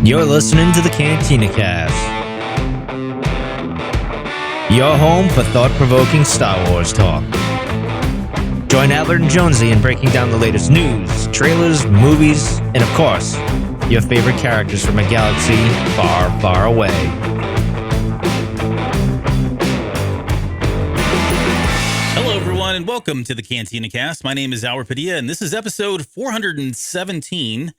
You're listening to the Cantina Cast, your home for thought-provoking Star Wars talk. Join Albert and Jonesy in breaking down the latest news, trailers, movies, and of course, your favorite characters from a galaxy far, far away. Hello, everyone, and welcome to the Cantina Cast. My name is Albert Padilla, and this is episode 417,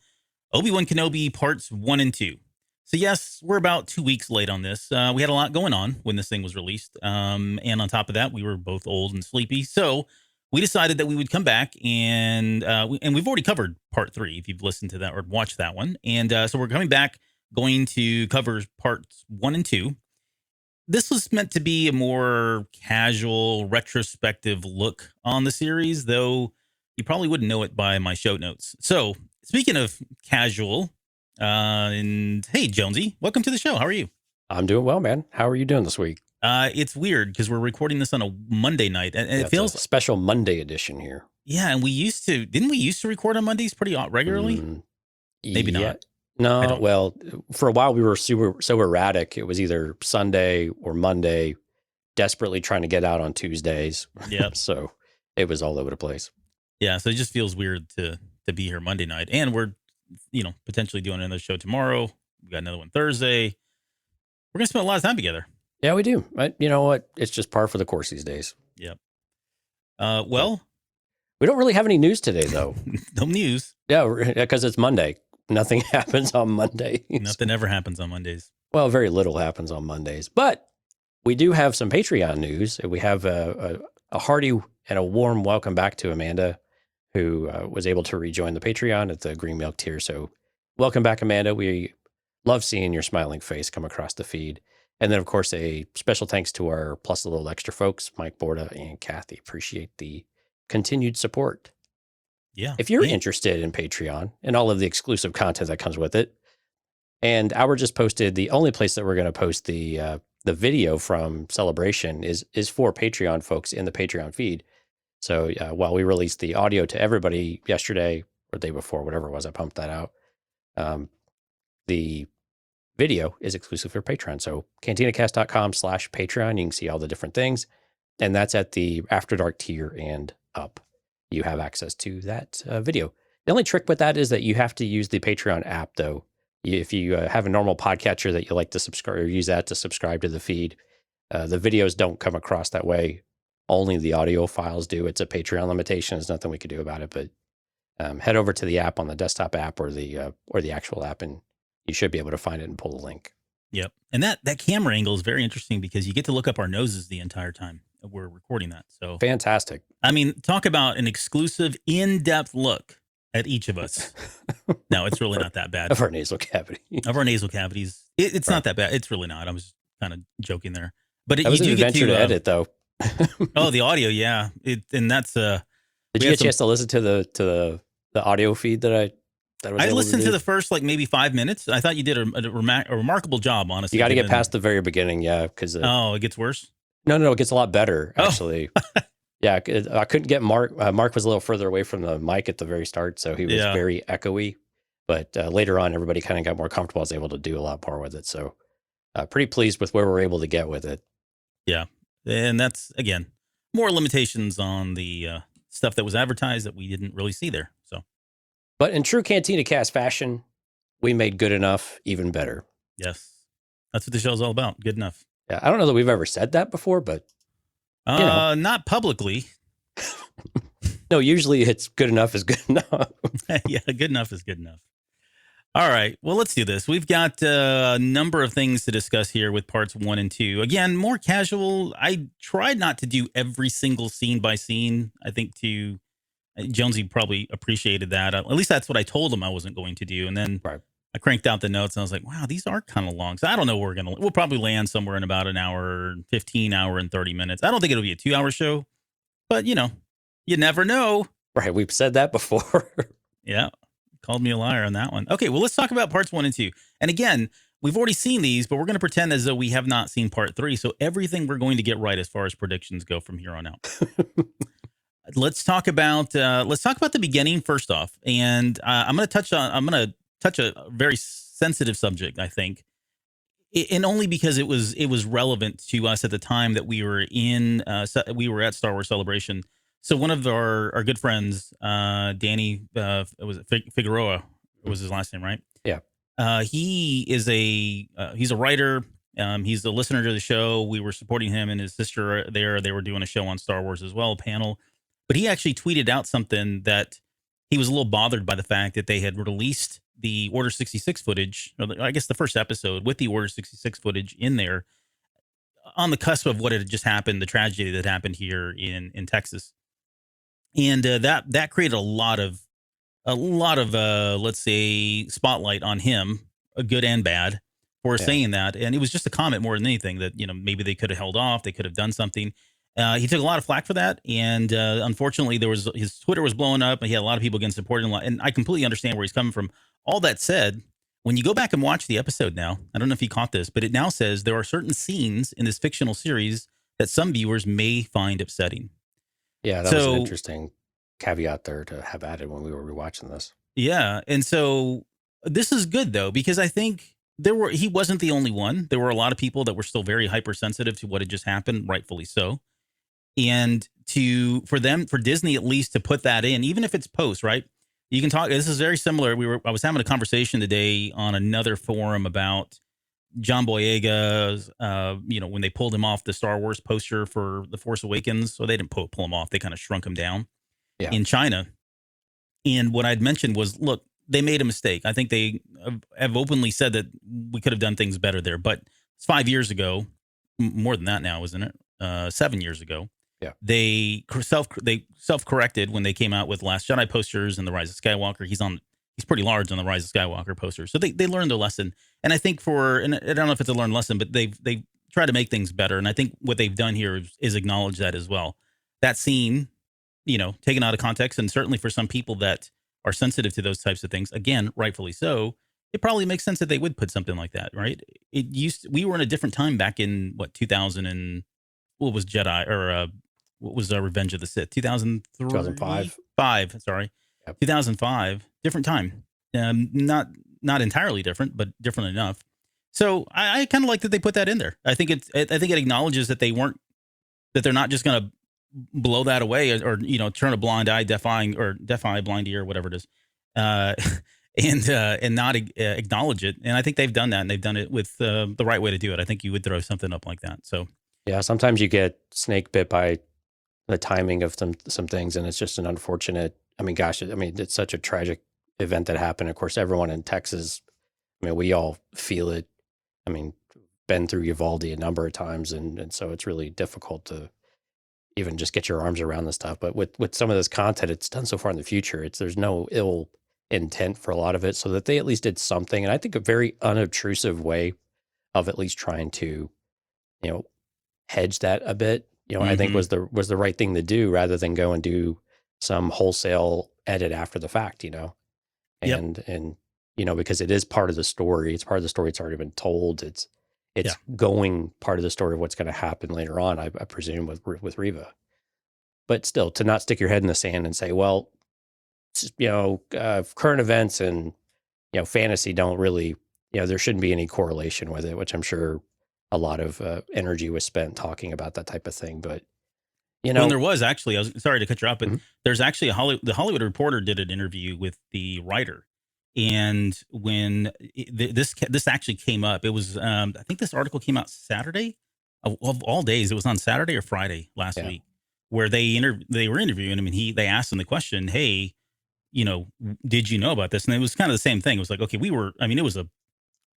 Obi-Wan Kenobi Parts 1 and 2. So yes, we're about 2 weeks late on this. We had a lot going on when this thing was released. And on top of that, we were both old and sleepy. So we decided that we would come back and we've already covered part 3, if you've listened to that or watched that one. And so we're coming back, going to cover parts 1 and 2. This was meant to be a more casual, retrospective look on the series, though you probably wouldn't know it by my show notes. So speaking of casual, and hey, Jonesy, welcome to the show. How are you? I'm doing well, man. How are you doing this week? It's weird because we're recording this on a Monday night, and it feels a special Monday edition here. Yeah, and didn't we used to record on Mondays pretty regularly? Maybe not. No, well, for a while we were so erratic. It was either Sunday or Monday, desperately trying to get out on Tuesdays. Yeah. So it was all over the place. Yeah, so it just feels weird to be here Monday night, and we're potentially doing another show tomorrow. We got another one Thursday. We're gonna spend a lot of time together. Yeah, we do. But you know what? It's just par for the course these days. Yep. Well, we don't really have any news today, though. No news. Yeah, because it's Monday. Nothing happens on Mondays. Nothing ever happens on Mondays. Well, very little happens on Mondays. But we do have some Patreon news. We have a hearty and a warm welcome back to Amanda, who was able to rejoin the Patreon at the Green Milk tier. So welcome back, Amanda. We love seeing your smiling face come across the feed. And then, of course, a special thanks to our Plus a Little Extra folks, Mike Borda and Kathy. Appreciate the continued support. Yeah. If you're interested in Patreon and all of the exclusive content that comes with it, and Albert just posted, the only place that we're going to post the video from Celebration is for Patreon folks in the Patreon feed. So while we released the audio to everybody yesterday or the day before, whatever it was, I pumped that out. The video is exclusive for Patreon. So cantinacast.com/Patreon. You can see all the different things. And that's at the After Dark tier and up. You have access to that video. The only trick with that is that you have to use the Patreon app, though. If you have a normal podcatcher that you like to subscribe or use that to subscribe to the feed, the videos don't come across that way. Only the audio files do. It's a Patreon limitation. There's nothing we could do about it. But head over to the app on the desktop app or the actual app, and you should be able to find it and pull the link. Yep. And that camera angle is very interesting because you get to look up our noses the entire time we're recording that. So fantastic. I mean, talk about an exclusive, in-depth look at each of us. No, it's really not that bad. Of our nasal cavity. Of our nasal cavities. It's right. Not that bad. It's really not. I was kind of joking there. But that was an adventure to edit, though. Oh, the audio, yeah. And that's Did you get a chance to listen to the audio feed that I listened to the first maybe 5 minutes. I thought you did a remarkable job, honestly. You got to get past the very beginning, yeah, because it gets worse. No, it gets a lot better actually. Oh. Yeah, I couldn't get Mark. Mark was a little further away from the mic at the very start, so he was very echoey. But later on, everybody kind of got more comfortable. I was able to do a lot more with it, so pretty pleased with where we're able to get with it. Yeah, and that's again more limitations on the stuff that was advertised that we didn't really see there. So, but in true Cantina Cast fashion, we made good enough even better. Yes, that's what the show's all about. Good enough. Yeah, I don't know that we've ever said that before, but not publicly. No, usually it's good enough is good enough. Yeah, good enough is good enough. All right, well, let's do this. We've got a number of things to discuss here with parts 1 and 2. Again, more casual. I tried not to do every single scene by scene. I think Jonesy probably appreciated that. At least that's what I told him I wasn't going to do. And then I cranked out the notes and I was like, wow, these are kind of long. So I don't know where we'll probably land somewhere in about an hour, 15 hour and 30 minutes. I don't think it'll be a 2-hour show, but you never know. Right. We've said that before. Yeah. Called me a liar on that one. Okay. Well, let's talk about parts 1 and 2. And again, we've already seen these, but we're going to pretend as though we have not seen part 3. So everything we're going to get right as far as predictions go from here on out. let's talk about the beginning first off, and I'm going to touch a very sensitive subject, I think, and only because it was relevant to us at the time that we were we were at Star Wars Celebration. So one of our good friends, Danny, was it Figueroa was his last name, right? Yeah. He is he's a writer. He's a listener to the show. We were supporting him and his sister there. They were doing a show on Star Wars as well, a panel. But he actually tweeted out something that he was a little bothered by the fact that they had released the Order 66 footage, or I guess the first episode with the Order 66 footage in there on the cusp of what had just happened, the tragedy that happened here in Texas. And that created a lot of let's say spotlight on him, good and bad, for saying that. And it was just a comment more than anything that, maybe they could have held off, they could have done something. He took a lot of flack for that, and unfortunately, his Twitter was blowing up, and he had a lot of people against supporting him. And I completely understand where he's coming from. All that said, when you go back and watch the episode now, I don't know if you caught this, but it now says there are certain scenes in this fictional series that some viewers may find upsetting. Yeah, that was an interesting caveat there to have added when we were rewatching this. Yeah, and so this is good though, because I think he wasn't the only one. There were a lot of people that were still very hypersensitive to what had just happened, rightfully so. And for Disney at least to put that in, even if it's post, right? You can talk. This is very similar. I was having a conversation today on another forum about John Boyega's, when they pulled him off the Star Wars poster for The Force Awakens. So they didn't pull him off. They kind of shrunk him down in China. And what I'd mentioned was, look, they made a mistake. I think they have openly said that we could have done things better there. But it's 5 years ago, more than that now, isn't it? 7 years ago. Yeah. They self-corrected when they came out with Last Jedi posters and The Rise of Skywalker. He's pretty large on The Rise of Skywalker posters. So they learned their lesson. And I think and I don't know if it's a learned lesson, but they try to make things better. And I think what they've done here is acknowledge that as well. That scene, taken out of context, and certainly for some people that are sensitive to those types of things, again, rightfully so, it probably makes sense that they would put something like that, right? We were in a different time back in 2000 and what was Jedi or what was Revenge of the Sith? 2003? 2005. Sorry. Yep. 2005. Different time. Not entirely different, but different enough. So I kind of like that they put that in there. I think it acknowledges that they're not just going to blow that away or turn a blind eye, deaf eye, blind ear, whatever it is, and not acknowledge it. And I think they've done that, and they've done it with the right way to do it. I think you would throw something up like that. So yeah, sometimes you get snake bit by the timing of some things, and it's just an unfortunate. I mean, gosh, it's such a tragic event that happened. Of course, everyone in Texas, we all feel it. Been through Uvalde a number of times, and so it's really difficult to even just get your arms around this stuff. But with some of this content, it's done so far in the future. There's no ill intent for a lot of it, so that they at least did something, and I think a very unobtrusive way of at least trying to, hedge that a bit. I think was the right thing to do, rather than go and do some wholesale edit after the fact. And because it is part of the story. It's part of the story. It's already been told. It's going part of the story of what's going to happen later on, I presume, with Reva. But still, to not stick your head in the sand and say, well, current events and fantasy don't really, there shouldn't be any correlation with it, which I'm sure a lot of energy was spent talking about that type of thing. But when there was actually, I was sorry to cut you off, but there's actually the Hollywood Reporter did an interview with the writer. And when this actually came up, it was I think this article came out Saturday of all days. It was on Saturday or Friday last week, where they were interviewing him, and they asked him the question, "Hey, did you know about this?" And it was kind of the same thing. It was like, okay, it was a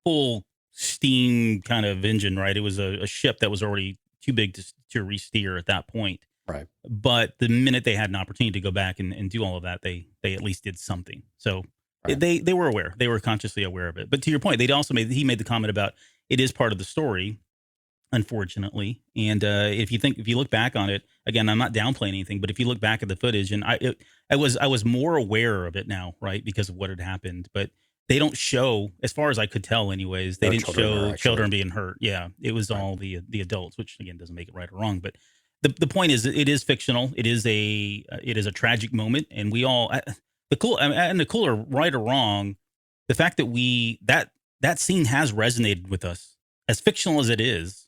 full steam kind of engine, right? It was a ship that was already too big to re-steer at that point. Right. But the minute they had an opportunity to go back and do all of that, they at least did something. So. Right. They were aware. They were consciously aware of it. But to your point, he made the comment about it is part of the story, unfortunately. And if you look back on it, again, I'm not downplaying anything, but if you look back at the footage, and I was more aware of it now, right, because of what had happened. But they don't show, as far as I could tell, anyways, they didn't show children being hurt. Yeah, it was all the adults, which again doesn't make it right or wrong, but the point is, it is fictional. It is a tragic moment, and we all and the cooler, right or wrong, the fact that that scene has resonated with us, as fictional as it is.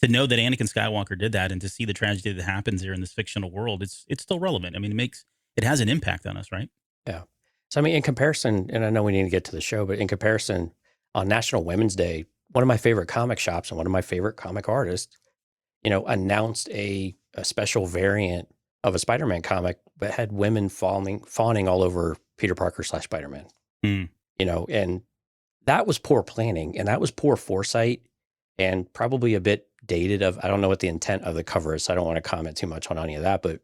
To know that Anakin Skywalker did that, and to see the tragedy that happens here in this fictional world, it's still relevant. I mean, it has an impact on us, right? Yeah. So, I mean, in comparison, and I know we need to get to the show, but in comparison, on National Women's Day, one of my favorite comic shops and one of my favorite comic artists, announced a special variant of a Spider-Man comic that had women fawning all over Peter Parker / Spider-Man. Mm. And that was poor planning, and that was poor foresight, and probably a bit dated. I don't know what the intent of the cover is, so I don't want to comment too much on any of that, but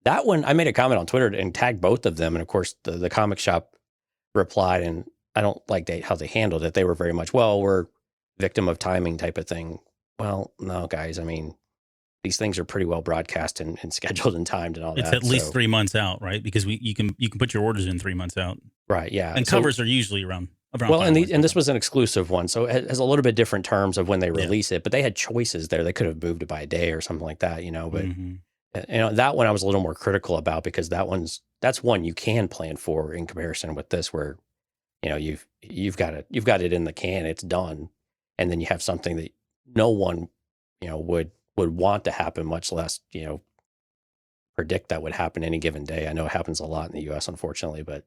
that one, I made a comment on Twitter and tagged both of them. And of course, the comic shop replied, and I don't like how they handled it. They were very much, well, we're victim of timing type of thing. Well, no, guys. I mean, these things are pretty well broadcast and scheduled and timed and all that. It's at least 3 months out, right? Because you can put your orders in 3 months out. Right, yeah. And covers are usually around well, and this was an exclusive one. So it has a little bit different terms of when they release it, but they had choices there. They could have moved it by a day or something like that, but that one I was a little more critical about, because that's one you can plan for in comparison with this, where you've got it in the can, it's done, and then you have something that no one would want to happen, much less predict that would happen any given day. I know it happens a lot in the U.S. unfortunately, but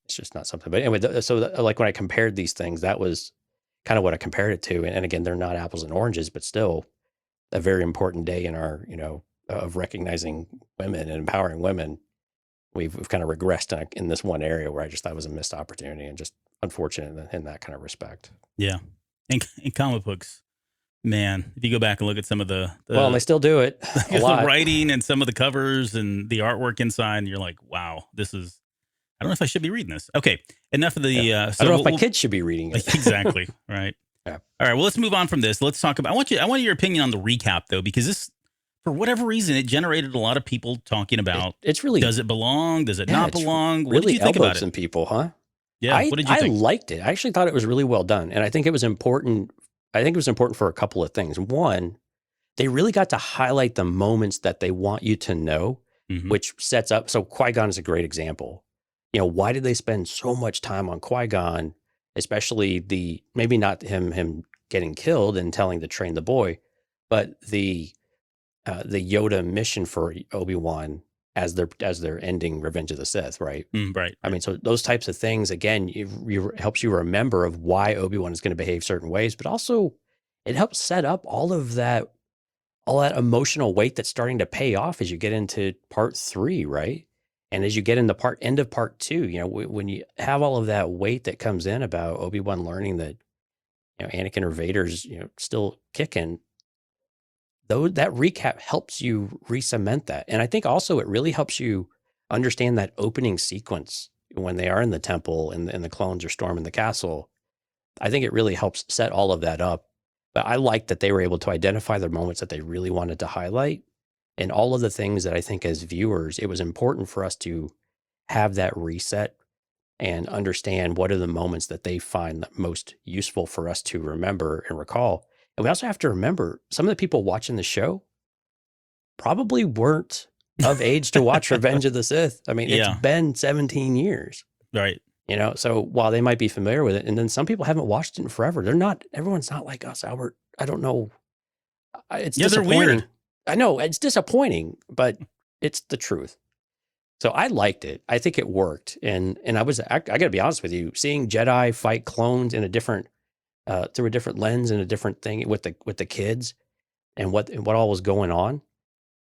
it's just not something. But anyway, so like when I compared these things, that was kind of what I compared it to, and again, they're not apples and oranges, but still a very important day in our of recognizing women and empowering women. We've kind of regressed in this one area where I just thought it was a missed opportunity, and just unfortunate in that kind of respect. Yeah. In comic books, man, if you go back and look at some of the well, and they still do it a lot. The writing and some of the covers and the artwork inside, and you're like, wow, I don't know if I should be reading this. Okay, enough of the. I don't know if my kids should be reading it. Exactly. Right. Yeah. All right. Well, let's move on from this. Let's talk about. I want your opinion on the recap, though, because this, for whatever reason, it generated a lot of people talking about. It's really, does it belong? Does it not belong? Really, what did you think about it? Some people, huh? Yeah. What did you think? I liked it. I actually thought it was really well done, and I think it was important. I think it was important for a couple of things. One, they really got to highlight the moments that they want you to know, which sets up. So Qui-Gon is a great example. Why did they spend so much time on Qui-Gon, especially maybe not him getting killed and telling to train the boy, but the Yoda mission for Obi-Wan as they're ending Revenge of the Sith, right? Right. I mean, so those types of things, again, helps you remember of why Obi-Wan is going to behave certain ways, but also it helps set up all that emotional weight that's starting to pay off as you get into part 3, right? And as you get in the end of part 2, when you have all of that weight that comes in about Obi-Wan learning that, Anakin or Vader's, still kicking, though that recap helps you re-cement that. And I think also it really helps you understand that opening sequence when they are in the temple and the clones are storming the castle. I think it really helps set all of that up. But I like that they were able to identify the moments that they really wanted to highlight, and all of the things that I think as viewers, it was important for us to have that reset and understand what are the moments that they find most useful for us to remember and recall. And we also have to remember some of the people watching the show probably weren't of age to watch Revenge of the Sith. I mean, it's been 17 years. Right. So while they might be familiar with it, and then some people haven't watched it in forever, everyone's not like us, Albert. I don't know. It's disappointing. They're weird. I know it's disappointing, but it's the truth. So I liked it. I think it worked. And I got to be honest with you, seeing Jedi fight clones in a different, through a different lens and a different thing with the kids and what all was going on,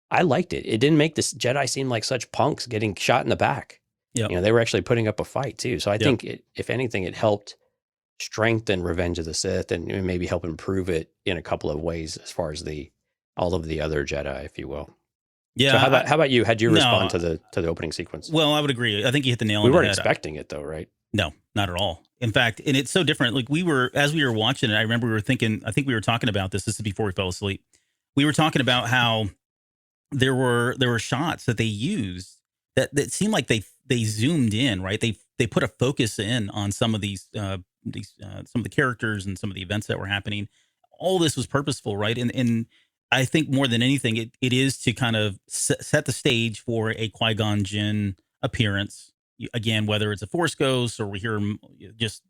I liked it. It didn't make this Jedi seem like such punks getting shot in the back. Yeah. They were actually putting up a fight too. So I think if anything, it helped strengthen Revenge of the Sith and maybe help improve it in a couple of ways as far as all of the other Jedi, if you will. Yeah. So how about you? How'd you respond to the opening sequence? Well, I would agree. I think you hit the nail on the head. We weren't expecting it though, right? No, not at all. In fact, and it's so different. Like as we were watching it, I remember we were thinking, I think we were talking about this. This is before we fell asleep. We were talking about how there were shots that they used that seemed like they zoomed in, right? They put a focus in on some of these some of the characters and some of the events that were happening. All this was purposeful, right? And I think more than anything, it is to kind of set the stage for a Qui-Gon Jinn appearance. Again, whether it's a Force ghost or we hear just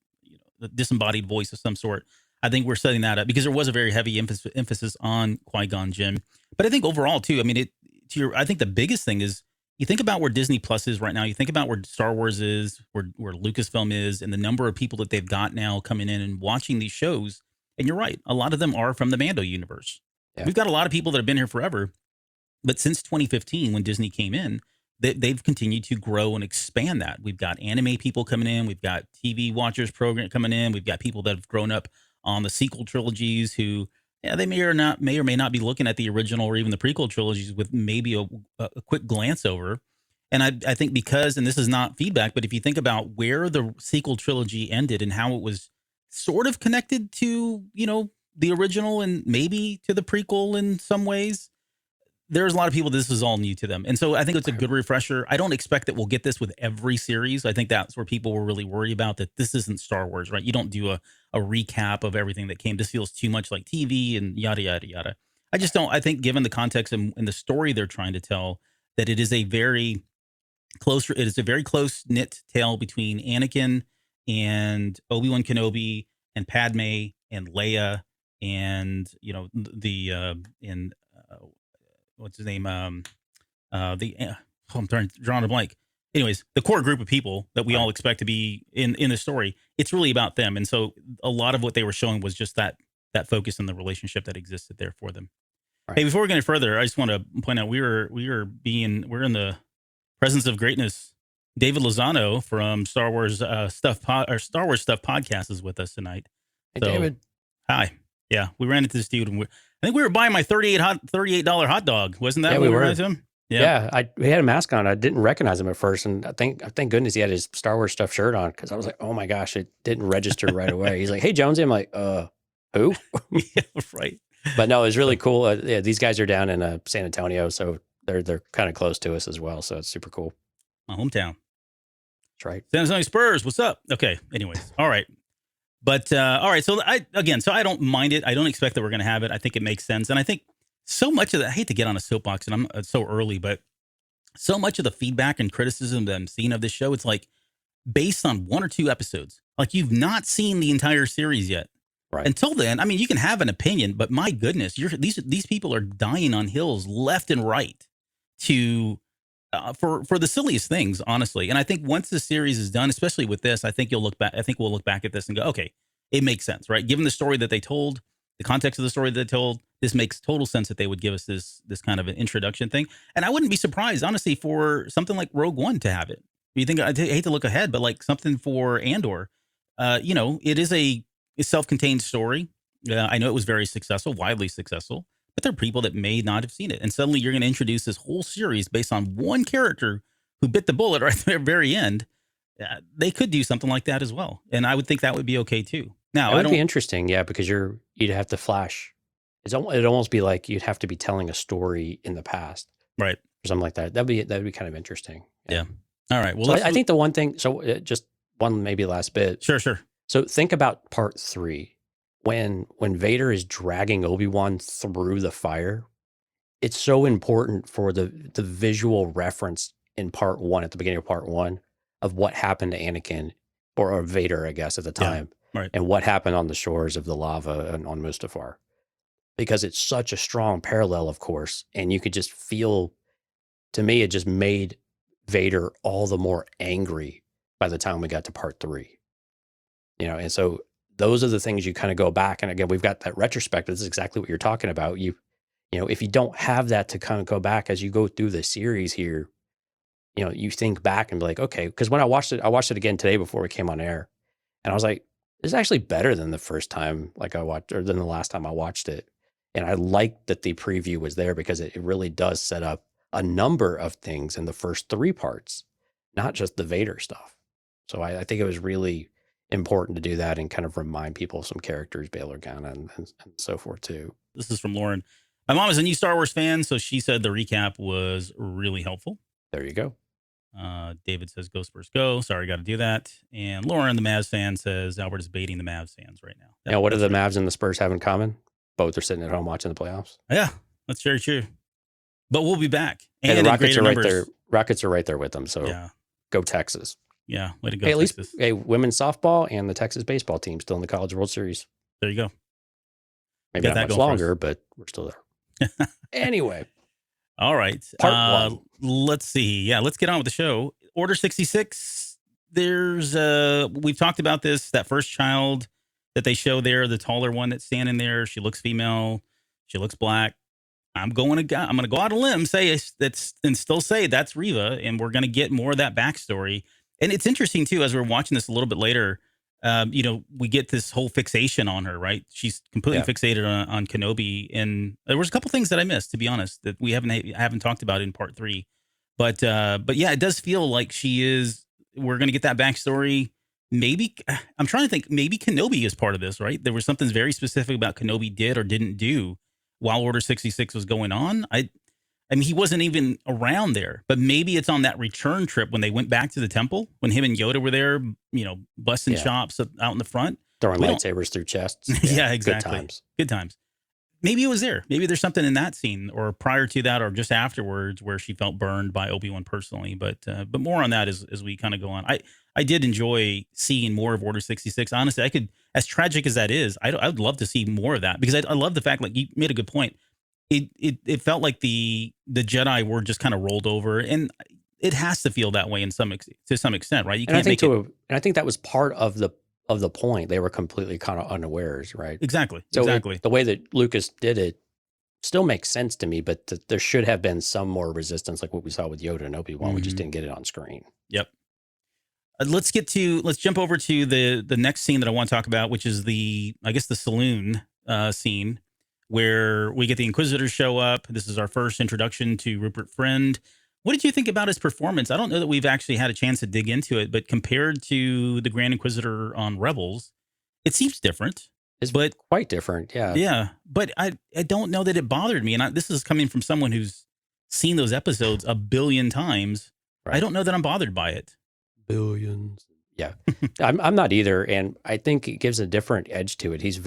the disembodied voice of some sort. I think we're setting that up because there was a very heavy emphasis on Qui-Gon Jinn. But I think overall too, I mean, I think the biggest thing is you think about where Disney Plus is right now. You think about where Star Wars is, where Lucasfilm is, and the number of people that they've got now coming in and watching these shows. And you're right, a lot of them are from the Mando universe. Yeah. We've got a lot of people that have been here forever, but since 2015, when Disney came in, they've continued to grow and expand that. We've got anime people coming in, we've got TV watchers program coming in, we've got people that have grown up on the sequel trilogies who, they may or may not be looking at the original or even the prequel trilogies with maybe a quick glance over. And I think because, and this is not feedback, but if you think about where the sequel trilogy ended and how it was sort of connected to, the original and maybe to the prequel in some ways, there's a lot of people, this is all new to them. And so I think it's a good refresher. I don't expect that we'll get this with every series. I think that's where people were really worried about, that this isn't Star Wars, right? You don't do a recap of everything that came. This feels too much like TV and yada, yada, yada. I think given the context and the story they're trying to tell, that it is a very close knit tale between Anakin and Obi-Wan Kenobi and Padme and Leia and, what's his name? I'm drawing a blank. Anyways, the core group of people that we all expect to be in the story, it's really about them. And so a lot of what they were showing was just that focus on the relationship that existed there for them. Right. Hey, before we get any further, I just want to point out we're in the presence of greatness. David Lozano from Star Wars Stuff Podcast is with us tonight. Hey, so, David. Hi. Yeah, we ran into this dude, and I think we were buying my $38 hot dog. Wasn't that what we were into him? Yeah. He had a mask on. I didn't recognize him at first, and thank goodness he had his Star Wars Stuff shirt on, because I was like, oh my gosh, it didn't register right away. He's like, hey, Jonesy. I'm like, who? Yeah, right. But no, it was really cool. These guys are down in San Antonio, so they're kind of close to us as well. So it's super cool. My hometown. That's right. San Antonio Spurs. What's up? Okay. Anyways, all right. But all right. So I don't mind it. I don't expect that we're going to have it. I think it makes sense, and I think so much of that. I hate to get on a soapbox, and I'm so early, but so much of the feedback and criticism that I'm seeing of this show, it's like based on one or two episodes. Like you've not seen the entire series yet. Right. Until then, I mean, you can have an opinion, but my goodness, these people are dying on hills left and right to for the silliest things, honestly. And I think once the series is done, especially with this, I think we'll look back at this and go, okay, it makes sense, right? Given the story that they told, the context of the story that they told, this makes total sense that they would give us this kind of an introduction thing. And I wouldn't be surprised, honestly, for something like Rogue One to have it. You think, I hate to look ahead, but like something for Andor, it is a self-contained story. I know it was very successful, widely successful, but there are people that may not have seen it. And suddenly you're going to introduce this whole series based on one character who bit the bullet right at the very end. They could do something like that as well. And I would think that would be okay too. Now, it would be interesting. Yeah. Because you'd have to flash. It'd almost be like you'd have to be telling a story in the past. Right. Or something like that. That'd be kind of interesting. Yeah. All right. Well, so I think the one thing, just one, maybe last bit. Sure. So think about part 3. When Vader is dragging Obi-Wan through the fire, it's so important for the visual reference in part 1, at the beginning of part 1, of what happened to Anakin or Vader, I guess, at the time, right. And what happened on the shores of the lava and on Mustafar, because it's such a strong parallel, of course, and you could just feel. To me, it just made Vader all the more angry by the time we got to part 3, and so. Those are the things you kind of go back. And again, we've got that retrospective. This is exactly what you're talking about. If you don't have that to kind of go back as you go through the series here, you think back and be like, okay, because when I watched it again today before we came on air, and I was like, this is actually better than the first time, or than the last time I watched it. And I liked that the preview was there because it really does set up a number of things in the first 3 parts, not just the Vader stuff. So I think it was really important to do that and kind of remind people of some characters, Bail Organa and so forth too. This is from Lauren. My mom is a new Star Wars fan, so she said the recap was really helpful. There you go. David says, go Spurs, go. Sorry, got to do that. And Lauren, the Mavs fan, says Albert is baiting the Mavs fans right now. What do the Mavs and the Spurs have in common? Both are sitting at home watching the playoffs. Yeah. That's very true. But we'll be back. And the in Rockets greater are right numbers. there. Rockets are right there with them. So Yeah. go Texas. Yeah. Way to go, Hey, at least Texas. women's softball and the Texas baseball team still in the College World Series. There you go. Maybe Got not that much going for us. longer, but we're still there. Anyway, All right. Part one. Let's see. Yeah, let's get on with the show. Order 66. There's we've talked about this, that first child that they show there, the taller one that's standing there. She looks female. She looks black. I'm going to go out on a limb, and still say that's Reva, and we're going to get more of that backstory. And it's interesting too, as we're watching this a little bit later. We get this whole fixation on her, right? She's completely fixated on Kenobi, and there was a couple things that I missed, to be honest, that we haven't talked about in part 3. But yeah, it does feel like she is. We're going to get that backstory. Maybe I'm trying to think. Maybe Kenobi is part of this, right? There was something very specific about Kenobi did or didn't do while Order 66 was going on. I mean, he wasn't even around there, but maybe it's on that return trip when they went back to the temple, when him and Yoda were there, busting chops out in the front. Throwing lightsabers through chests. Yeah, exactly. Good times. Good times. Maybe it was there. Maybe there's something in that scene or prior to that or just afterwards where she felt burned by Obi-Wan personally. But more on that as we kind of go on. I did enjoy seeing more of Order 66. Honestly, I could, as tragic as that is, I would love to see more of that because I love the fact, like you made a good point. It felt like the Jedi were just kind of rolled over, and it has to feel that way to some extent, right? You can't and I think that was part of the point. They were completely kind of unawares, right? Exactly. So exactly. The way that Lucas did it still makes sense to me, but there should have been some more resistance, like what we saw with Yoda and Obi-Wan. We just didn't get it on screen. Yep. Let's jump over to the next scene that I want to talk about, which is the saloon scene where we get the Inquisitors show up. This is our first introduction to Rupert Friend. What did you think about his performance? I don't know that we've actually had a chance to dig into it, but compared to the Grand Inquisitor on Rebels, it seems different. It's quite different, yeah. Yeah, but I don't know that it bothered me. And this is coming from someone who's seen those episodes a billion times. Right. I don't know that I'm bothered by it. Billions. Yeah, I'm not either. And I think it gives a different edge to it. He's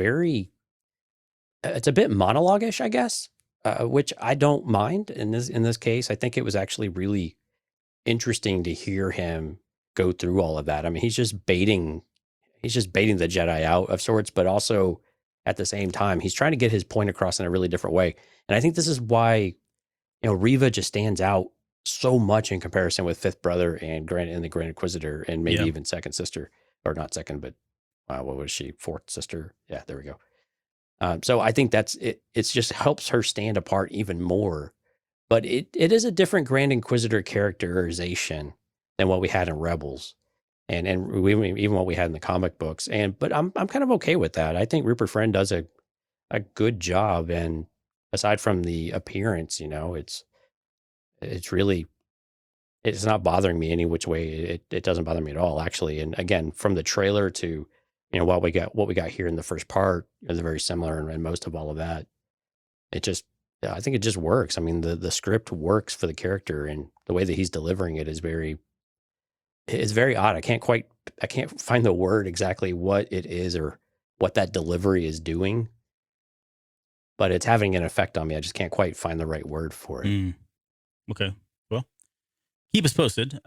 it's a bit monologue-ish, I guess. Which I don't mind in this case. I think it was actually really interesting to hear him go through all of that. I mean, he's just baiting the Jedi out of sorts, but also at the same time, he's trying to get his point across in a really different way. And I think this is why, Reva just stands out so much in comparison with Fifth Brother and the Grand Inquisitor, and maybe even Second Sister, or not second, but what was she? Fourth Sister? Yeah, there we go. So I think that's it. It just helps her stand apart even more. But it is a different Grand Inquisitor characterization than what we had in Rebels, and even what we had in the comic books. But I'm kind of okay with that. I think Rupert Friend does a good job. And aside from the appearance, it's not bothering me any which way. It doesn't bother me at all, actually. And again, from the trailer to what we got here in the first part is very similar, and most of all of that, I think it just works. I mean, the script works for the character, and the way that he's delivering it is very odd. I can't find the word exactly what it is or what that delivery is doing, but it's having an effect on me. I just can't quite find the right word for it. Okay. Well, keep us posted.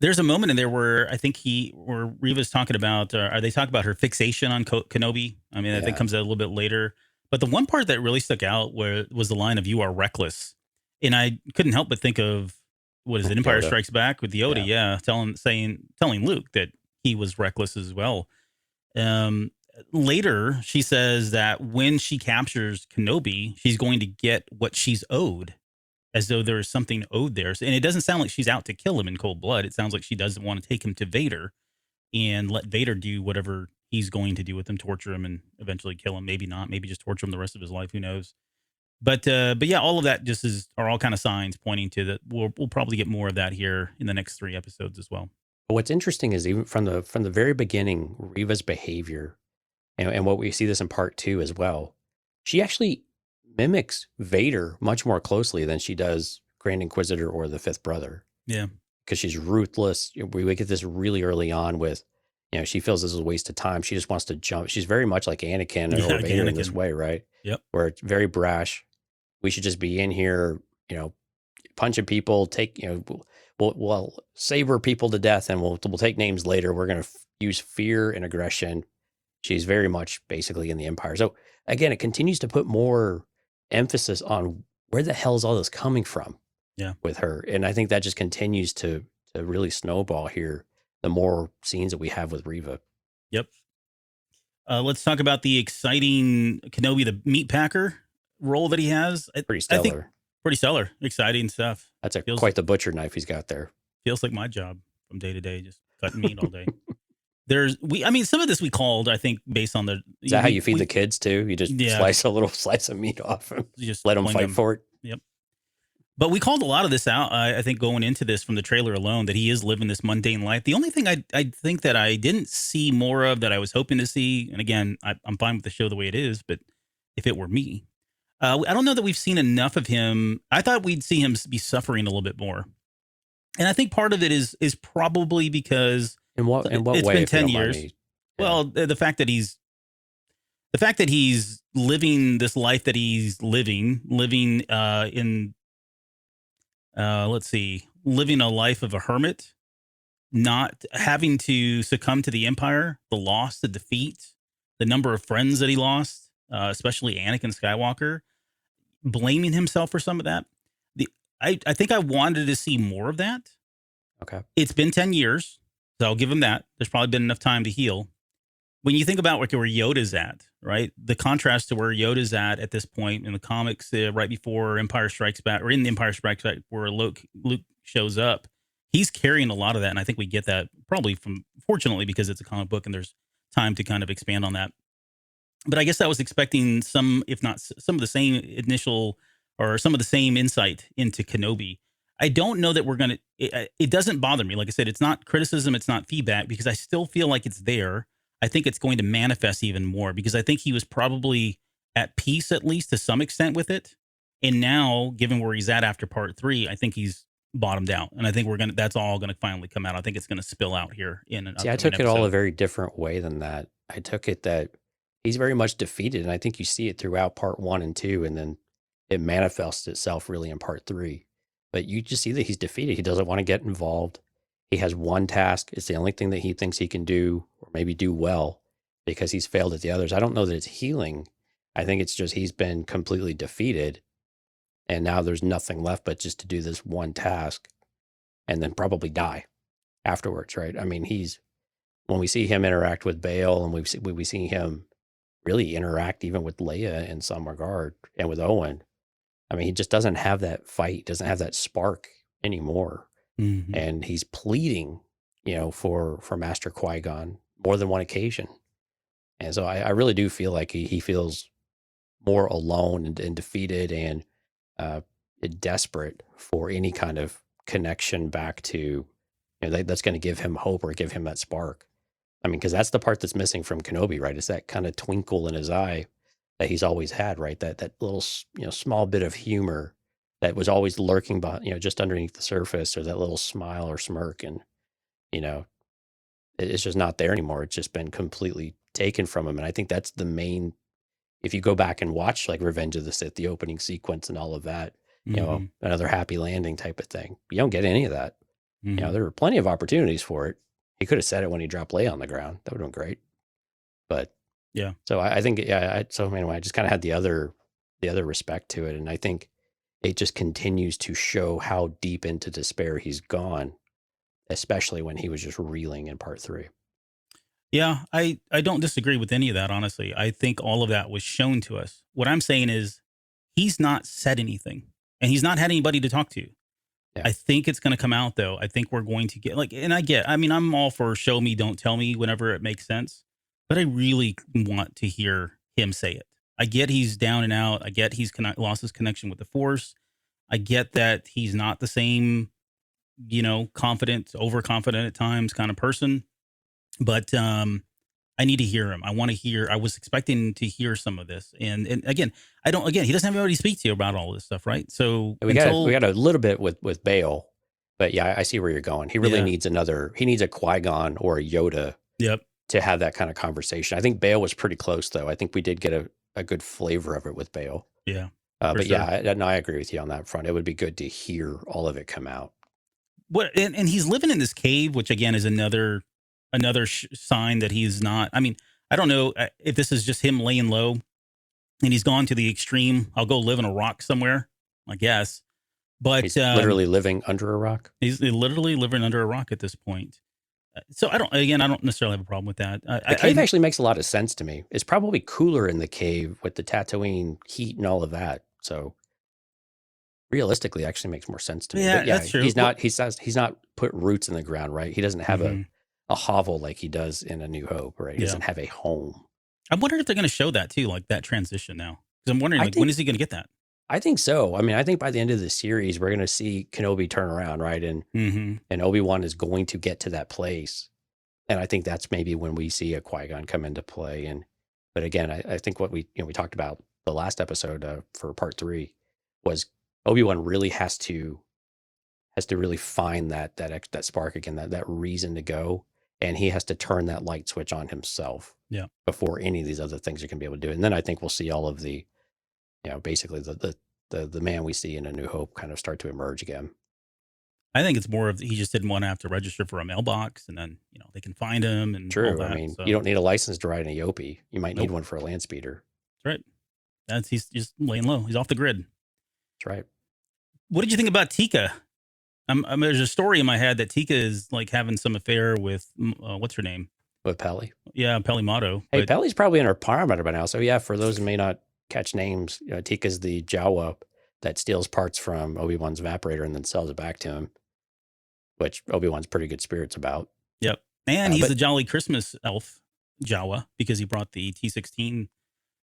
There's a moment in there where I think where Reva's talking about, they talk about her fixation on Kenobi. I mean, I think comes out a little bit later. But the one part that really stuck out was the line of "You are reckless," and I couldn't help but think of what is it, Empire Yoda. Strikes Back with Yoda, telling Luke that he was reckless as well. Later, she says that when she captures Kenobi, she's going to get what she's owed, as though there is something owed there. And it doesn't sound like she's out to kill him in cold blood. It sounds like she doesn't want to take him to Vader and let Vader do whatever he's going to do with him, torture him and eventually kill him. Maybe not. Maybe just torture him the rest of his life. Who knows? But yeah, all of that just are all kind of signs pointing to that. We'll probably get more of that here in the next 3 episodes as well. What's interesting is even from the very beginning, Reva's behavior, and what we see this in part 2 as well, she actually mimics Vader much more closely than she does Grand Inquisitor or the Fifth Brother. Yeah. Because she's ruthless. We get this really early on with, she feels this is a waste of time. She just wants to jump. She's very much like Anakin Yeah, or Vader in this Anakin. way, right? Yep. Where it's very brash. We should just be in here, punching people, we'll saber people to death, and we'll take names later. We're going to use fear and aggression. She's very much basically in the Empire. So again, it continues to put more emphasis on where the hell is all this coming from with her. And I think that just continues to really snowball here, the more scenes that we have with Reva. Yep. Let's talk about the exciting Kenobi, the meat packer role that he has. Pretty stellar. Pretty stellar. Exciting stuff. That's quite the butcher knife he's got there. Feels like my job from day to day, just cutting meat all day. Some of this we called, I think, based on the. Is that how you feed the kids too? You just slice a little slice of meat off and just let them fight for it. Yep. But we called a lot of this out, I think, going into this from the trailer alone, that he is living this mundane life. The only thing I think that I didn't see more of that I was hoping to see, and again, I'm fine with the show the way it is, but if it were me, I don't know that we've seen enough of him. I thought we'd see him be suffering a little bit more. And I think part of it is probably because in what it's way, been 10 years. Well, the fact that he's living this life that he's living in living a life of a hermit, not having to succumb to the Empire, the loss, the defeat, the number of friends that he lost, especially Anakin Skywalker, blaming himself for some of that. I think I wanted to see more of that. Okay. It's been 10 years, so I'll give him that. There's probably been enough time to heal. When you think about where Yoda's at, right? The contrast to where Yoda's at this point in the comics, right before Empire Strikes Back, or in the Empire Strikes Back, where Luke shows up, he's carrying a lot of that. And I think we get that probably fortunately, because it's a comic book and there's time to kind of expand on that. But I guess I was expecting some, if not some of the same initial or some of the same insight into Kenobi. I don't know that we're going to, it doesn't bother me. Like I said, it's not criticism, it's not feedback, because I still feel like it's there. I think it's going to manifest even more, because I think he was probably at peace, at least to some extent, with it. And now, given where he's at after part 3, I think he's bottomed out. And I think that's all going to finally come out. I think it's going to spill out here in an I took it all a very different way than that. I took it that he's very much defeated. And I think you see it throughout part 1 and 2, and then it manifests itself really in part 3. But you just see that he's defeated. He doesn't want to get involved. He has one task. It's the only thing that he thinks he can do, or maybe do well, because he's failed at the others. I don't know that it's healing. I think it's just he's been completely defeated, and now there's nothing left but just to do this one task and then probably die afterwards, right? I mean, when we see him interact with Bail, and we see him really interact even with Leia in some regard, and with Owen, I mean, he just doesn't have that fight, doesn't have that spark anymore. Mm-hmm. And he's pleading, for Master Qui-Gon more than one occasion. And so I really do feel like he feels more alone and defeated and desperate for any kind of connection back to, that's going to give him hope or give him that spark. I mean, because that's the part that's missing from Kenobi, right? It's that kind of twinkle in his eye that he's always had, right? That little, small bit of humor that was always lurking behind, just underneath the surface, or that little smile or smirk. And, it's just not there anymore. It's just been completely taken from him. And I think that's the main, if you go back and watch like Revenge of the Sith, the opening sequence and all of that, another happy landing type of thing. You don't get any of that. Mm-hmm. There were plenty of opportunities for it. He could have said it when he dropped Leia on the ground. That would have been great. But yeah. So I think, so anyway, I just kind of had the other respect to it. And I think it just continues to show how deep into despair he's gone, especially when he was just reeling in part 3. Yeah, I don't disagree with any of that, honestly. I think all of that was shown to us. What I'm saying is he's not said anything, and he's not had anybody to talk to. Yeah. I think it's going to come out, though. I think we're going to get I'm all for show me, don't tell me whenever it makes sense. But I really want to hear him say it. I get he's down and out. I get he's lost his connection with the Force. I get that he's not the same, confident, overconfident at times kind of person. But I need to hear him. I was expecting to hear some of this. And again, he doesn't have anybody to speak to about all this stuff, right? So we got a little bit with Bail, but yeah, I see where you're going. He really needs he needs a Qui-Gon or a Yoda Yep. to have that kind of conversation. I think Bail was pretty close, though. I think we did get a good flavor of it with Bail. Yeah. But sure. yeah, I agree with you on that front. It would be good to hear all of it come out. And he's living in this cave, which again is another sign that he's not. I mean, I don't know if this is just him laying low, and he's gone to the extreme. I'll go live in a rock somewhere, I guess. But he's literally living under a rock. He's literally living under a rock at this point. So I don't necessarily have a problem with that. The cave actually makes a lot of sense to me. It's probably cooler in the cave with the Tatooine heat and all of that. So realistically, actually makes more sense to me. Yeah, but yeah, that's true. He's not put roots in the ground, right? He doesn't have a hovel like he does in A New Hope, right? He doesn't have a home. I'm wondering if they're going to show that too, like that transition now. Because I'm wondering, when is he going to get that? I think so. I mean, I think by the end of the series, we're going to see Kenobi turn around, right? And Obi-Wan is going to get to that place. And I think that's maybe when we see a Qui-Gon come into play. But again, I think what we talked about the last episode for part 3 was Obi-Wan really has to really find that spark again, that reason to go. And he has to turn that light switch on himself before any of these other things are going to be able to do it. And then I think we'll see all of the, basically the man we see in A New Hope kind of start to emerge again. I think it's more of he just didn't want to have to register for a mailbox, and then they can find him. And true. All that, I mean, you don't need a license to ride in a Yopi. You might need one for a land speeder. That's right. He's just laying low. He's off the grid. That's right. What did you think about Tika? There's a story in my head that Tika is like having some affair with what's her name? With Peli. Yeah, Peli Motto. Hey, Peli's probably in her parliament by now. So yeah, for those who may not catch names, Tika's the Jawa that steals parts from Obi-Wan's evaporator and then sells it back to him, which Obi-Wan's pretty good spirits about. Yep. And he's the Jolly Christmas elf, Jawa, because he brought the T-16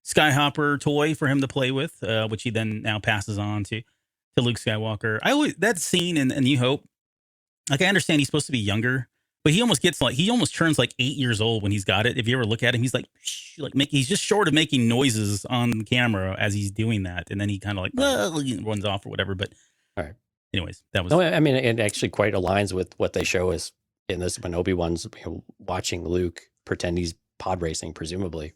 Skyhopper toy for him to play with, which he then now passes on to Luke Skywalker. That scene in New Hope, like I understand he's supposed to be younger, but he almost turns like 8 years old when he's got it. If you ever look at him, he's he's just short of making noises on camera as he's doing that, and then he kind of runs off or whatever. But all right. Anyways, that was. No, I mean, it actually quite aligns with what they show us in this when Obi-Wan's watching Luke pretend he's pod racing, presumably,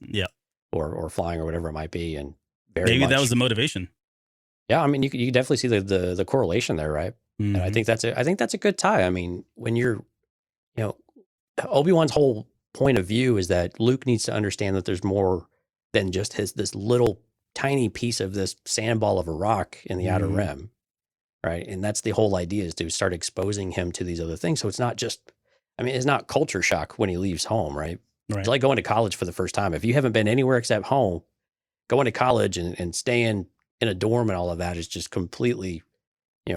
or flying or whatever it might be, and maybe that was the motivation. Yeah, I mean, you definitely see the correlation there, right? Mm-hmm. And I think that's a good tie. I mean, when you're, Obi-Wan's whole point of view is that Luke needs to understand that there's more than just this little tiny piece of this sandball of a rock in the outer rim. Right. And that's the whole idea, is to start exposing him to these other things. So it's not just, it's not culture shock when he leaves home. Right. It's like going to college for the first time. If you haven't been anywhere except home, going to college and staying in a dorm and all of that is just completely,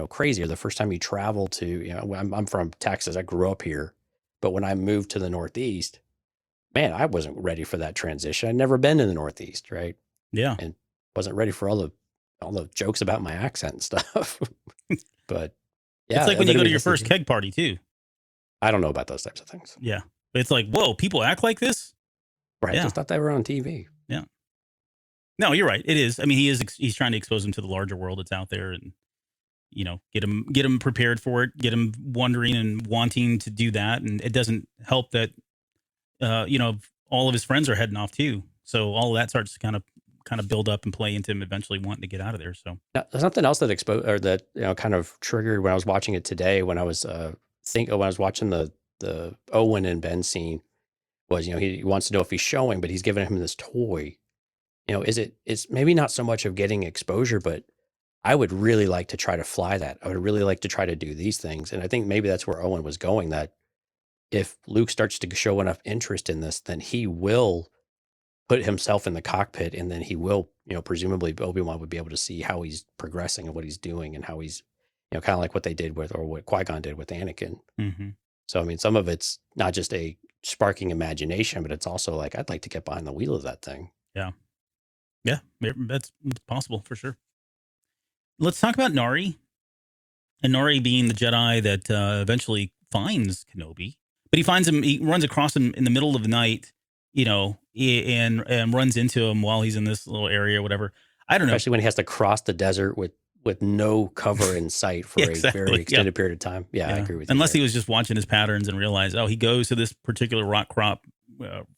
crazy. Or the first time you travel to, I'm from Texas. I grew up here. But when I moved to the Northeast, man, I wasn't ready for that transition. I'd never been in the Northeast. Right. Yeah. And wasn't ready for all the jokes about my accent and stuff. But yeah, it's like when you go to your first keg party too. I don't know about those types of things. Yeah. But it's like, whoa, people act like this? Right. Yeah. I just thought they were on TV. Yeah. No, you're right. It is. I mean, he's trying to expose him to the larger world that's out there, and, get him prepared for it, get him wondering and wanting to do that. And it doesn't help that, all of his friends are heading off too. So all of that starts to kind of build up and play into him eventually wanting to get out of there. So now, something else that kind of triggered when I was watching it today, when I was when I was watching the Owen and Ben scene, was he wants to know if he's showing, but he's giving him this toy. It's maybe not so much of getting exposure, but I would really like to try to fly that. I would really like to try to do these things, and I think maybe that's where Owen was going. That if Luke starts to show enough interest in this, then he will put himself in the cockpit, and then he will, presumably Obi-Wan would be able to see how he's progressing and what he's doing, and how he's, kind of like what they did with, or what Qui-Gon did with Anakin. Mm-hmm. So, I mean, some of it's not just a sparking imagination, but it's also like, I'd like to get behind the wheel of that thing. Yeah. Yeah, that's possible for sure. Let's talk about Nari. And Nari being the Jedi that eventually finds Kenobi, but he runs across him in the middle of the night, and runs into him while he's in this little area or whatever. I don't know. Especially when he has to cross the desert with no cover in sight for a very extended period of time. Yeah, I agree with you. Unless he was just watching his patterns and realized, he goes to this particular rock crop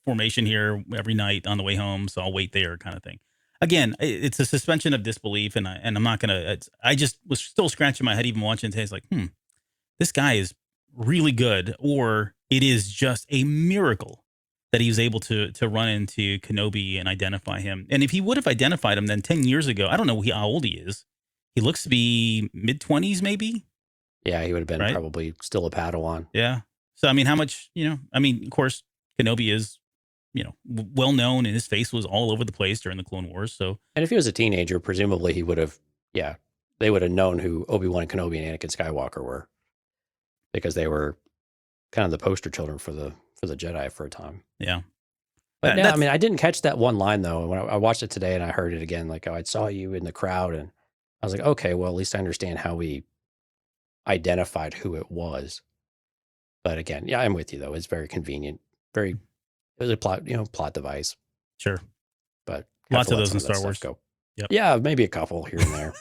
formation here every night on the way home, so I'll wait there, kind of thing. Again, it's a suspension of disbelief, and I'm not gonna. I just was still scratching my head even watching today. It's like, this guy is really good, or it is just a miracle that he was able to run into Kenobi and identify him. And if he would have identified him then 10 years ago, I don't know how old he is. He looks to be mid-20s, maybe. Yeah, he would have been Right? probably still a Padawan. Yeah. So, I mean, how much, of course, Kenobi is, well known, and his face was all over the place during the Clone Wars. So, And if he was a teenager, presumably he would have, they would have known who Obi-Wan Kenobi and Anakin Skywalker were, because they were kind of the poster children for the Jedi for a time. yeah. But no, I mean, I didn't catch that one line though. When I watched it today and I heard it again, like, I saw you in the crowd, and I was like, okay, well, at least I understand how we identified who it was. But again, yeah, I'm with you though. It's very convenient. It was a plot device. Sure. But lots of those in Star Wars. Go. Yep. Yeah, maybe a couple here and there.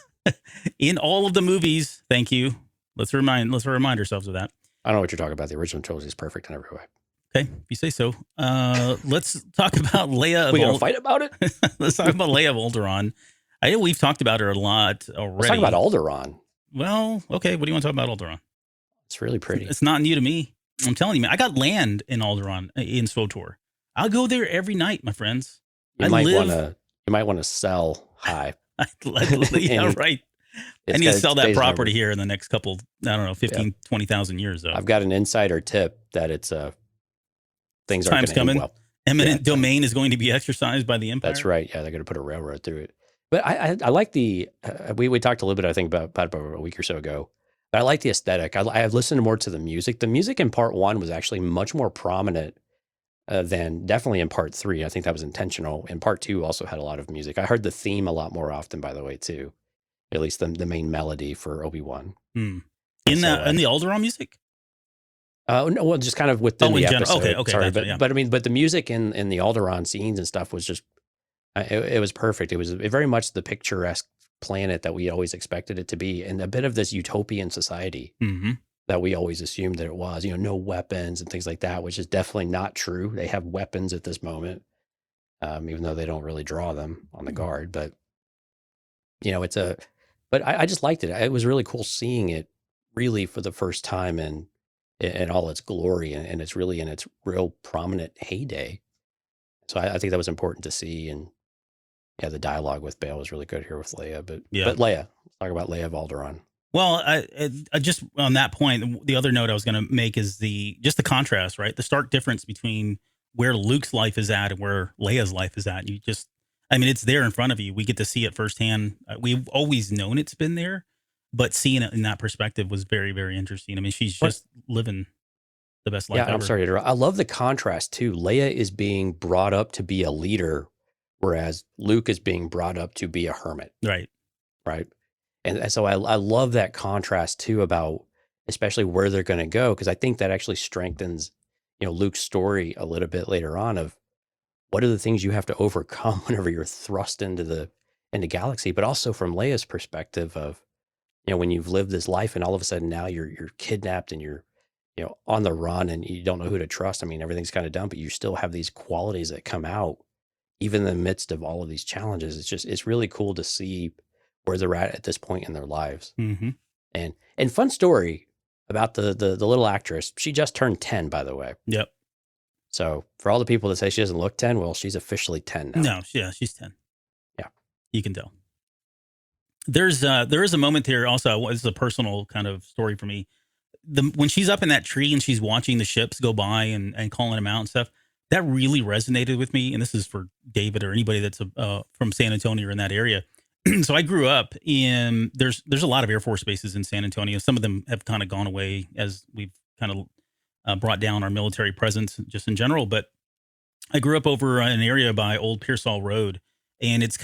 In all of the movies, thank you. Let's remind ourselves of that. I don't know what you're talking about. The original trilogy is perfect in every way. Okay, if you say so. Let's talk about Leia. We gonna fight about it? Let's talk about Leia of Alderaan. I know we've talked about her a lot already. Let's talk about Alderaan. Well, okay. What do you want to talk about Alderaan? It's really pretty. It's not new to me. I'm telling you, man. I got land in Alderaan in SWTOR. I'll go there every night, my friends. You might want to sell high. Yeah, right. I need to sell that property here in the next couple, 20,000 years. Though. I've got an insider tip that it's things are time's coming. Well. Eminent domain is going to be exercised by the Empire. That's right. Yeah, they're going to put a railroad through it. But I like the we talked a little bit, I think, about a week or so ago. But I like the aesthetic. I've listened more to the music. The music in part 1 was actually much more prominent than definitely in part 3. I think that was intentional. And part 2 also had a lot of music. I heard the theme a lot more often, by the way, too. At least the main melody for Obi-Wan. In the Alderaan music? No, well, just kind of within the episode. Okay. Sorry, gotcha, but I mean, but the music in the Alderaan scenes and stuff was just, it was perfect. It was very much the picturesque planet that we always expected it to be, and a bit of this utopian society that we always assumed that it was. No weapons and things like that, which is definitely not true. They have weapons at this moment, even though they don't really draw them on the guard. But but I just liked it. It was really cool seeing it really for the first time in all its glory, and it's really in its real prominent heyday. So I think that was important to see. And yeah, the dialogue with Bail was really good here with Leia. But Leia, let's talk about Leia of Alderaan. Well, I just on that point, the other note I was going to make is the contrast, right? The stark difference between where Luke's life is at and where Leia's life is at. It's there in front of you. We get to see it firsthand. We've always known it's been there, but seeing it in that perspective was very, very interesting. I mean, she's just living the best life ever. I'm sorry to interrupt. I love the contrast too. Leia is being brought up to be a leader, whereas Luke is being brought up to be a hermit. Right. And so I love that contrast too, about especially where they're going to go, because I think that actually strengthens, Luke's story a little bit later on of what are the things you have to overcome whenever you're thrust into galaxy, but also from Leia's perspective of, when you've lived this life and all of a sudden now you're kidnapped and you're, on the run and you don't know who to trust. I mean, everything's kind of dumb, but you still have these qualities that come out even in the midst of all of these challenges. It's really cool to see where they're at this point in their lives. Mm-hmm. And fun story about the little actress. She just turned 10, by the way. Yep. So for all the people that say she doesn't look 10, well, she's officially 10 now. No, she's 10. Yeah. You can tell. There is a moment here also. It's a personal kind of story for me. When she's up in that tree and she's watching the ships go by and calling them out and stuff, that really resonated with me. And this is for David or anybody that's from San Antonio or in that area. So I grew up in, there's a lot of Air Force bases in San Antonio. Some of them have kind of gone away as we've kind of brought down our military presence just in general. But I grew up over an area by Old Pearsall Road, and it's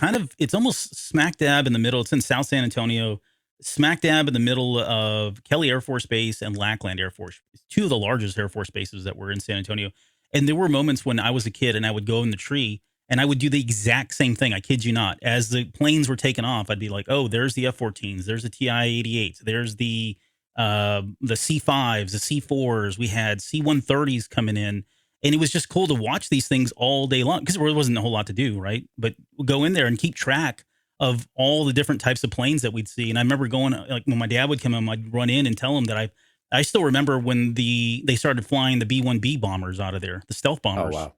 almost smack dab in the middle. It's in South San Antonio, smack dab in the middle of Kelly Air Force Base and Lackland Air Force, two of the largest Air Force bases that were in San Antonio. And there were moments when I was a kid and I would go in the tree and I would do the exact same thing. I kid you not. As the planes were taking off, I'd be like, oh, there's the F-14s. There's the TI-88s. There's the C-5s, the C-4s. We had C-130s coming in. And it was just cool to watch these things all day long because there wasn't a whole lot to do, right? But we'll go in there and keep track of all the different types of planes that we'd see. And I remember going, like when my dad would come in, I'd run in and tell him that I still remember when they started flying the B-1B bombers out of there, the stealth bombers. Oh, wow.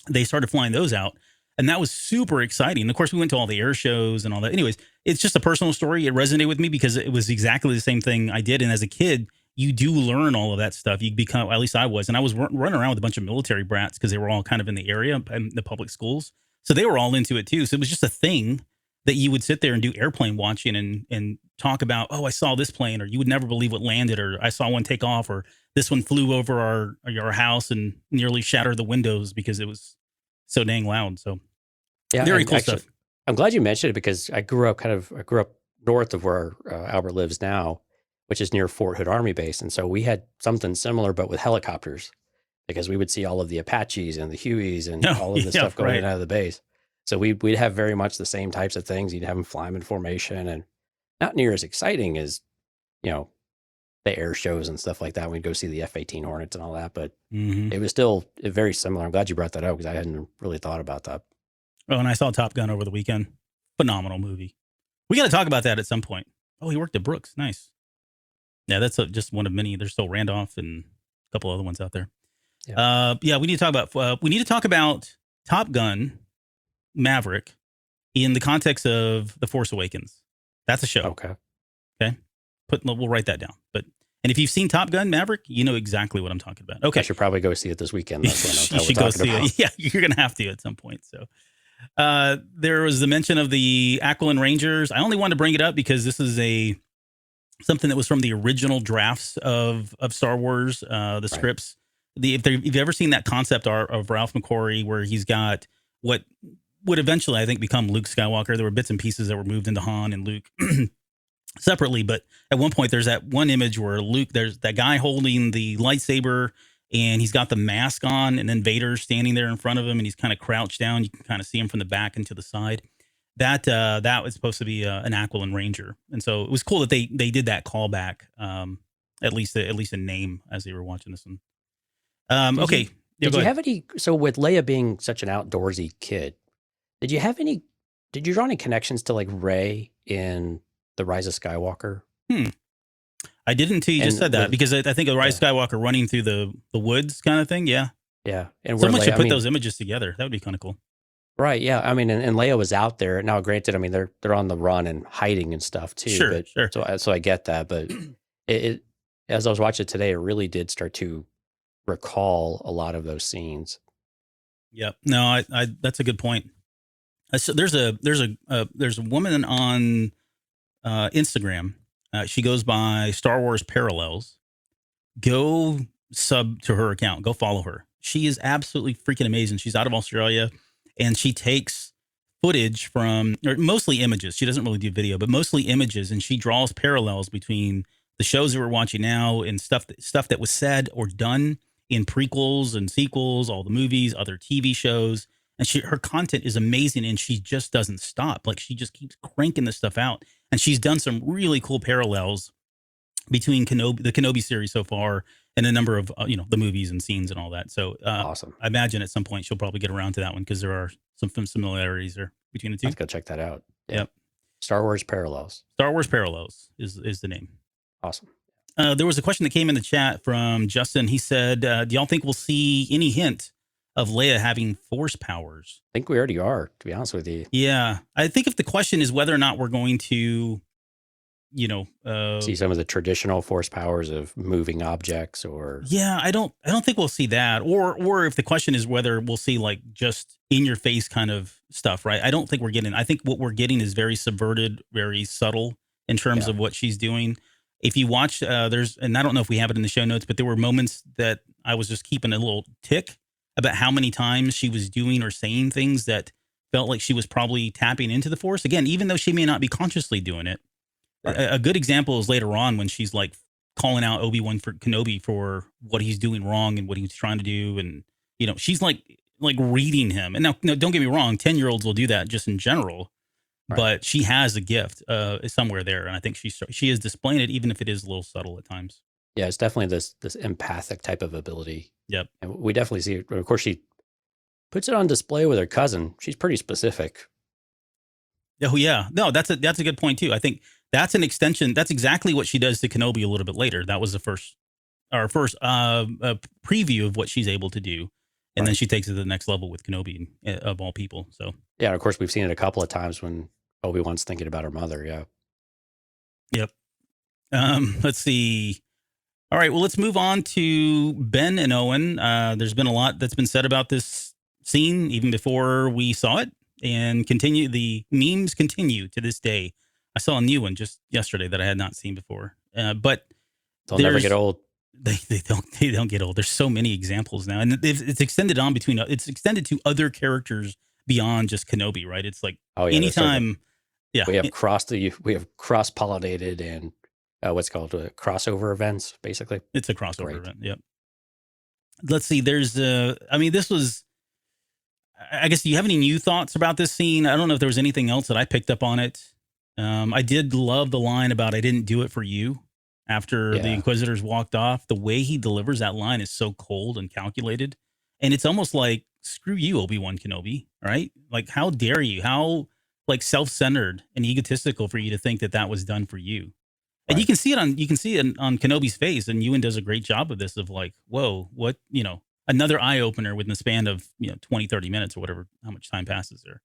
They started flying those out. And that was super exciting. And of course, we went to all the air shows and all that. Anyways, it's just a personal story. It resonated with me because it was exactly the same thing I did. And as a kid, you do learn all of that stuff. You become, at least I was. And I was running around with a bunch of military brats because they were all kind of in the area and the public schools. So they were all into it too. So it was just a thing that you would sit there and do airplane watching and talk about, oh, I saw this plane, or you would never believe what landed, or I saw one take off, or this one flew over our house and nearly shattered the windows because it was so dang loud. So yeah, very cool stuff. I'm glad you mentioned it because I grew up north of where Albert lives now, which is near Fort Hood Army Base. And so we had something similar, but with helicopters, because we would see all of the Apaches and the Hueys and all of the stuff going in and out of the base. So we'd have very much the same types of things. You'd have them fly them in formation, and not near as exciting as, the air shows and stuff like that. We'd go see the F-18 Hornets and all that, but it was still very similar. I'm glad you brought that up because I hadn't really thought about that. Oh, and I saw Top Gun over the weekend. Phenomenal movie. We got to talk about that at some point. Oh, he worked at Brooks. Nice. Yeah, that's just one of many. There's still Randolph and a couple other ones out there. Yeah, we need to talk about Top Gun Maverick in the context of The Force Awakens. That's a show. Okay. We'll write that down. And if you've seen Top Gun Maverick, you know exactly what I'm talking about. Okay. I should probably go see it this weekend. That's you should go see it. Yeah, you're going to have to at some point. So there was the mention of the Aquilon Rangers. I only wanted to bring it up because this is something that was from the original drafts of Star Wars, the scripts. If you've ever seen that concept art of Ralph McQuarrie, where he's got what would eventually, I think, become Luke Skywalker. There were bits and pieces that were moved into Han and Luke separately, but at one point there's that one image where there's that guy holding the lightsaber and he's got the mask on, and then Vader's standing there in front of him and he's kind of crouched down. You can kind of see him from the back and to the side. That was supposed to be an Aquilon Ranger, and so it was cool that they did that callback, at least a name as they were watching this one. Okay. Did you have any? So with Leia being such an outdoorsy kid, did you draw any connections to like Rey in The Rise of Skywalker? I didn't until you just said that, because I think of Rise of Skywalker running through the woods kind of thing. Yeah. Yeah. And someone should put those images together. That would be kind of cool. Right. Yeah. I mean, and Leia was out there. Now, granted, I mean, they're on the run and hiding and stuff too. Sure. So I get that. But it as I was watching it today, it really did start to recall a lot of those scenes. Yep. No, I that's a good point. So there's a woman on Instagram. She goes by Star Wars Parallels. Go sub to her account. Go follow her. She is absolutely freaking amazing. She's out of Australia, and she takes footage or mostly images. She doesn't really do video, but mostly images, and she draws parallels between the shows that we're watching now and stuff that was said or done in prequels and sequels, all the movies, other TV shows. And her content is amazing, and she just doesn't stop. Like, she just keeps cranking this stuff out. And she's done some really cool parallels between the Kenobi series so far and a number of the movies and scenes and all that. So awesome. I imagine at some point she'll probably get around to that one, because there are some similarities there between the two. Let's go check that out. Yeah. Yep. Star Wars Parallels. Star Wars Parallels is the name. Awesome. There was a question that came in the chat from Justin. He said, do y'all think we'll see any hint of Leia having force powers? I think we already are, to be honest with you. Yeah. I think if the question is whether or not we're going to, see some of the traditional force powers of moving objects, or I don't think we'll see that. Or if the question is whether we'll see like just in your face kind of stuff, right? I don't think I think what we're getting is very subverted, very subtle in terms of what she's doing. If you watch, and I don't know if we have it in the show notes, but there were moments that I was just keeping a little tick about how many times she was doing or saying things that felt like she was probably tapping into the Force. Again, even though she may not be consciously doing it. Right. A good example is later on when she's like calling out Obi-Wan Kenobi for what he's doing wrong and what he's trying to do. And, she's like reading him. And now, don't get me wrong, 10-year-olds will do that just in general. Right. But she has a gift somewhere there. And I think she is displaying it, even if it is a little subtle at times. Yeah, it's definitely this empathic type of ability. Yep. And we definitely see it. Of course, she puts it on display with her cousin. She's pretty specific. Oh yeah, no, that's a good point too. I think that's an extension. That's exactly what she does to Kenobi a little bit later. That was our first preview of what she's able to do, and then she takes it to the next level with Kenobi of all people. So yeah, and of course we've seen it a couple of times when Obi-Wan's thinking about her mother. Yeah. Yep. Let's see. All right, well, let's move on to Ben and Owen. There's been a lot that's been said about this scene even before we saw it, and the memes continue to this day. I saw a new one just yesterday that I had not seen before, but they'll never get old. They don't get old. There's so many examples now, and it's extended on it's extended to other characters beyond just Kenobi, right? It's like anytime, yeah, we have cross pollinated and what's called crossover events. Basically, it's a crossover event. Yep. Let's see. There's I mean, this was. I guess, do you have any new thoughts about this scene? I don't know if there was anything else that I picked up on it. I did love the line about "I didn't do it for you." After the Inquisitors walked off, the way he delivers that line is so cold and calculated. And it's almost like, screw you, Obi-Wan Kenobi, right? Like, how dare you? How, like, self-centered and egotistical for you to think that that was done for you. And you can see it on Kenobi's face, and Ewan does a great job of this, of like, whoa, what, another eye-opener within the span of, 20, 30 minutes or whatever, how much time passes there.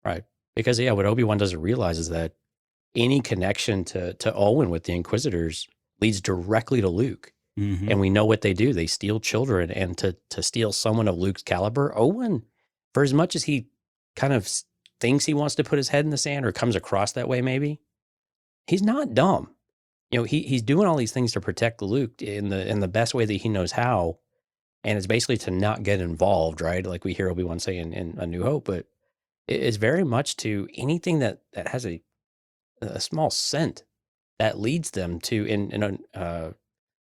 Right. Because, what Obi-Wan doesn't realize is that any connection to Owen with the Inquisitors leads directly to Luke. Mm-hmm. And we know what they do. They steal children. And to steal someone of Luke's caliber, Owen, for as much as he kind of thinks he wants to put his head in the sand or comes across that way maybe, he's not dumb. He's doing all these things to protect Luke in the best way that he knows how. And it's basically to not get involved, right? Like we hear Obi-Wan say in A New Hope, but it's very much to anything that has a small scent that leads them to, and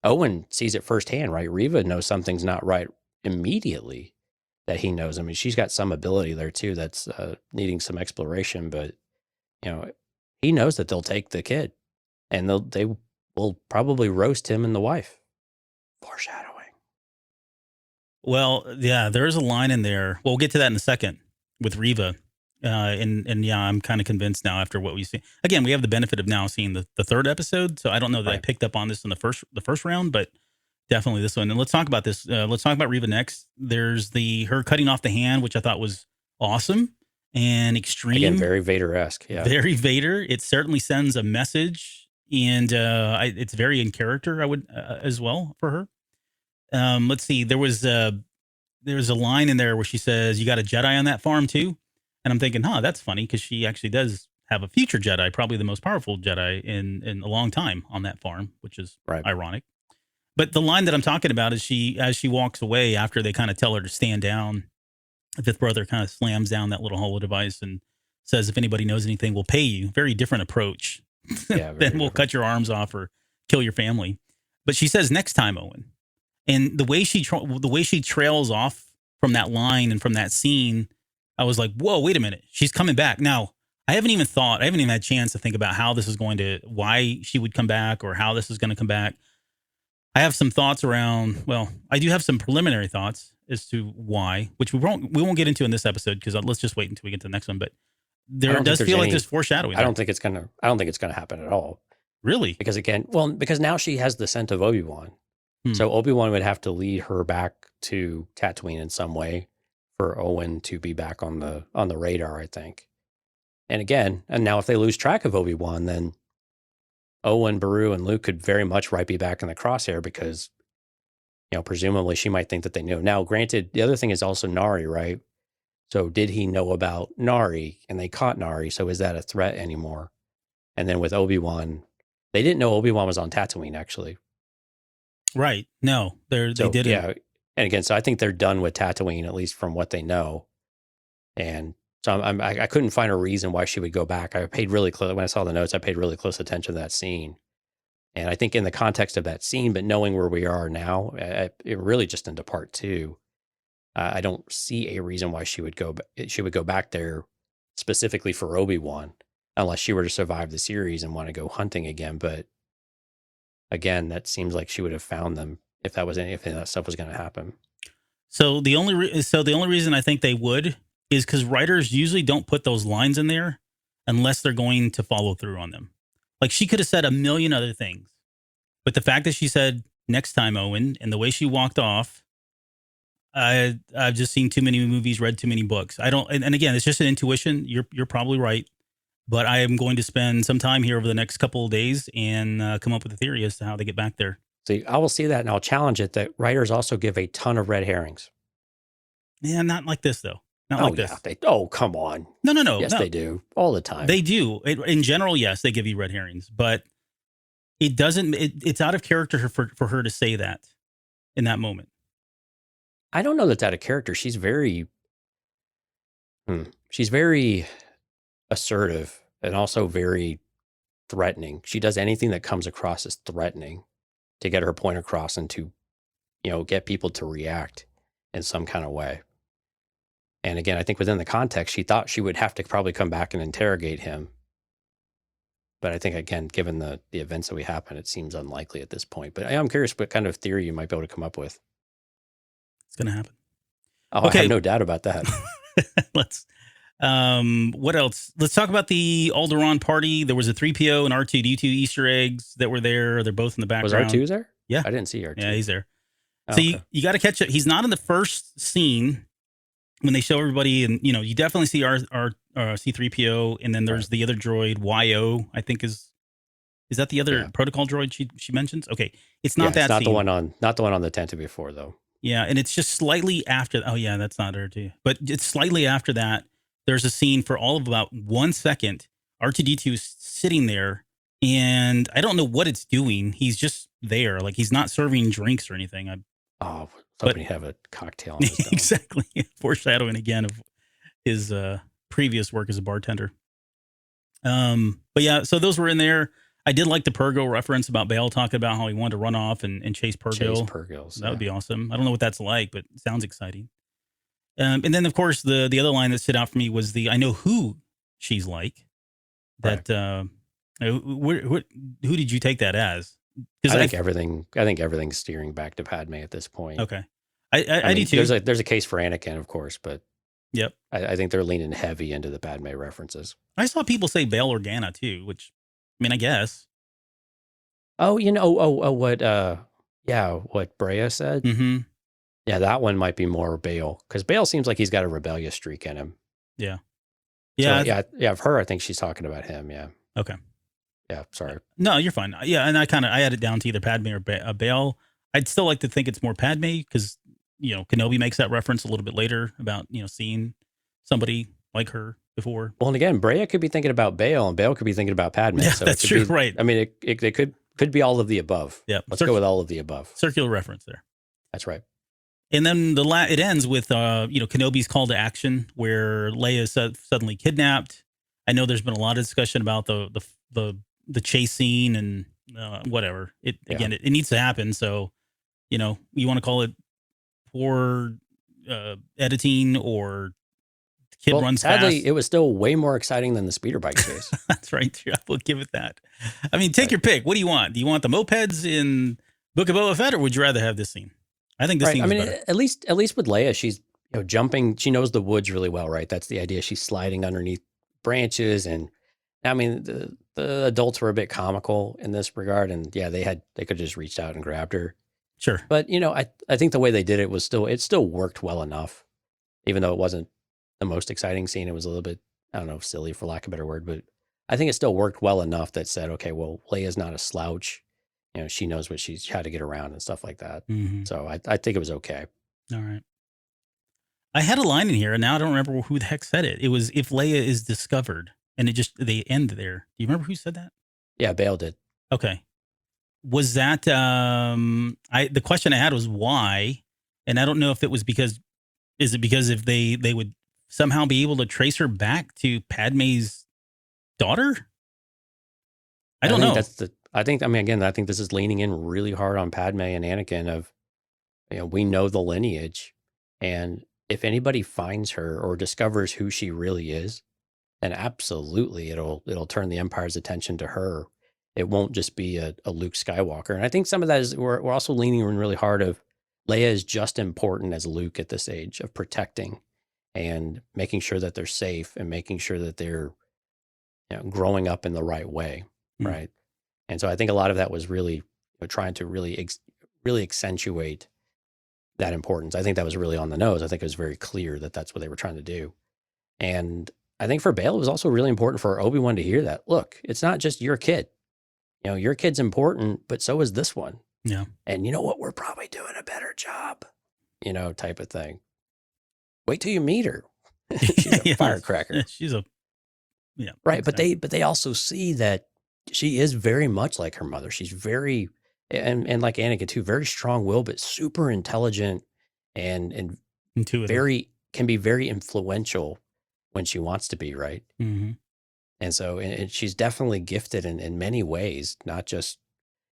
Owen sees it firsthand, right? Reva knows something's not right immediately that he knows. I mean, she's got some ability there too that's needing some exploration, but he knows that they'll take the kid and they will probably roast him and the wife. Foreshadowing. Well, yeah, there is a line in there. Well, we'll get to that in a second with Reva. And yeah, I'm kind of convinced now after what we see. Again, we have the benefit of now seeing the third episode, so I don't know that I picked up on this in the first round, but definitely this one. And let's talk about this. Let's talk about Reva next. There's her cutting off the hand, which I thought was awesome and extreme. Again, very Vader-esque. Yeah, very Vader. It certainly sends a message, and it's very in character. I would as well for her. Let's see. There was a line in there where she says, "You got a Jedi on that farm too." And I'm thinking, that's funny, because she actually does have a future Jedi, probably the most powerful Jedi in a long time on that farm, which is ironic. But the line that I'm talking about is as she walks away after they kind of tell her to stand down, the fifth brother kind of slams down that little holo device and says, if anybody knows anything, we'll pay you. Very different approach. Then we'll cut your arms off or kill your family. But she says, next time, Owen. And the way she trails off from that line and from that scene, I was like, whoa, wait a minute. She's coming back. Now, I haven't even had a chance to think about why she would come back or how this is going to come back. I have some thoughts around, I do have some preliminary thoughts as to why, which we won't get into in this episode, because let's just wait until we get to the next one. But there does feel like there's foreshadowing. I don't think it's going to happen at all. Really? Because now she has the scent of Obi-Wan. So Obi-Wan would have to lead her back to Tatooine in some way for Owen to be back on the radar, I think. And now if they lose track of Obi-Wan, then Owen, Beru, and Luke could very much be back in the crosshair, because, presumably she might think that they knew. Now, granted, the other thing is also Nari, right? So did he know about Nari, and they caught Nari, so is that a threat anymore? And then with Obi-Wan, they didn't know Obi-Wan was on Tatooine, actually. Right. No, they didn't. Yeah. And again, so I think they're done with Tatooine, at least from what they know. And so I couldn't find a reason why she would go back. When I saw the notes, I paid really close attention to that scene. And I think in the context of that scene, but knowing where we are now, it really just into part 2, I don't see a reason why she would go back there specifically for Obi-Wan, unless she were to survive the series and want to go hunting again. But again, that seems like she would have found them if that stuff was going to happen. So the only reason I think they would is because writers usually don't put those lines in there unless they're going to follow through on them. Like she could have said a million other things, but the fact that she said next time, Owen, and the way she walked off, I've just seen too many movies, read too many books. I don't, and again, it's just an intuition. You're probably right, but I am going to spend some time here over the next couple of days and come up with a theory as to how they get back there. See, I will see that and I'll challenge it that writers also give a ton of red herrings. Yeah, not like this though. Not like this. Come on. No. Yes, they do all the time. They do. In general, yes, they give you red herrings, but it doesn't. It's out of character for her to say that in that moment. I don't know that's out of character. She's very assertive and also very threatening. She does anything that comes across as threatening to get her point across and to, get people to react in some kind of way. And again, I think within the context, she thought she would have to probably come back and interrogate him. But I think, again, given the events that we happen, it seems unlikely at this point. But I am curious what kind of theory you might be able to come up with. It's going to happen. Oh, okay. I have no doubt about that. What else? Let's talk about the Alderaan party. There was a 3PO and R2-D2 Easter eggs that were there. They're both in the background. Was R2 there? Yeah. I didn't see R2. Yeah, he's there. Oh, so okay. you got to catch it. He's not in the first scene when they show everybody, and you definitely see our C-3PO, and then there's the other droid YO. I think is that the other protocol droid she mentions? Okay, it's not that. It's not scene. the one on the Tantive before though. Yeah, and it's just slightly after. Oh yeah, that's not her too. But it's slightly after that. There's a scene for all of about 1 second. R2-D2 is sitting there, and I don't know what it's doing. He's just there, like he's not serving drinks or anything. Somebody have a cocktail on his exactly. Foreshadowing again of his previous work as a bartender. But yeah, so those were in there. I did like the Purgo reference about Bail talking about how he wanted to run off and chase Purgo. That would be awesome. I don't know what that's like, but it sounds exciting. And then, of course, the other line that stood out for me was I know who she's like. That who did you take that as? I think everything's steering back to Padme at this point. Okay, I do too. There's a case for Anakin, of course, but yep, I think they're leaning heavy into the Padme references. I saw people say Bail Organa too, which I guess. Oh, what Brea said. Mm-hmm. Yeah, that one might be more Bail because Bail seems like he's got a rebellious streak in him. Yeah, yeah, of her. I think she's talking about him. Yeah. Okay. Yeah, sorry. No, you're fine. Yeah, and I had it down to either Padme or Bail. I'd still like to think it's more Padme because Kenobi makes that reference a little bit later about seeing somebody like her before. Well, and again, Brea could be thinking about Bail, and Bail could be thinking about Padme. Yeah, so that's true. Right. I mean, it could be all of the above. Yeah, let's go with all of the above. Circular reference there. That's right. And then it ends with Kenobi's call to action where Leia is suddenly kidnapped. I know there's been a lot of discussion about the chase scene and whatever. It needs to happen. So, you want to call it poor editing or kid runs sadly, fast. It was still way more exciting than the speeder bike chase. That's right. I will give it that. I mean, take your pick. What do you want? Do you want the mopeds in Book of Boba Fett, or would you rather have this scene? I think this scene is better. At least with Leia, she's jumping. She knows the woods really well, right? That's the idea. She's sliding underneath branches, and I mean the adults were a bit comical in this regard, and yeah, they could have just reached out and grabbed her. Sure, but I think the way they did it it still worked well enough, even though it wasn't the most exciting scene. It was a little bit, I don't know, silly for lack of a better word, but I think it still worked well enough that said, okay, well, Leia's not a slouch. She knows how to get around and stuff like that. Mm-hmm. So I think it was okay. All right. I had a line in here, and now I don't remember who the heck said it. It was if Leia is discovered, and they end there. Do you remember who said that? Yeah, Bail did. Okay. Was that the question I had was why, and I don't know if it was because if they would somehow be able to trace her back to Padme's daughter? I don't know. I think this is leaning in really hard on Padme and Anakin of, we know the lineage, and if anybody finds her or discovers who she really is, then absolutely it'll turn the Empire's attention to her. it won't just be a Luke Skywalker. And I think some of that is we're also leaning in really hard of Leia is just important as Luke at this age of protecting and making sure that they're safe and making sure that they're growing up in the right way, right? And so I think a lot of that was really trying to really accentuate that importance. I think that was really on the nose. I think it was very clear that that's what they were trying to do. And I think for Bail, it was also really important for Obi-Wan to hear that. Look, it's not just your kid. Your kid's important, but so is this one. Yeah. And you know what? We're probably doing a better job, type of thing. Wait till you meet her. She's a firecracker. She's a, right. Exactly. But they also see that she is very much like her mother. She's very, and like Anakin too, very strong-willed, but super intelligent and intuitive. Can be very influential when she wants to be, right? Mm-hmm. And so, and she's definitely gifted in many ways, not just,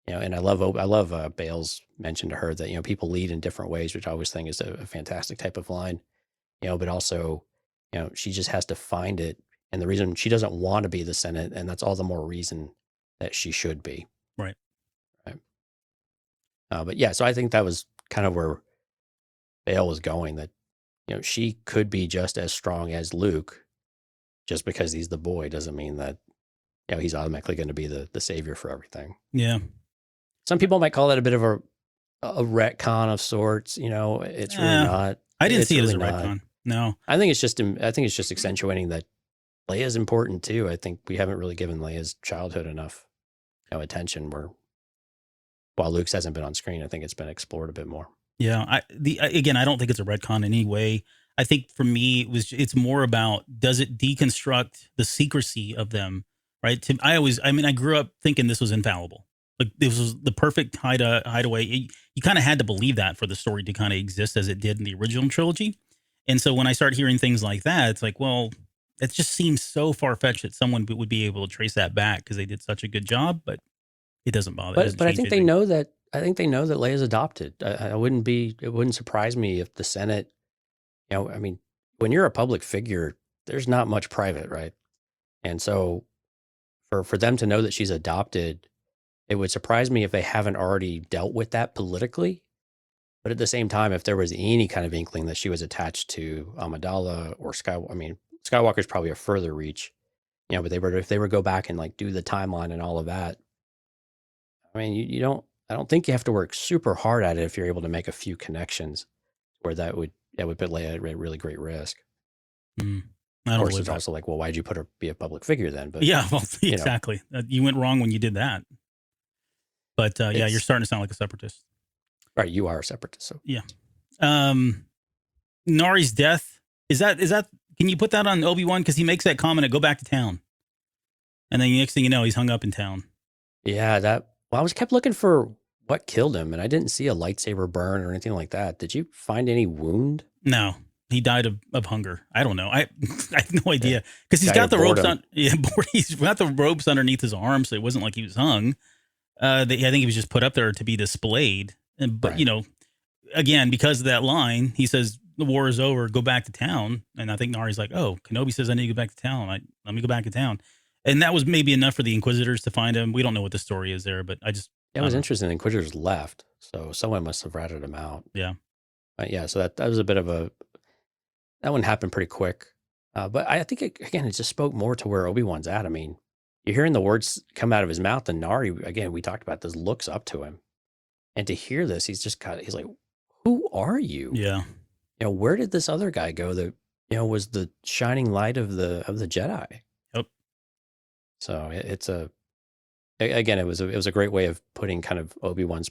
and I love Bale's mention to her that, people lead in different ways, which I always think is a fantastic type of line, but also, she just has to find it. And the reason she doesn't want to be the Senate, and that's all the more reason that she should be. Right. But yeah, so I think that was kind of where Bale was going, that, she could be just as strong as Luke. Just because he's the boy doesn't mean that, he's automatically going to be the savior for everything. Yeah. Some people might call that a bit of a retcon of sorts. It's really not. I didn't see it as a retcon. No. I think it's just accentuating that Leia's important too. I think we haven't really given Leia's childhood enough, attention. While Luke's hasn't been on screen, I think it's been explored a bit more. Yeah. Again, I don't think it's a retcon in any way. I think for me, it's more about, does it deconstruct the secrecy of them, right? I grew up thinking this was infallible. Like, this was the perfect hideaway. You kind of had to believe that for the story to kind of exist as it did in the original trilogy. And so when I start hearing things like that, it's like, well, it just seems so far-fetched that someone would be able to trace that back because they did such a good job, but it doesn't bother. But I think they know that. I think they know that Leia's adopted. It wouldn't surprise me if the Senate, when you're a public figure, there's not much private, right? And so for them to know that she's adopted, it would surprise me if they haven't already dealt with that politically. But at the same time, if there was any kind of inkling that she was attached to Amidala or Skywalker, Skywalker's probably a further reach, but if they were go back and like do the timeline and all of that, I don't think you have to work super hard at it if you're able to make a few connections where that would put Leia at really great risk. Of course, it's also like, well, why'd you put her be a public figure then? But yeah, well, exactly. You went wrong when you did that. But yeah, you're starting to sound like a separatist. Right, you are a separatist. So yeah. Nari's death, is that? Can you put that on Obi-Wan, because he makes that comment, "Go back to town," and then the next thing you know, he's hung up in town. Yeah, I was kept looking for what killed him, and I didn't see a lightsaber burn or anything like that. Did you find any wound? No, he died of hunger. I don't know. I have no idea, because he's got the ropes on. Yeah, he's got the ropes underneath his arm, so it wasn't like he was hung. I think he was just put up there to be displayed. But right. Again, because of that line, he says the war is over. Go back to town. And I think Nari's like, "Oh, Kenobi says I need to go back to town. Let me go back to town." And that was maybe enough for the Inquisitors to find him. We don't know what the story is there, but it was interesting. The Inquisitors left, so someone must have ratted him out. Yeah. Yeah, so that was a bit of that one happened pretty quick. But I think, it just spoke more to where Obi-Wan's at. You're hearing the words come out of his mouth, and Nari, again, we talked about this, looks up to him. And to hear this, he's like, who are you? Yeah. Where did this other guy go that, was the shining light of the Jedi? Yep. So it was a great way of putting kind of Obi-Wan's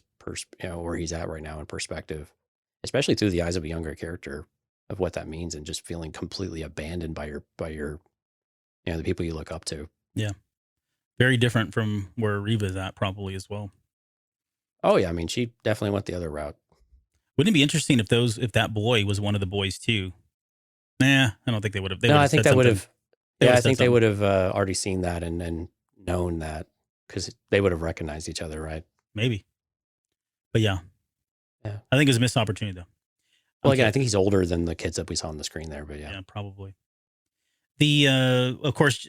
where he's at right now in perspective, especially through the eyes of a younger character, of what that means, and just feeling completely abandoned by your the people you look up to. Yeah. Very different from where Reva's at, probably, as well. Oh yeah, she definitely went the other route. Wouldn't it be interesting if that boy was one of the boys too? Nah, I don't think they would have. No, I think they would have. Yeah, I think they would have already seen that and known that, because they would have recognized each other, right? Maybe. But yeah. I think it was a missed opportunity, though. Well, again, I think he's older than the kids that we saw on the screen there, but yeah. Yeah, probably. Of course,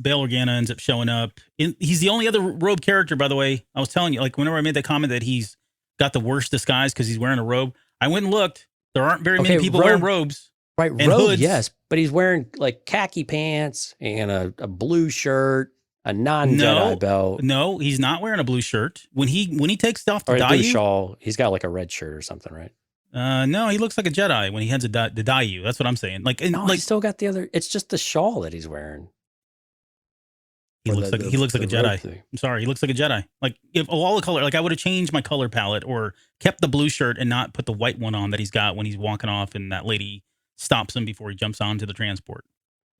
Bail Organa ends up showing up. He's the only other robe character, by the way. I was telling you, like, whenever I made that comment that he's got the worst disguise because he's wearing a robe, I went and looked. There aren't very many people wearing robes. Right, and robe, hoods. yes, but he's wearing like khaki pants and a blue shirt, a non-Jedi belt. No, he's not wearing a blue shirt. When he takes off the or a blue Dayu, shawl, he's got like a red shirt or something, right? No, he looks like a Jedi when he heads the Dayu. That's what I'm saying. Like, and, No, like he's still got the other. It's just the shawl that he's wearing. he looks like a Jedi. I'm sorry, he looks like a Jedi. Like, if all the color, like I would have changed my color palette or kept the blue shirt and not put the white one on that he's got when he's walking off and that lady stops him before he jumps onto the transport.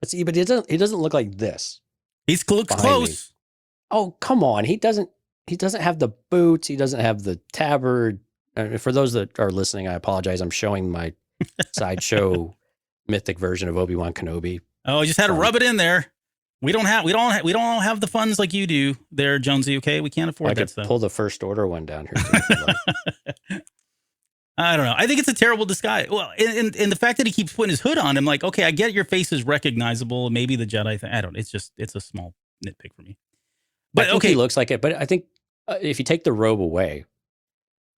But see, but he doesn't look like this. He looks close. Oh, come on. He doesn't have the boots. He doesn't have the tabard. For those that are listening, I apologize. I'm showing my sideshow mythic version of Obi-Wan Kenobi. Oh, I just had to rub it in there. We don't have the funds like you do there, Jonesy. Okay, we can't afford that stuff. Pull the first order one down here. I don't know. I think it's a terrible disguise. Well, and the fact that he keeps putting his hood on, I'm like, okay, I get your face is recognizable. Maybe the Jedi thing. I don't. It's a small nitpick for me. But okay, he looks like it. But I think if you take the robe away,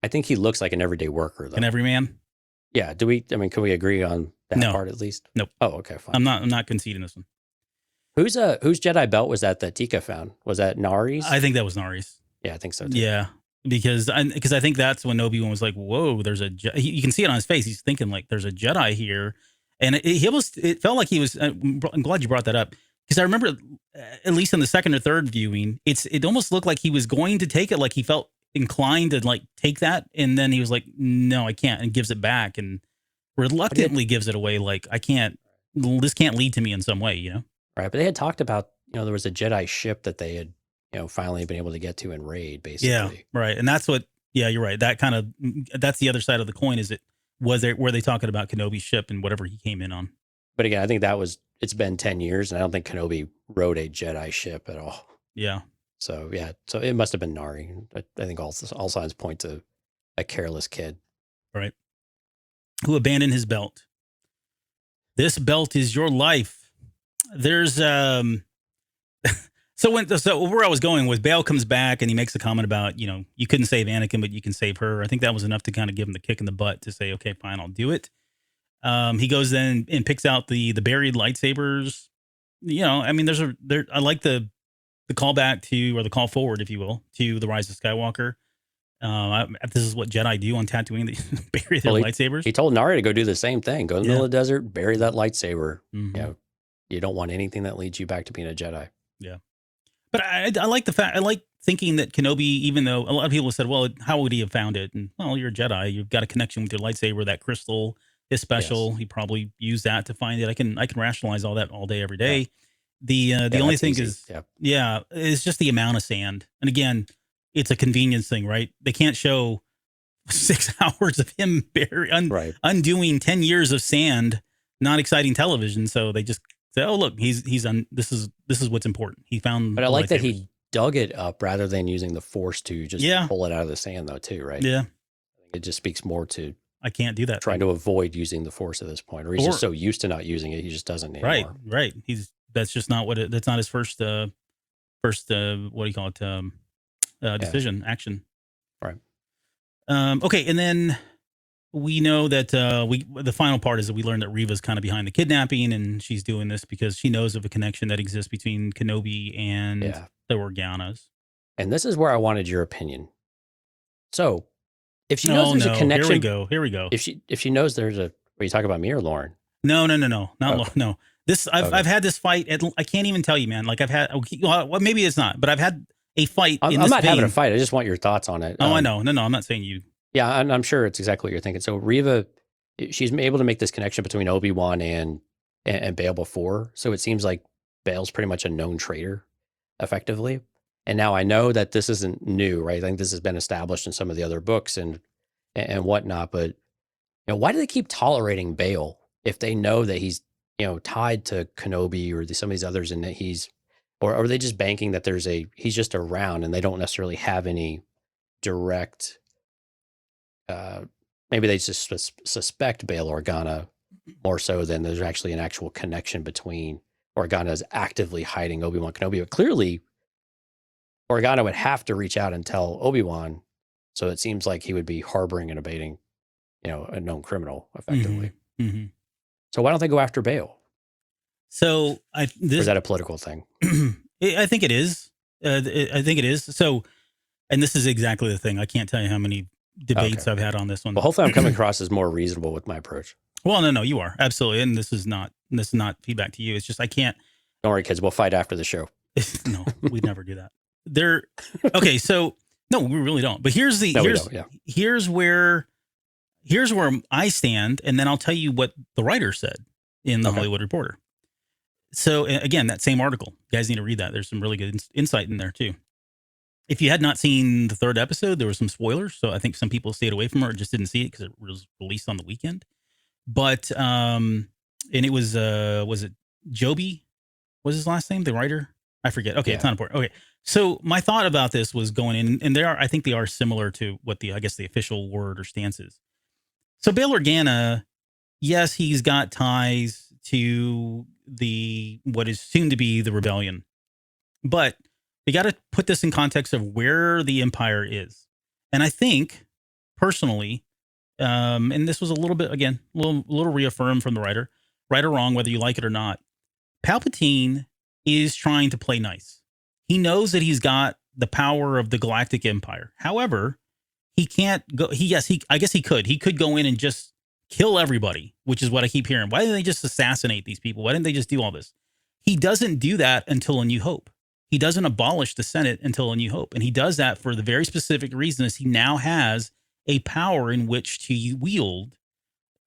I think he looks like an everyday worker, though. An everyman. Yeah. Can we agree on that part at least? Nope. Oh, okay, fine. I'm not conceding this one. Whose Jedi belt was that Tika found? Was that Nari's? I think that was Nari's. Yeah, I think so too. Yeah, because I think that's when Obi-Wan was like, "Whoa, there's a." You can see it on his face. He's thinking like, "There's a Jedi here," and it felt like he was. I'm glad you brought that up because I remember, at least in the second or third viewing, it almost looked like he was going to take it, like he felt inclined to like take that, and then he was like, "No, I can't," and gives it back and reluctantly gives it away, like, "I can't. This can't lead to me in some way," you know. Right, but they had talked about, there was a Jedi ship that they had, finally been able to get to and raid, basically. Yeah, right. And that's what, yeah, you're right. That's the other side of the coin. Were they talking about Kenobi's ship and whatever he came in on? But again, I think it's been 10 years and I don't think Kenobi rode a Jedi ship at all. Yeah. So it must have been Nari. I think all signs point to a careless kid. Right. Who abandoned his belt. This belt is your life. There's so where I was going was Bail comes back and he makes a comment about, you couldn't save Anakin, but you can save her. I think that was enough to kind of give him the kick in the butt to say, okay, fine, I'll do it. He goes then and picks out the buried lightsabers. I like the callback to, or the call forward, if you will, to the Rise of Skywalker. This is what Jedi do on Tatooine. They bury their lightsabers. He told Nari to go do the same thing. Go in the middle of the desert, bury that lightsaber. Mm-hmm. You don't want anything that leads you back to being a Jedi. Yeah. But I like the fact, I like thinking that Kenobi, even though a lot of people said, well, how would he have found it? And, well, you're a Jedi. You've got a connection with your lightsaber. That crystal is special. Yes. He probably used that to find it. I can rationalize all that all day, every day. Yeah. The only thing is just the amount of sand. And again, it's a convenience thing, right? They can't show 6 hours of him undoing 10 years of sand, not exciting television. So they just say, oh, look, he's on. This is what's important. He found. But I like that he dug it up rather than using the Force to just pull it out of the sand, though, too, right? Yeah. It just speaks more to. I can't do that. Trying to avoid using the Force at this point, or he's just so used to not using it, he just doesn't anymore. Right. That's just not that's not his first what do you call it? Decision, action. Right. Okay, and then we know that the final part is that we learn that Reva's kind of behind the kidnapping, and she's doing this because she knows of a connection that exists between Kenobi and the Organas. And this is where I wanted your opinion. So, if she knows there's a connection, here we go. If she knows there's a, are you talking about me or Lauren? No, no. This I've had this fight. I can't even tell you, man. Like I've had. Well, maybe it's not, but I've had a fight. I'm not having a fight. I just want your thoughts on it. Oh, I know. No, I'm not saying you. Yeah, I'm sure it's exactly what you're thinking. So Reva, she's able to make this connection between Obi-Wan and Bail before. So it seems like Bail's pretty much a known traitor, effectively. And now I know that this isn't new, right? I think this has been established in some of the other books and whatnot. But why do they keep tolerating Bail if they know that he's tied to Kenobi or some of these others, and that he's, or are they just banking that he's just around and they don't necessarily have any direct. Maybe they just suspect Bail Organa more so than there's actually an actual connection between, Organa is actively hiding Obi-Wan Kenobi. But clearly, Organa would have to reach out and tell Obi-Wan. So it seems like he would be harboring and abating, a known criminal effectively. Mm-hmm. So why don't they go after Bail? So Or is that a political thing? I think it is. I think it is. So, and this is exactly the thing. I can't tell you how many debates I've had on this one. Well, hopefully I'm coming across as more reasonable with my approach. Well, no, you are absolutely. And this is not feedback to you. It's just, I can't. Don't worry, kids. We'll fight after the show. No, we'd never do that. Okay. So no, we really don't. But here's where I stand. And then I'll tell you what the writer said in the Hollywood Reporter. So again, that same article, you guys need to read that. There's some really good insight in there too. If you had not seen the third episode, there were some spoilers. So I think some people stayed away from it or just didn't see it because it was released on the weekend. But, and it was it Joby? Was his last name? The writer? I forget. Okay. Yeah. It's not important. Okay. So my thought about this was going in, and I think they are similar to what the official word or stance is. So Bail Organa, yes, he's got ties to what is soon to be the rebellion, but you got to put this in context of where the Empire is. And I think personally, and this was a little bit, again, a little reaffirmed from the writer, right or wrong, whether you like it or not, Palpatine is trying to play nice. He knows that he's got the power of the Galactic Empire. However, he can't go. I guess he could. He could go in and just kill everybody, which is what I keep hearing. Why didn't they just assassinate these people? Why didn't they just do all this? He doesn't do that until A New Hope. He doesn't abolish the Senate until A New Hope. And he does that for the very specific reason is he now has a power in which to wield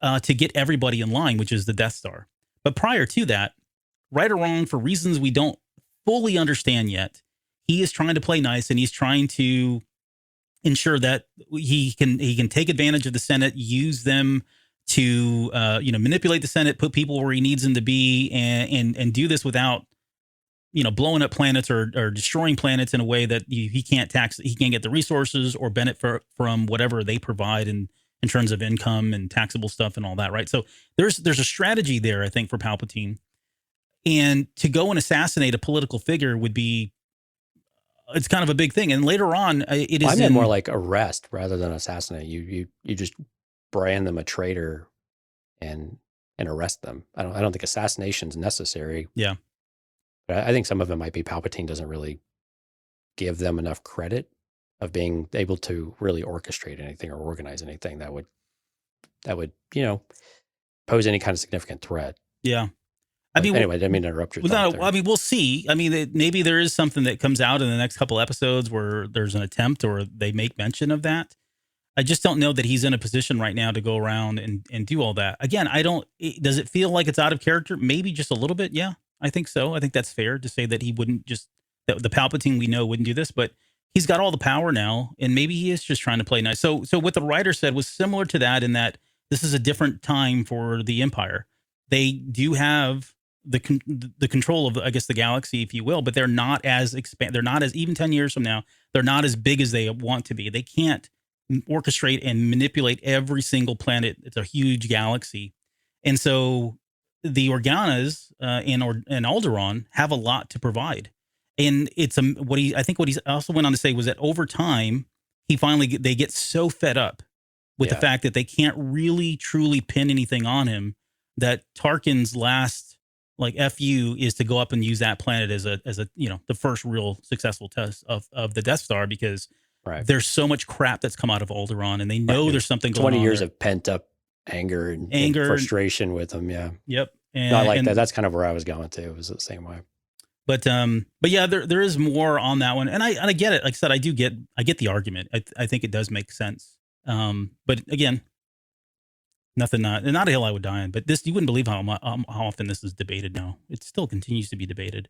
to get everybody in line, which is the Death Star. But prior to that, right or wrong, for reasons we don't fully understand yet, he is trying to play nice and he's trying to ensure that he can take advantage of the Senate, use them to manipulate the Senate, put people where he needs them to be, and do this without blowing up planets or destroying planets in a way that he can't get the resources or benefit from whatever they provide in terms of income and taxable stuff and all that, right? So there's a strategy there, I think, for Palpatine. And to go and assassinate a political figure it's kind of a big thing. And later on, it is. I meant more like arrest rather than assassinate. You just brand them a traitor and arrest them. I don't think assassination is necessary. Yeah. But I think some of it might be Palpatine doesn't really give them enough credit of being able to really orchestrate anything or organize anything that would pose any kind of significant threat. Yeah. Anyway, I didn't mean to interrupt your thought there. We'll see. Maybe there is something that comes out in the next couple episodes where there's an attempt or they make mention of that. I just don't know that he's in a position right now to go around and do all that. Again, does it feel like it's out of character? Maybe just a little bit. Yeah, I think so. I think that's fair to say that he wouldn't that the Palpatine we know wouldn't do this, but he's got all the power now and maybe he is just trying to play nice. So what the writer said was similar to that in that this is a different time for the Empire. They do have the control of, I guess, the galaxy, if you will, but they're not as even 10 years from now, they're not as big as they want to be. They can't orchestrate and manipulate every single planet. It's a huge galaxy. And so the Organas and Alderaan have a lot to provide. And it's what he also went on to say was that over time, they get so fed up with the fact that they can't really truly pin anything on him that Tarkin's last FU is to go up and use that planet as a the first real successful test of the Death Star because there's so much crap that's come out of Alderaan and they know there's something going on. 20 years of pent up anger and frustration with them. Yeah. Yep. And I like that. That's kind of where I was going to. It was the same way. But yeah, there is more on that one. And I get it. Like I said, I get the argument. I think it does make sense. But again, nothing, not a hill I would die on, but this, you wouldn't believe how often this is debated now. It still continues to be debated.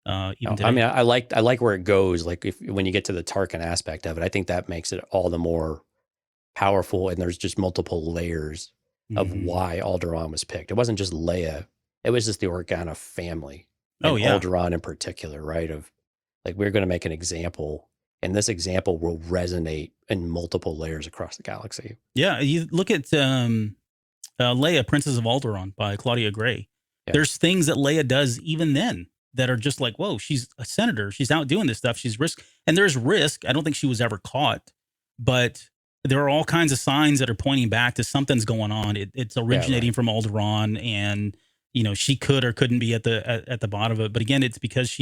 Even today. I mean, I like where it goes. Like when you get to the Tarkin aspect of it, I think that makes it all the more powerful. And there's just multiple layers of why Alderaan was picked. It wasn't just Leia. It was just the Organa family. Alderaan in particular, right? Of like, we're going to make an example and this example will resonate in multiple layers across the galaxy. Yeah. You look at Leia, Princess of Alderaan by Claudia Gray. Yeah. There's things that Leia does even then that are just like, whoa, she's a senator. She's out doing this stuff. She's risk. And there's risk. I don't think she was ever caught, but there are all kinds of signs that are pointing back to something's going on. It's originating from Alderaan, and she could or couldn't be at the bottom of it. But again, it's because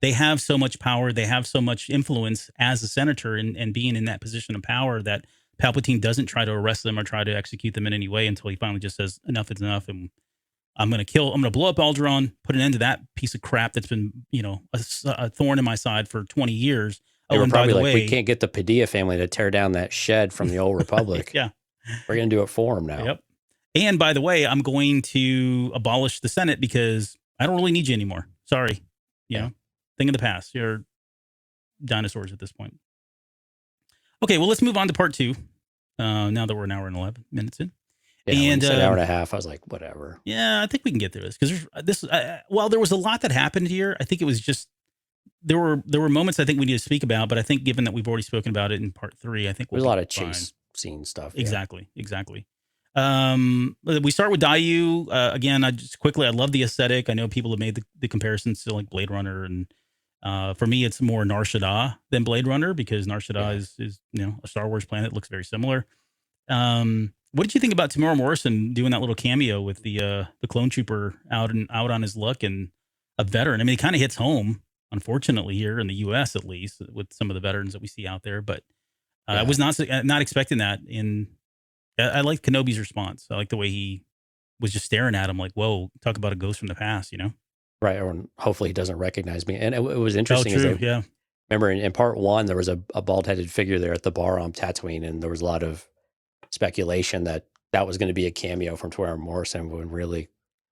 they have so much power, they have so much influence as a senator, and being in that position of power, that Palpatine doesn't try to arrest them or try to execute them in any way until he finally just says enough is enough, and I'm going to blow up Alderaan, put an end to that piece of crap that's been a thorn in my side for 20 years. They were and probably by the like, way, we can't get the Padilla family to tear down that shed from the old Republic. Yeah. We're going to do it for them now. Yep. And by the way, I'm going to abolish the Senate because I don't really need you anymore. Sorry. Thing of the past. You're dinosaurs at this point. Okay, well, let's move on to part 2. Now that we're an hour and 11 minutes in. Yeah, and an hour and a half, I was like, whatever. Yeah, I think we can get through this because while there was a lot that happened here, I think it was just there were moments I think we need to speak about, but I think given that we've already spoken about it in part 3, I think there's a lot of chase scene stuff. Exactly. We start with Dayu again. I love the aesthetic. I know people have made the comparisons to like Blade Runner, and for me, it's more Nar Shaddaa than Blade Runner because Nar Shaddaa is a Star Wars planet that looks very similar. What did you think about Tamora Morrison doing that little cameo with the clone trooper out on his luck and a veteran? I mean, it kind of hits home, unfortunately, here in the U.S. at least, with some of the veterans that we see out there. But I was not expecting that. I liked Kenobi's response. I like the way he was just staring at him, like, "Whoa, talk about a ghost from the past," Right, or hopefully he doesn't recognize me. And it was interesting. Oh, true. Remember in part 1, there was a bald-headed figure there at the bar on Tatooine, and there was a lot of speculation that was going to be a cameo from Tamora Morrison, when really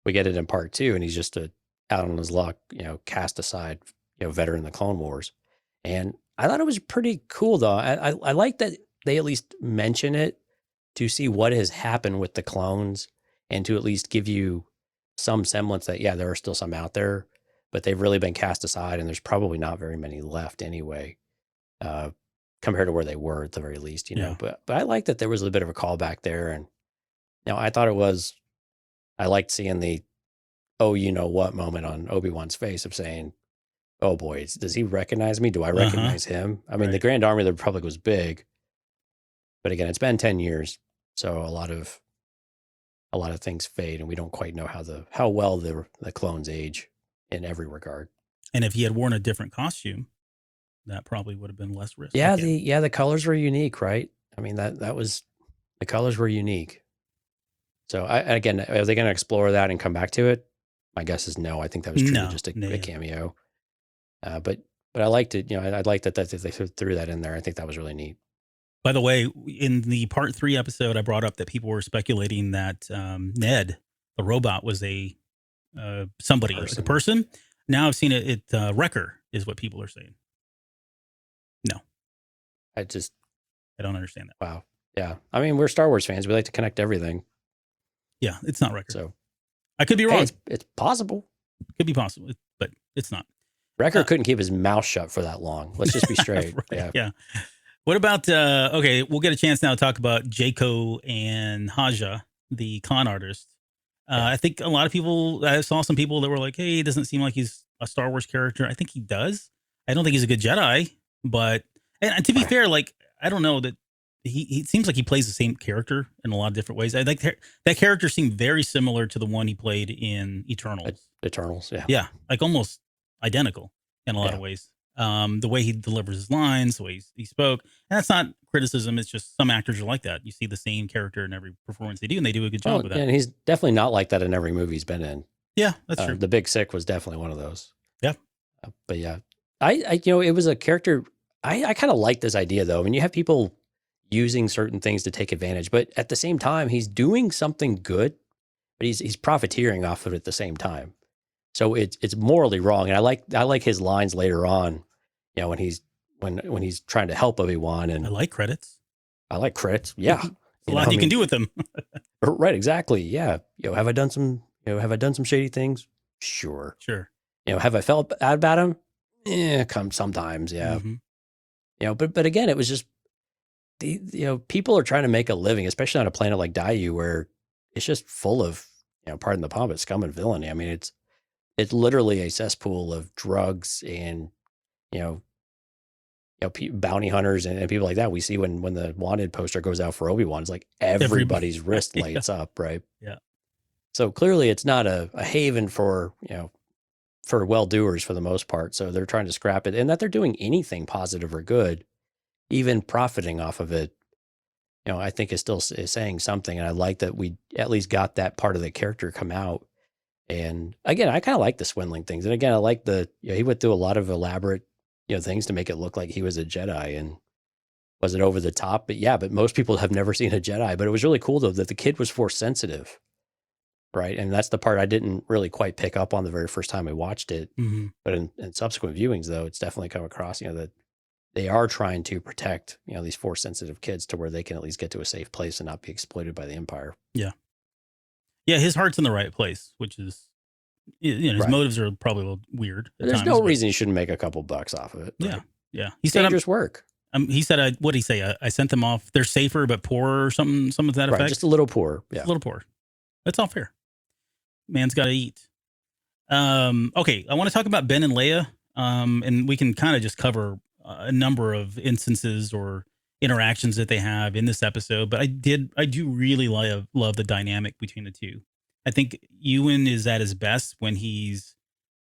we get it in part 2, and he's just out on his luck, cast aside, veteran in the Clone Wars. And I thought it was pretty cool, though. I like that they at least mention it to see what has happened with the clones, and to at least give you some semblance that, there are still some out there, but they've really been cast aside, and there's probably not very many left anyway, compared to where they were at the very least, But I like that there was a bit of a callback there, and I thought I liked seeing the what moment on Obi-Wan's face of saying, oh boy, does he recognize me? Do I recognize him? I mean, the Grand Army of the Republic was big, but again, it's been 10 years, so a lot of things fade, and we don't quite know how well the clones age in every regard. And if he had worn a different costume, that probably would have been less risk. Yeah, the colors were unique, right? I mean, that was, the colors were unique. So are they going to explore that and come back to it? My guess is no. I think that was truly just a cameo. But I liked it. I liked that they threw that in there. I think that was really neat. By the way, in the part 3 episode, I brought up that people were speculating that Ned, the robot, was a somebody, a person. Now I've seen it. Wrecker is what people are saying. No, I don't understand that. Wow. Yeah. I mean, we're Star Wars fans. We like to connect everything. Yeah, it's not Wrecker. So I could be wrong. It's possible. Could be possible, but it's not. Wrecker couldn't keep his mouth shut for that long. Let's just be straight. Right, yeah. What about, okay, we'll get a chance now to talk about Jaco and Haja, the con artist. I think a lot of people, I saw some people that were like, hey, it doesn't seem like he's a Star Wars character. I think he does. I don't think he's a good Jedi, but, and to be fair, like, I don't know that he seems like he plays the same character in a lot of different ways. I think that character seemed very similar to the one he played in Eternals. Eternals, yeah. Yeah, like almost identical in a lot of ways. The way he delivers his lines, the way he spoke. And that's not criticism. It's just some actors are like that. You see the same character in every performance they do, and they do a good job with that. And he's definitely not like that in every movie he's been in. Yeah, that's true. The Big Sick was definitely one of those. Yeah. But yeah, I it was a character. I kind of like this idea, though. I mean, you have people using certain things to take advantage, but at the same time, he's doing something good, but he's profiteering off of it at the same time. So it's morally wrong. And I like his lines later on, when he's trying to help Obi-Wan. And I like credits. Yeah. A lot you can do with them. Right. Exactly. Yeah. Have I done some shady things? Sure. Have I felt bad about him? Sometimes. Yeah. Mm-hmm. But again, it was just, people are trying to make a living, especially on a planet like Dayu, where it's just full of pardon the pun, but scum and villainy. I mean, it's literally a cesspool of drugs and you know bounty hunters and people like that. We see when the wanted poster goes out for Obi-Wan, it's like everybody's wrist lights up, right? Yeah. So clearly, it's not a haven for for well-doers for the most part. So they're trying to scrap it, and that they're doing anything positive or good, even profiting off of it. I think is saying something, and I like that we at least got that part of the character come out. And again, I kind of like the swindling things, and again, I like he went through a lot of elaborate things to make it look like he was a Jedi, and was it over the top? But most people have never seen a Jedi. But it was really cool though that the kid was force sensitive, right? And that's the part I didn't really quite pick up on the very first time I watched it. Mm-hmm. But in subsequent viewings, though, it's definitely come across that they are trying to protect these force sensitive kids to where they can at least get to a safe place and not be exploited by the Empire. Yeah, his heart's in the right place, which is his Right. motives are probably a little weird. There's no reason he shouldn't make a couple bucks off of it. Yeah, right? yeah. He said dangerous work. He said, what did he say? I sent them off. They're safer but poorer, or something to that effect. Right, just a little poor. Yeah, a little poor. That's all fair. Man's got to eat. Okay, I want to talk about Ben and Leia, and we can kind of just cover a number of instances or interactions that they have in this episode. But I do really love the dynamic between the two. I think Ewan is at his best when he's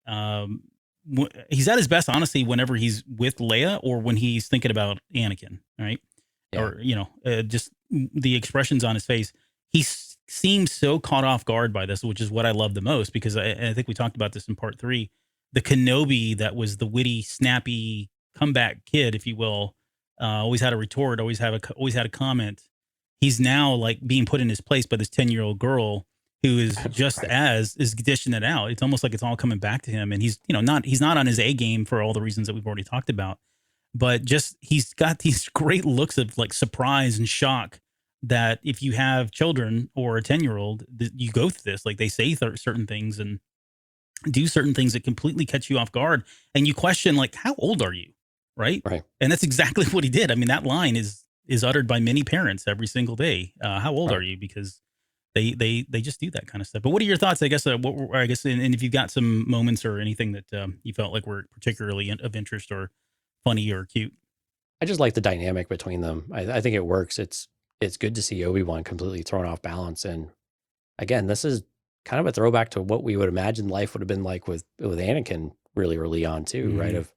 at his best, honestly, whenever he's with Leia or when he's thinking about Anakin, right? Yeah. Or, just the expressions on his face. He seems so caught off guard by this, which is what I love the most, because I think we talked about this in part 3. The Kenobi that was the witty, snappy comeback kid, if you will, always had a retort, always had a comment. He's now like being put in his place by this 10-year-old girl who is just right. is dishing it out. It's almost like it's all coming back to him, and he's not on his A game for all the reasons that we've already talked about. But just he's got these great looks of like surprise and shock that if you have children or a 10-year-old, you go through this. Like they say certain things and do certain things that completely catch you off guard, and you question like, how old are you? Right. And that's exactly what he did. I mean, that line is uttered by many parents every single day. How old are you? Because they just do that kind of stuff. But what are your thoughts? I guess, and if you've got some moments or anything that you felt like were particularly of interest or funny or cute. I just like the dynamic between them. I think it works. It's good to see Obi-Wan completely thrown off balance. And again, this is kind of a throwback to what we would imagine life would have been like with Anakin really early on too, right? Of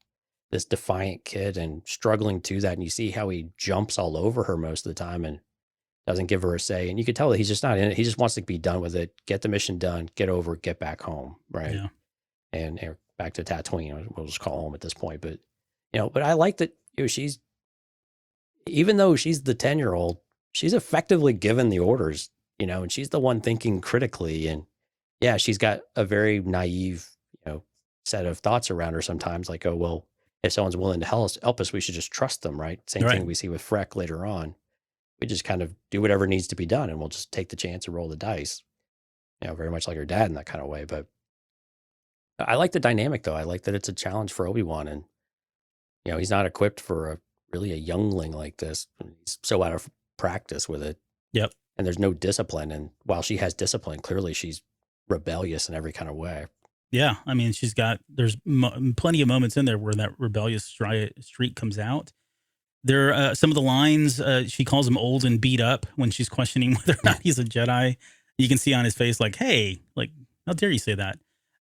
this defiant kid and struggling to that. And you see how he jumps all over her most of the time and doesn't give her a say. And you could tell that he's just not in it. He just wants to be done with it, get the mission done, get over, get back home. Right. Yeah. And back to Tatooine. We'll just call home at this point. But, but I like that she's, even though she's the 10-year-old, she's effectively given the orders, and she's the one thinking critically. And yeah, she's got a very naive, set of thoughts around her sometimes, like, oh, well, if someone's willing to help us, we should just trust them, right? Same thing we see with Freck later on. We just kind of do whatever needs to be done, and we'll just take the chance and roll the dice. Very much like her dad in that kind of way. But I like the dynamic, though. I like that it's a challenge for Obi-Wan, and he's not equipped for really a youngling like this. He's so out of practice with it. Yep. And there's no discipline. And while she has discipline, clearly she's rebellious in every kind of way. Yeah, I mean, there's plenty of moments in there where that rebellious streak comes out. There are some of the lines, she calls him old and beat up when she's questioning whether or not he's a Jedi. You can see on his face like, hey, like, how dare you say that?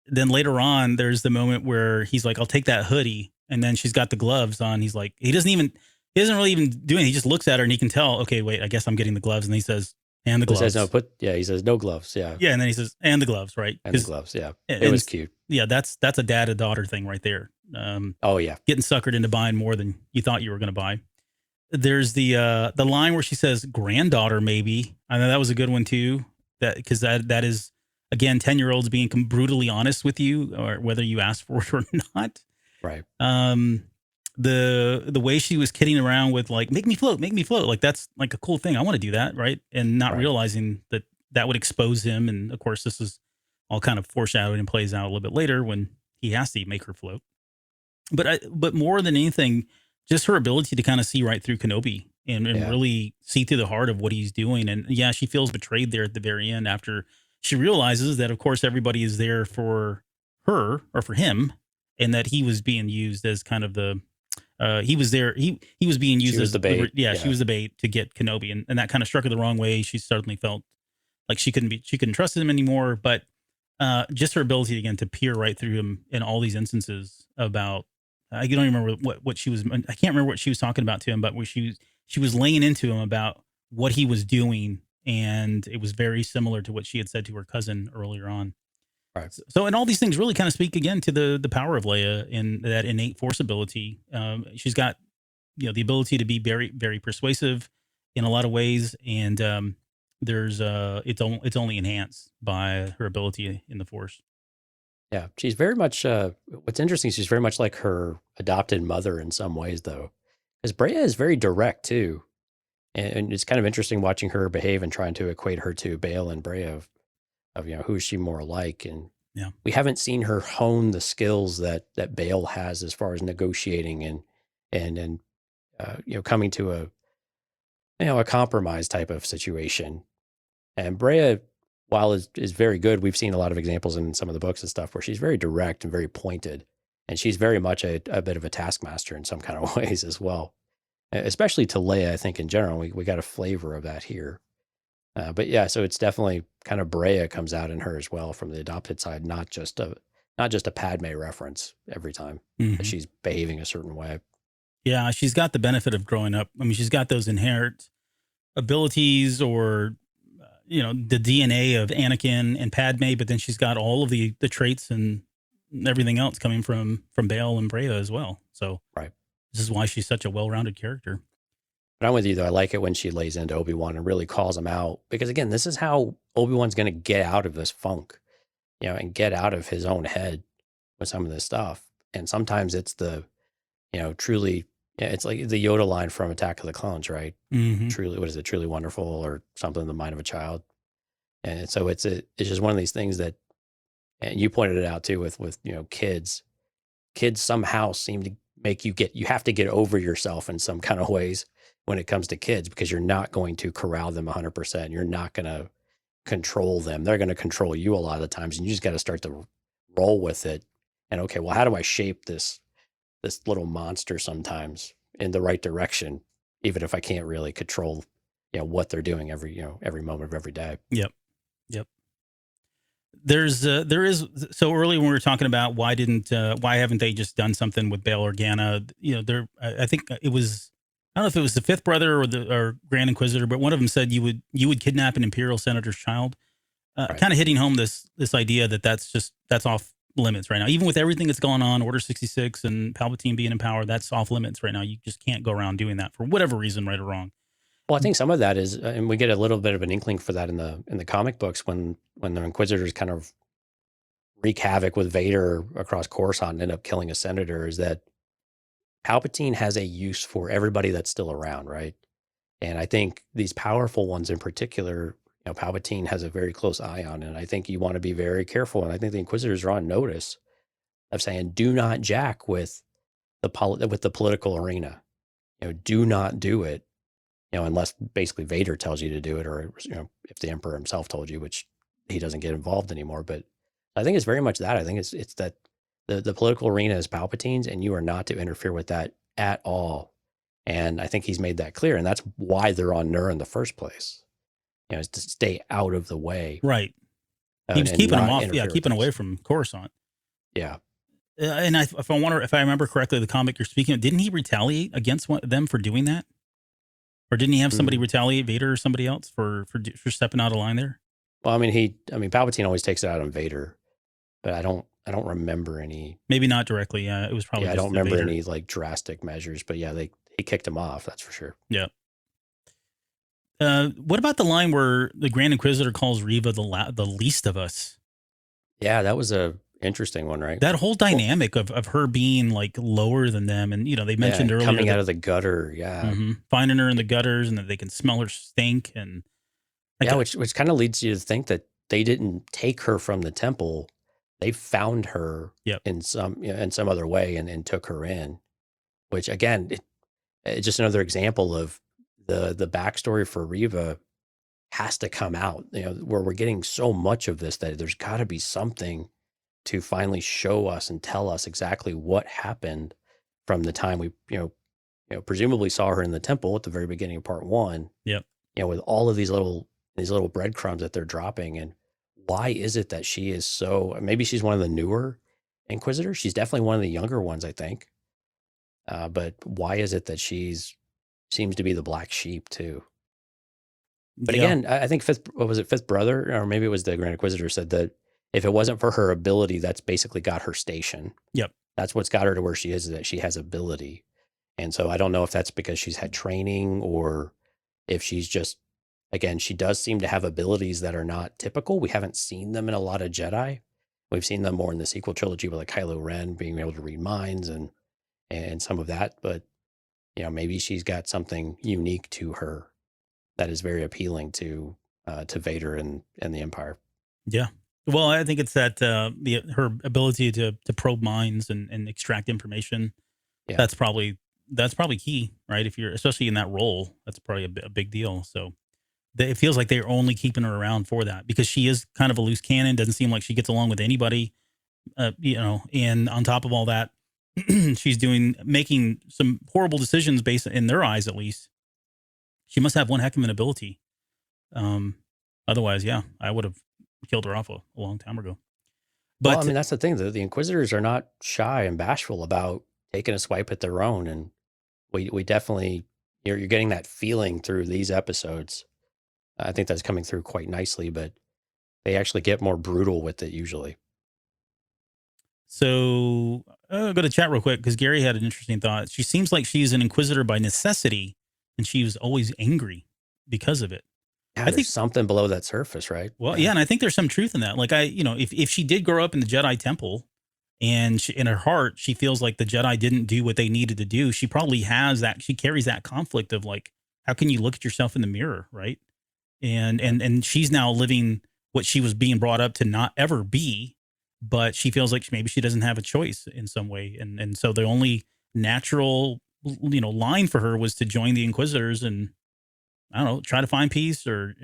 Then later on, there's the moment where he's like, I'll take that hoodie. And then she's got the gloves on. He's like, he doesn't really even do anything. He just looks at her and he can tell, okay, wait, I guess I'm getting the gloves. And he says, and the gloves. He says, he says, no gloves. Yeah. Yeah. And then he says, and the gloves, right? And the gloves. Yeah. It was cute. Yeah. That's a dad and daughter thing right there. Oh yeah. Getting suckered into buying more than you thought you were going to buy. There's the line where she says granddaughter, maybe. I know that was a good one too. Because that is, again, 10-year-olds being brutally honest with you, or whether you ask for it or not. Right. The way she was kidding around with like, make me float. Like, that's like a cool thing. I want to do that. Right. And not realizing that would expose him. And of course, this is all kind of foreshadowed and plays out a little bit later when he has to make her float. But more than anything, just her ability to kind of see right through Kenobi and really see through the heart of what he's doing. And yeah, she feels betrayed there at the very end after she realizes that, of course, everybody is there for her or for him, and that he was being used as kind of the he was there. He was being used She was as the bait. Yeah, she was the bait to get Kenobi, and that kind of struck her the wrong way. She certainly felt like she couldn't trust him anymore. But just her ability again to peer right through him in all these instances about I don't even remember what she was. I can't remember what she was talking about to him, but where she was laying into him about what he was doing, and it was very similar to what she had said to her cousin earlier on. Right. So, and all these things really kind of speak again to the power of Leia and that innate force ability. She's got the ability to be very very persuasive in a lot of ways, and there's it's only enhanced by her ability in the force. Yeah, she's very much. What's interesting, she's very much like her adopted mother in some ways, though, because Brea is very direct too, and it's kind of interesting watching her behave and trying to equate her to Bail and Brea of who is she more like, and Yeah. we haven't seen her hone the skills that Bail has as far as negotiating and coming to a compromise type of situation. And Brea, while is very good, we've seen a lot of examples in some of the books and stuff where she's very direct and very pointed, and she's very much a bit of a taskmaster in some kind of ways as well, especially to Leia. I think in general, we got a flavor of that here. But yeah, so it's definitely kind of Brea comes out in her as well from the adopted side, not just a Padme reference every time that she's behaving a certain way. Yeah, she's got the benefit of growing up. I mean, she's got those inherent abilities or the DNA of Anakin and Padme, but then she's got all of the traits and everything else coming from Bail and Brea as well. So right, this is why she's such a well-rounded character. But I'm with you though. I like it when she lays into Obi-Wan and really calls him out, because again, this is how Obi-Wan's going to get out of this funk, and get out of his own head with some of this stuff. And sometimes it's the, truly, it's like the Yoda line from Attack of the Clones, right? Mm-hmm. Truly, what is it? Truly wonderful, or something in the mind of a child. And so it's just one of these things that, and you pointed it out too with kids somehow seem to make you have to get over yourself in some kind of ways when it comes to kids, because you're not going to corral them 100%. You're not going to control them. They're going to control you a lot of the times, and you just got to start to roll with it. And okay, well, how do I shape this little monster sometimes in the right direction, even if I can't really control, what they're doing every moment of every day. Yep. There is so early when we were talking about why haven't they just done something with Bail Organa? I think it was, I don't know if it was the fifth brother or Grand Inquisitor, but one of them said you would kidnap an Imperial senator's child, Right. kind of hitting home this idea that's off limits right now. Even with everything that's going on, Order 66 and Palpatine being in power, that's off limits right now. You just can't go around doing that for whatever reason, right or wrong. Well, I think some of that is, and we get a little bit of an inkling for that in the comic books when the Inquisitors kind of wreak havoc with Vader across Coruscant and end up killing a senator, is that Palpatine has a use for everybody that's still around, right? And I think these powerful ones in particular, Palpatine has a very close eye on, and I think you want to be very careful. And I think the Inquisitors are on notice of saying, do not jack with the political arena. Do not do it. Unless basically Vader tells you to do it, or if the Emperor himself told you, which he doesn't get involved anymore. But I think it's very much that. I think it's that the political arena is Palpatine's, and you are not to interfere with that at all. And I think he's made that clear, and that's why they're on Nur in the first place. Is to stay out of the way. Right. He was keeping them off, keeping away from Coruscant. Yeah. And if I remember correctly, the comic you're speaking of, didn't he retaliate against them for doing that? Or didn't he have somebody retaliate, Vader or somebody else, for stepping out of line there? Well, Palpatine always takes it out on Vader, but I don't remember any. Maybe not directly. Yeah, it was probably. Yeah, just I don't remember Vader. any like drastic measures, but yeah, he kicked him off. That's for sure. Yeah. What about the line where the Grand Inquisitor calls Reva the least of us? Yeah, that was a interesting one, right? That whole dynamic of her being like lower than them, and they mentioned earlier coming out of the gutter, finding her in the gutters, and that they can smell her stink, and which kind of leads you to think that they didn't take her from the temple; they found her in some other way and took her in. Which again, it's just another example of the backstory for Reva has to come out, where we're getting so much of this that there's got to be something to finally show us and tell us exactly what happened from the time we, presumably saw her in the temple at the very beginning of part 1. Yep. With all of these little breadcrumbs that they're dropping. And why is it that she is so, maybe she's one of the newer Inquisitors. She's definitely one of the younger ones, I think. But why is it that seems to be the black sheep too? But again, I think fifth brother, or maybe it was the Grand Inquisitor, said that if it wasn't for her ability, that's basically got her station. Yep. That's what's got her to where she is, that she has ability. And so I don't know if that's because she's had training, or if she's just, again, she does seem to have abilities that are not typical. We haven't seen them in a lot of Jedi. We've seen them more in the sequel trilogy with like Kylo Ren being able to read minds and some of that. But, maybe she's got something unique to her that is very appealing to Vader and the Empire. Yeah. Well, I think it's that her ability to probe minds and extract information. Yeah. That's probably key, right? If you're especially in that role, that's probably a big deal. So it feels like they're only keeping her around for that, because she is kind of a loose cannon. Doesn't seem like she gets along with anybody, and on top of all that, she's making some horrible decisions based in their eyes, at least. She must have one heck of an ability. Otherwise, yeah, I would have killed her off a long time ago. But well, I mean, that's the thing. The Inquisitors are not shy and bashful about taking a swipe at their own. And we definitely, you're getting that feeling through these episodes. I think that's coming through quite nicely, but they actually get more brutal with it usually. So I'll go to chat real quick, because Gary had an interesting thought. She seems like she's an Inquisitor by necessity, and she was always angry because of it. Yeah, I think something below that surface, right? Well, yeah, and I think there's some truth in that. Like, if she did grow up in the Jedi Temple, and in her heart she feels like the Jedi didn't do what they needed to do, she probably has that. She carries that conflict of like, how can you look at yourself in the mirror, right? And she's now living what she was being brought up to not ever be, but she feels like maybe she doesn't have a choice in some way, and so the only natural line for her was to join the Inquisitors and, I don't know, try to find peace, or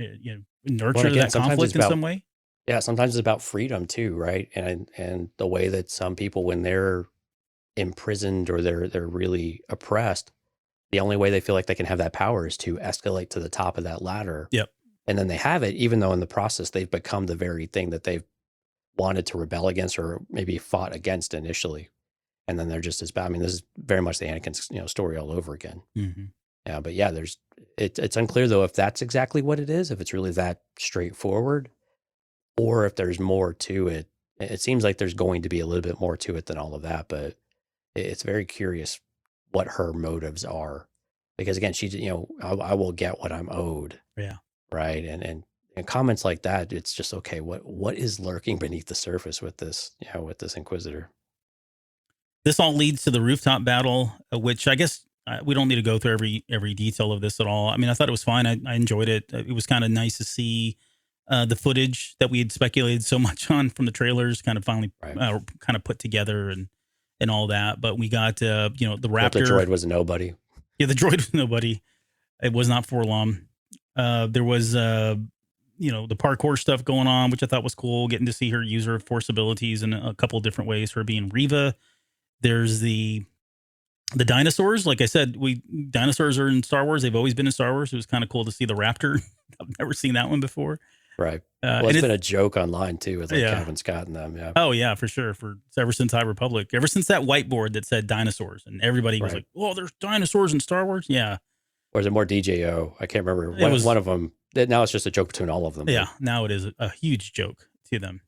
nurture that conflict in some way. Yeah, sometimes it's about freedom too, right? And the way that some people, when they're imprisoned or they're really oppressed, the only way they feel like they can have that power is to escalate to the top of that ladder. Yep. And then they have it, even though in the process they've become the very thing that they've wanted to rebel against, or maybe fought against initially. And then they're just as bad. I mean, this is very much the Anakin, story all over again. Mm-hmm. Yeah, but yeah, it's unclear though if that's exactly what it is, if it's really that straightforward, or if there's more to it. It seems like there's going to be a little bit more to it than all of that, but it's very curious what her motives are, because again, she's, I will get what I'm owed. Yeah. Right. And comments like that, it's just, okay, what is lurking beneath the surface with this, with this Inquisitor? This all leads to the rooftop battle, which I guess we don't need to go through every detail of this at all. I mean, I thought it was fine. I enjoyed it. It was kind of nice to see the footage that we had speculated so much on from the trailers kind of finally kind of put together and all that. But we got, the Raptor. The droid was nobody. Yeah, the droid was nobody. It was not Forlom. There was, the parkour stuff going on, which I thought was cool, getting to see her use her Force abilities in a couple of different ways, her being Reva. There's the dinosaurs. Like I said, dinosaurs are in Star Wars. They've always been in Star Wars. It was kind of cool to see the Raptor. I've never seen that one before. Right. Well, it's been a joke online too, with like Kevin Scott and them. Yeah. Oh yeah, for sure. Ever since High Republic, ever since that whiteboard that said dinosaurs, and everybody was like, "Oh, there's dinosaurs in Star Wars." Yeah. Or is it more DJO? I can't remember. One of them. Now it's just a joke between all of them. Yeah. Now it is a huge joke to them.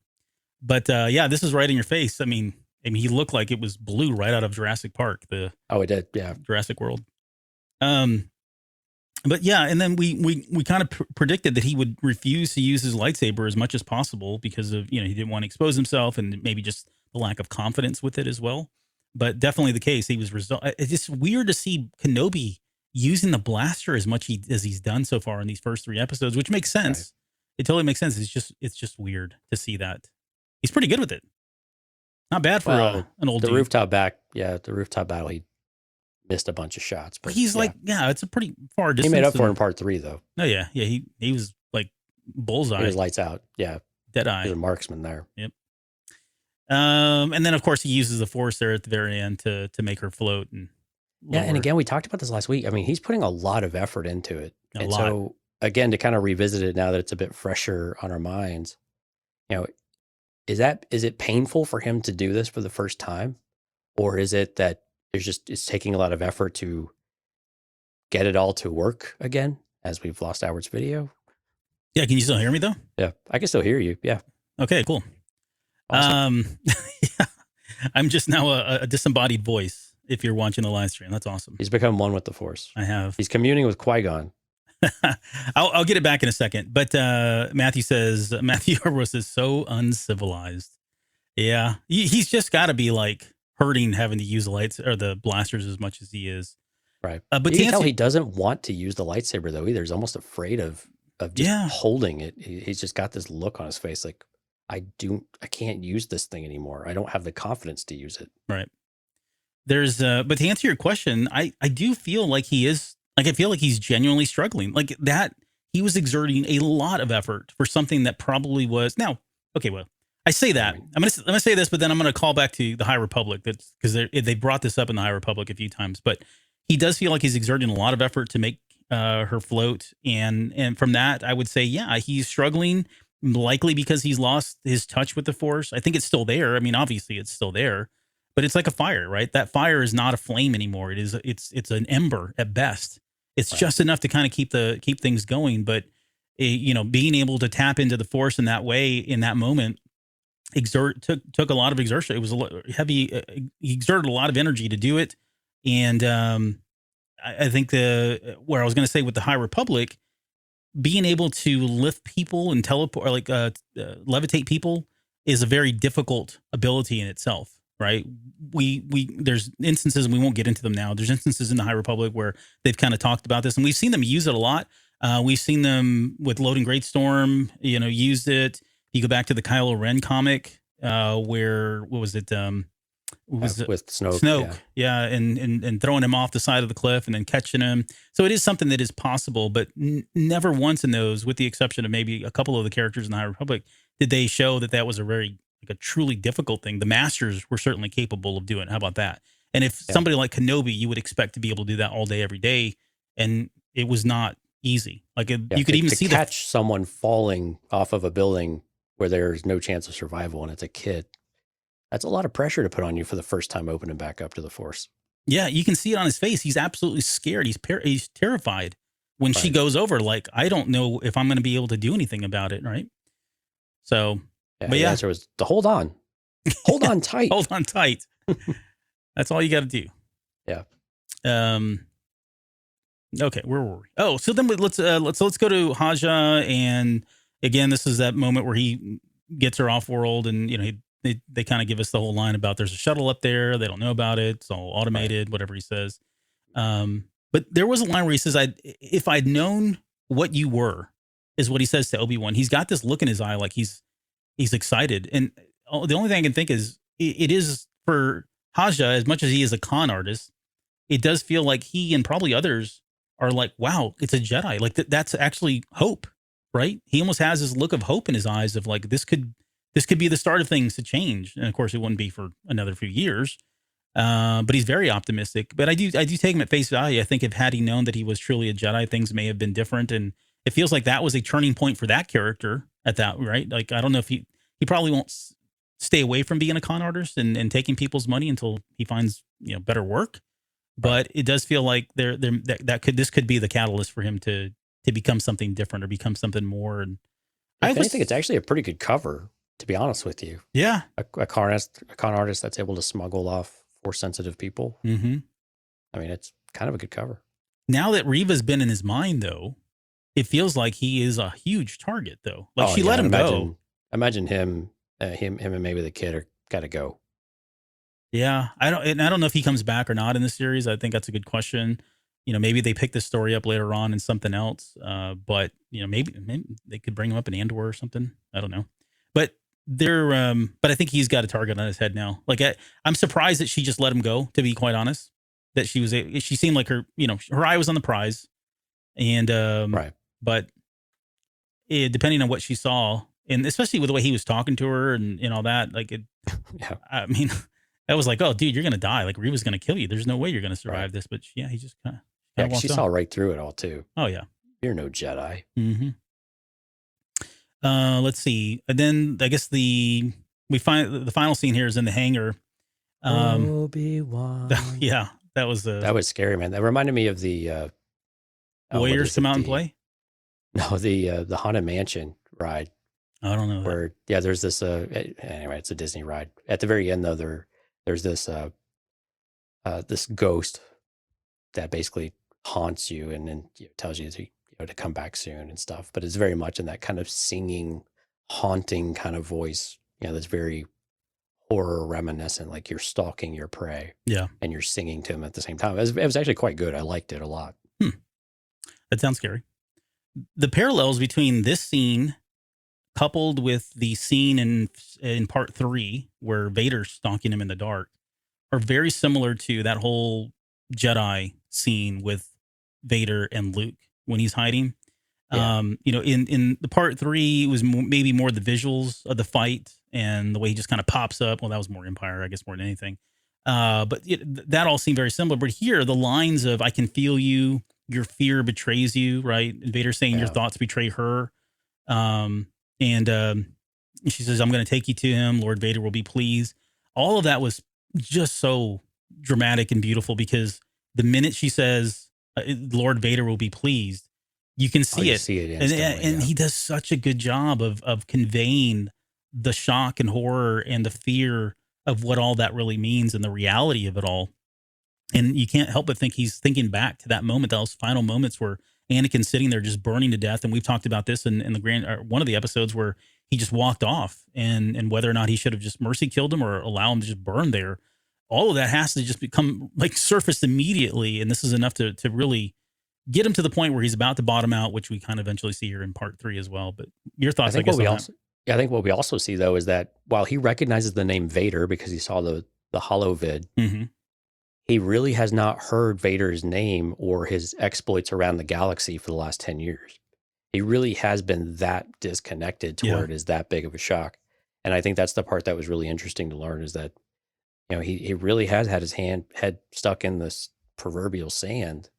But this is right in your face. I mean, he looked like it was blue right out of Jurassic Park. It did. Yeah. Jurassic World. But yeah, and then we kind of predicted that he would refuse to use his lightsaber as much as possible because of, he didn't want to expose himself, and maybe just the lack of confidence with it as well. But definitely the case. He was it's just weird to see Kenobi using the blaster as much as he's done so far in these first 3 episodes, which makes sense. Right. It totally makes sense. It's just weird to see that. He's pretty good with it. Not bad for an old dude. Rooftop battle, he missed a bunch of shots, but he's it's a pretty far distance. He made up for it in part 3 though. Oh yeah. Yeah. He was like bullseye. He was lights out. Yeah. Dead eye. He's a marksman there. Yep. And then of course he uses the force there at the very end to make her float and yeah. And again, we talked about this last week. I mean, he's putting a lot of effort into it. A lot. So again, to kind of revisit it now that it's a bit fresher on our minds, you know, is it painful for him to do this for the first time? Or is it that it's taking a lot of effort to get it all to work again, as we've lost Howard's video? Yeah, can you still hear me though? Yeah, I can still hear you. Yeah. Okay, cool. Awesome. Yeah, I'm just now a disembodied voice if you're watching the live stream. That's awesome. He's become one with the Force. I have. He's communing with Qui-Gon. I'll get it back in a second. But Matthew Arbros is so uncivilized. Yeah, he's just got to be like hurting having to use the lights or the blasters as much as he is. Right. But you can tell he doesn't want to use the lightsaber though either. He's almost afraid of just holding it. He's just got this look on his face like, I can't use this thing anymore. I don't have the confidence to use it. Right. There's but to answer your question, I do feel like he is, like, I feel like he's genuinely struggling. Like that he was exerting a lot of effort for something that probably was now. Okay, well, I say that. I'm gonna say this, but then I'm gonna call back to the High Republic. That's because they brought this up in the High Republic a few times. But he does feel like he's exerting a lot of effort to make her float, and from that, I would say, yeah, he's struggling. Likely because he's lost his touch with the Force. I think it's still there. I mean, obviously it's still there, but it's like a fire, right? That fire is not a flame anymore. It's an ember at best. It's just enough to kind of keep things going. But being able to tap into the Force in that way, in that moment, took a lot of exertion. It was heavy. He exerted a lot of energy to do it. And I think where I was going to say with the High Republic, being able to lift people and teleport, or like levitate people, is a very difficult ability in itself, right? There's instances, and we won't get into them now. There's instances in the High Republic where they've kind of talked about this, and we've seen them use it a lot. We've seen them with Loading Greatstorm, used it. You go back to the Kylo Ren comic, where what was it? With Snoke. Yeah, and throwing him off the side of the cliff and then catching him. So it is something that is possible, but never once in those, with the exception of maybe a couple of the characters in the High Republic, did they show that was a truly difficult thing. The Masters were certainly capable of doing it. How about that? And if somebody like Kenobi, you would expect to be able to do that all day, every day, and it was not easy. Like you could even see catch someone falling off of a building where there's no chance of survival, and it's a kid. That's a lot of pressure to put on you for the first time opening back up to the Force. Yeah, you can see it on his face. He's absolutely scared. He's terrified when she goes over. Like, I don't know if I'm going to be able to do anything about it, right? So, but the answer was to hold on. Hold on tight. Hold on tight. That's all you got to do. Yeah. Okay, where were we? Oh, so then let's go to Haja, and again, this is that moment where he gets her off world, and they kind of give us the whole line about there's a shuttle up there. They don't know about it. It's all automated, whatever he says. But there was a line where he says, if I'd known what you were, is what he says to Obi-Wan. He's got this look in his eye like he's excited. And the only thing I can think is it is for Haja, as much as he is a con artist, it does feel like he and probably others are like, wow, it's a Jedi. Like that's actually hope, right? He almost has this look of hope in his eyes of like, this could be the start of things to change. And of course it wouldn't be for another few years. But he's very optimistic, but I do take him at face value. I think if had he known that he was truly a Jedi, things may have been different. And it feels like that was a turning point for that character at that, right? Like, I don't know if he probably won't stay away from being a con artist and taking people's money until he finds, better work. But it does feel like this could be the catalyst for him to become something different or become something more. And I think it's actually a pretty good cover, to be honest with you. Yeah. A con artist that's able to smuggle off Force-sensitive people. Mm-hmm. I mean, it's kind of a good cover. Now that Reva's been in his mind, though, it feels like he is a huge target, though. Like, she let him go. Imagine him and maybe the kid got to go. Yeah. I don't know if he comes back or not in the series. I think that's a good question. Maybe they pick this story up later on in something else. But, maybe they could bring him up in Andor or something. I don't know. But but I think he's got a target on his head now. Like, I'm surprised that she just let him go, to be quite honest. That she seemed like her eye was on the prize. And, right. But depending on what she saw, and especially with the way he was talking to her and all that, like it, Yeah. I mean, I was like, oh, dude, you're going to die. Like Reva's going to kill you. There's no way you're going to survive Right. this. But yeah, he just kind Yeah, of 'cause she walks saw off. right through it all too. Oh yeah. You're no Jedi. Mm-hmm. Let's see. And then I guess the final scene here is in the hangar. Obi-Wan. Yeah, that was That was scary, man. That reminded me of the Warriors come out and play. No, the Haunted Mansion ride. I don't know. Where there's this anyway, it's a Disney ride. At the very end though, there's this this ghost that basically haunts you and then tells you to come back soon and stuff. But it's very much in that kind of singing, haunting kind of voice. That's very horror reminiscent, like you're stalking your prey. Yeah, and you're singing to him at the same time. It was actually quite good. I liked it a lot. That sounds scary. The parallels between this scene coupled with the scene in part 3 where Vader's stalking him in the dark are very similar to that whole Jedi scene with Vader and Luke when he's hiding. Yeah. In the part 3 it was maybe more the visuals of the fight and the way he just kind of pops up. Well, that was more Empire, I guess, more than anything. But that all seemed very similar. But here, the lines of "I can feel you," "Your fear betrays you," right? And Vader saying, "Your thoughts betray her," and she says, "I'm going to take you to him. Lord Vader will be pleased." All of that was just so dramatic and beautiful because the minute she says, "Lord Vader will be pleased," you can see it. See it instantly, and he does such a good job of conveying the shock and horror and the fear of what all that really means and the reality of it all. And you can't help but think he's thinking back to that moment, those final moments where Anakin's sitting there just burning to death. And we've talked about this in the one of the episodes where he just walked off and whether or not he should have just mercy killed him or allow him to just burn there. All of that has to just become like surfaced immediately. And this is enough to really get him to the point where he's about to bottom out, which we kind of eventually see here in part 3 as well. But your thoughts, I guess, on that? I think what we also see though is that while he recognizes the name Vader because he saw the holo vid, he really has not heard Vader's name or his exploits around the galaxy for the last 10 years. He really has been that disconnected to where it is that big of a shock. And I think that's the part that was really interesting to learn is that, he really has had his head stuck in this proverbial sand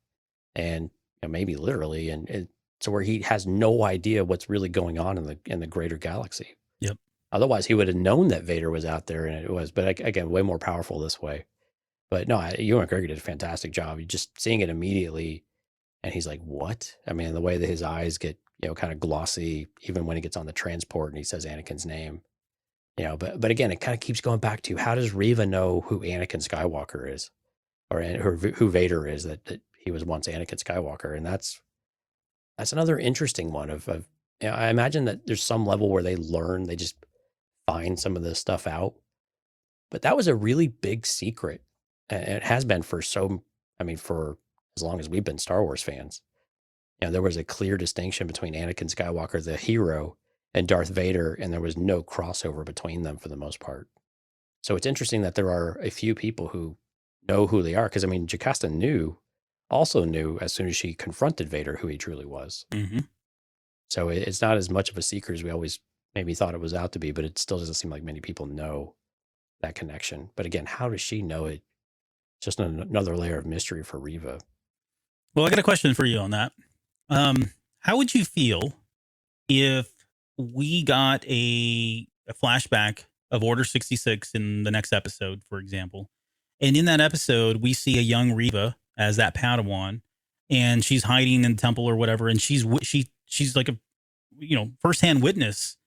and maybe literally, and to where he has no idea what's really going on in the greater galaxy. Yep. Otherwise, he would have known that Vader was out there, and it was. But again, way more powerful this way. But no, Ewan McGregor did a fantastic job. You just seeing it immediately, and he's like, "What?" I mean, the way that his eyes get, kind of glossy, even when he gets on the transport and he says Anakin's name, But again, it kind of keeps going back to how does Reva know who Anakin Skywalker is, or who Vader is that he was once Anakin Skywalker, and that's another interesting one of I imagine that there's some level where they just find some of this stuff out, but that was a really big secret, and it has been for as long as we've been Star Wars fans. There was a clear distinction between Anakin Skywalker, the hero, and Darth Vader, and there was no crossover between them for the most part. So it's interesting that there are a few people who know who they are, because Jocasta also knew as soon as she confronted Vader who he truly was. So it's not as much of a secret as we always maybe thought it was out to be, but it still doesn't seem like many people know that connection. But again, how does she know it? Just another layer of mystery for Reva. Well, I got a question for you on that. How would you feel if we got a flashback of Order 66 in the next episode, for example, and in that episode we see a young Reva as that Padawan, and she's hiding in the temple or whatever, and she's like a firsthand witness